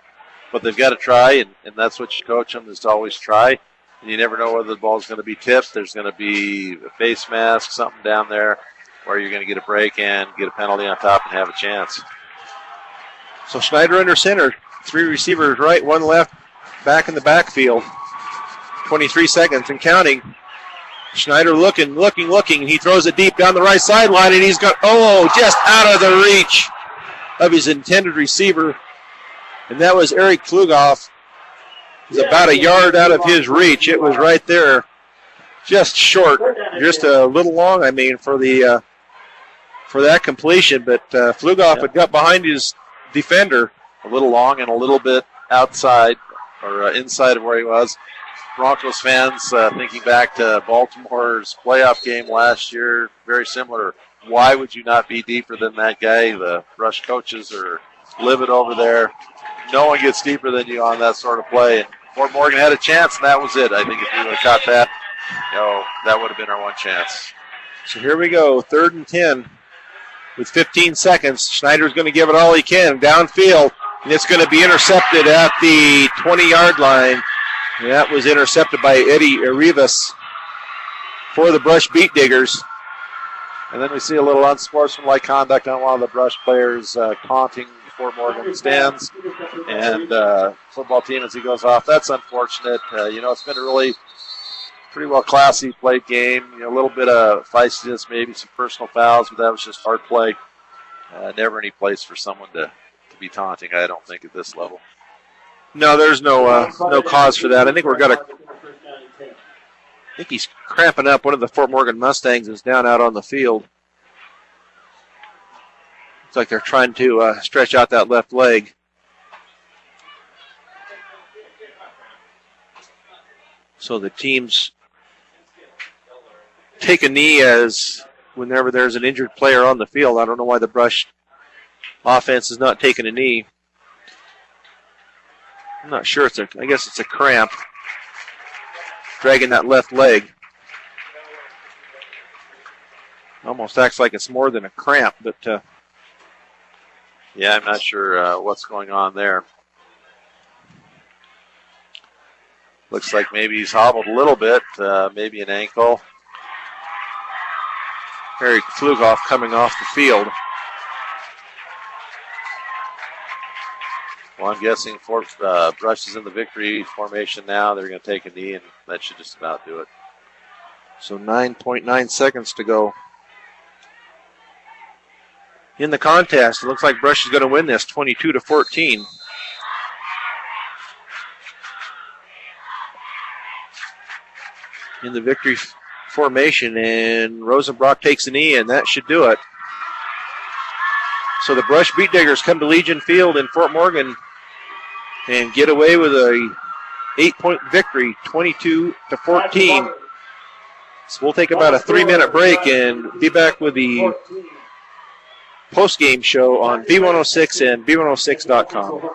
[SPEAKER 2] But they've got to try, and that's what you coach them, is to always try. And you never know whether the ball's going to be tipped. There's going to be a face mask, something down there where you're going to get a break and get a penalty on top and have a chance.
[SPEAKER 1] So Schneider under center. 3 receivers right, 1 left, back in the backfield. 23 seconds and counting. Schneider looking. He throws it deep down the right sideline, and he's got, just out of the reach of his intended receiver. And that was Eric Flugoff. It was about a yard out of his reach. It was right there, just short, just a little long, for that completion. But Flugoff had got behind his defender.
[SPEAKER 2] A little long and a little bit outside or inside of where he was. Broncos fans thinking back to Baltimore's playoff game last year, very similar. Why would you not be deeper than that guy? The Rush coaches are livid over there. No one gets deeper than you on that sort of play. And Fort Morgan had a chance, and that was it. I think if we would have caught that, that would have been our one chance.
[SPEAKER 1] So here we go, 3rd and 10 with 15 seconds. Schneider's going to give it all he can downfield, and it's going to be intercepted at the 20-yard line. And that was intercepted by Eddie Arribas for the Brush Beat Diggers.
[SPEAKER 2] And then we see a little unsportsmanlike conduct on one of the Brush players taunting Fort Morgan stands and football team as he goes off. That's unfortunate. It's been a really pretty well classy played game. A little bit of feistiness, maybe some personal fouls, but that was just hard play. Never any place for someone to be taunting, I don't think, at this level.
[SPEAKER 1] No, there's no cause for that. I think he's cramping up. One of the Fort Morgan Mustangs is down out on the field. Looks like they're trying to stretch out that left leg. So the teams take a knee as whenever there's an injured player on the field. I don't know why the Brush offense is not taking a knee. I'm not sure. I guess it's a cramp. Dragging that left leg. Almost acts like it's more than a cramp, but
[SPEAKER 2] yeah, I'm not sure what's going on there. Looks like maybe he's hobbled a little bit, maybe an ankle.
[SPEAKER 1] Eric Flugoff coming off the field.
[SPEAKER 2] Well, I'm guessing Brush is in the victory formation now. They're going to take a knee, and that should just about do it.
[SPEAKER 1] So 9.9 seconds to go in the contest. It looks like Brush is going to win this 22-14. In the victory formation, and Rosenbrock takes a knee, and that should do it. So the Brush Beat Diggers come to Legion Field in Fort Morgan and get away with a 8-point victory, 22-14. So we'll take about a 3-minute break and be back with the post-game show on B106 and B106.com.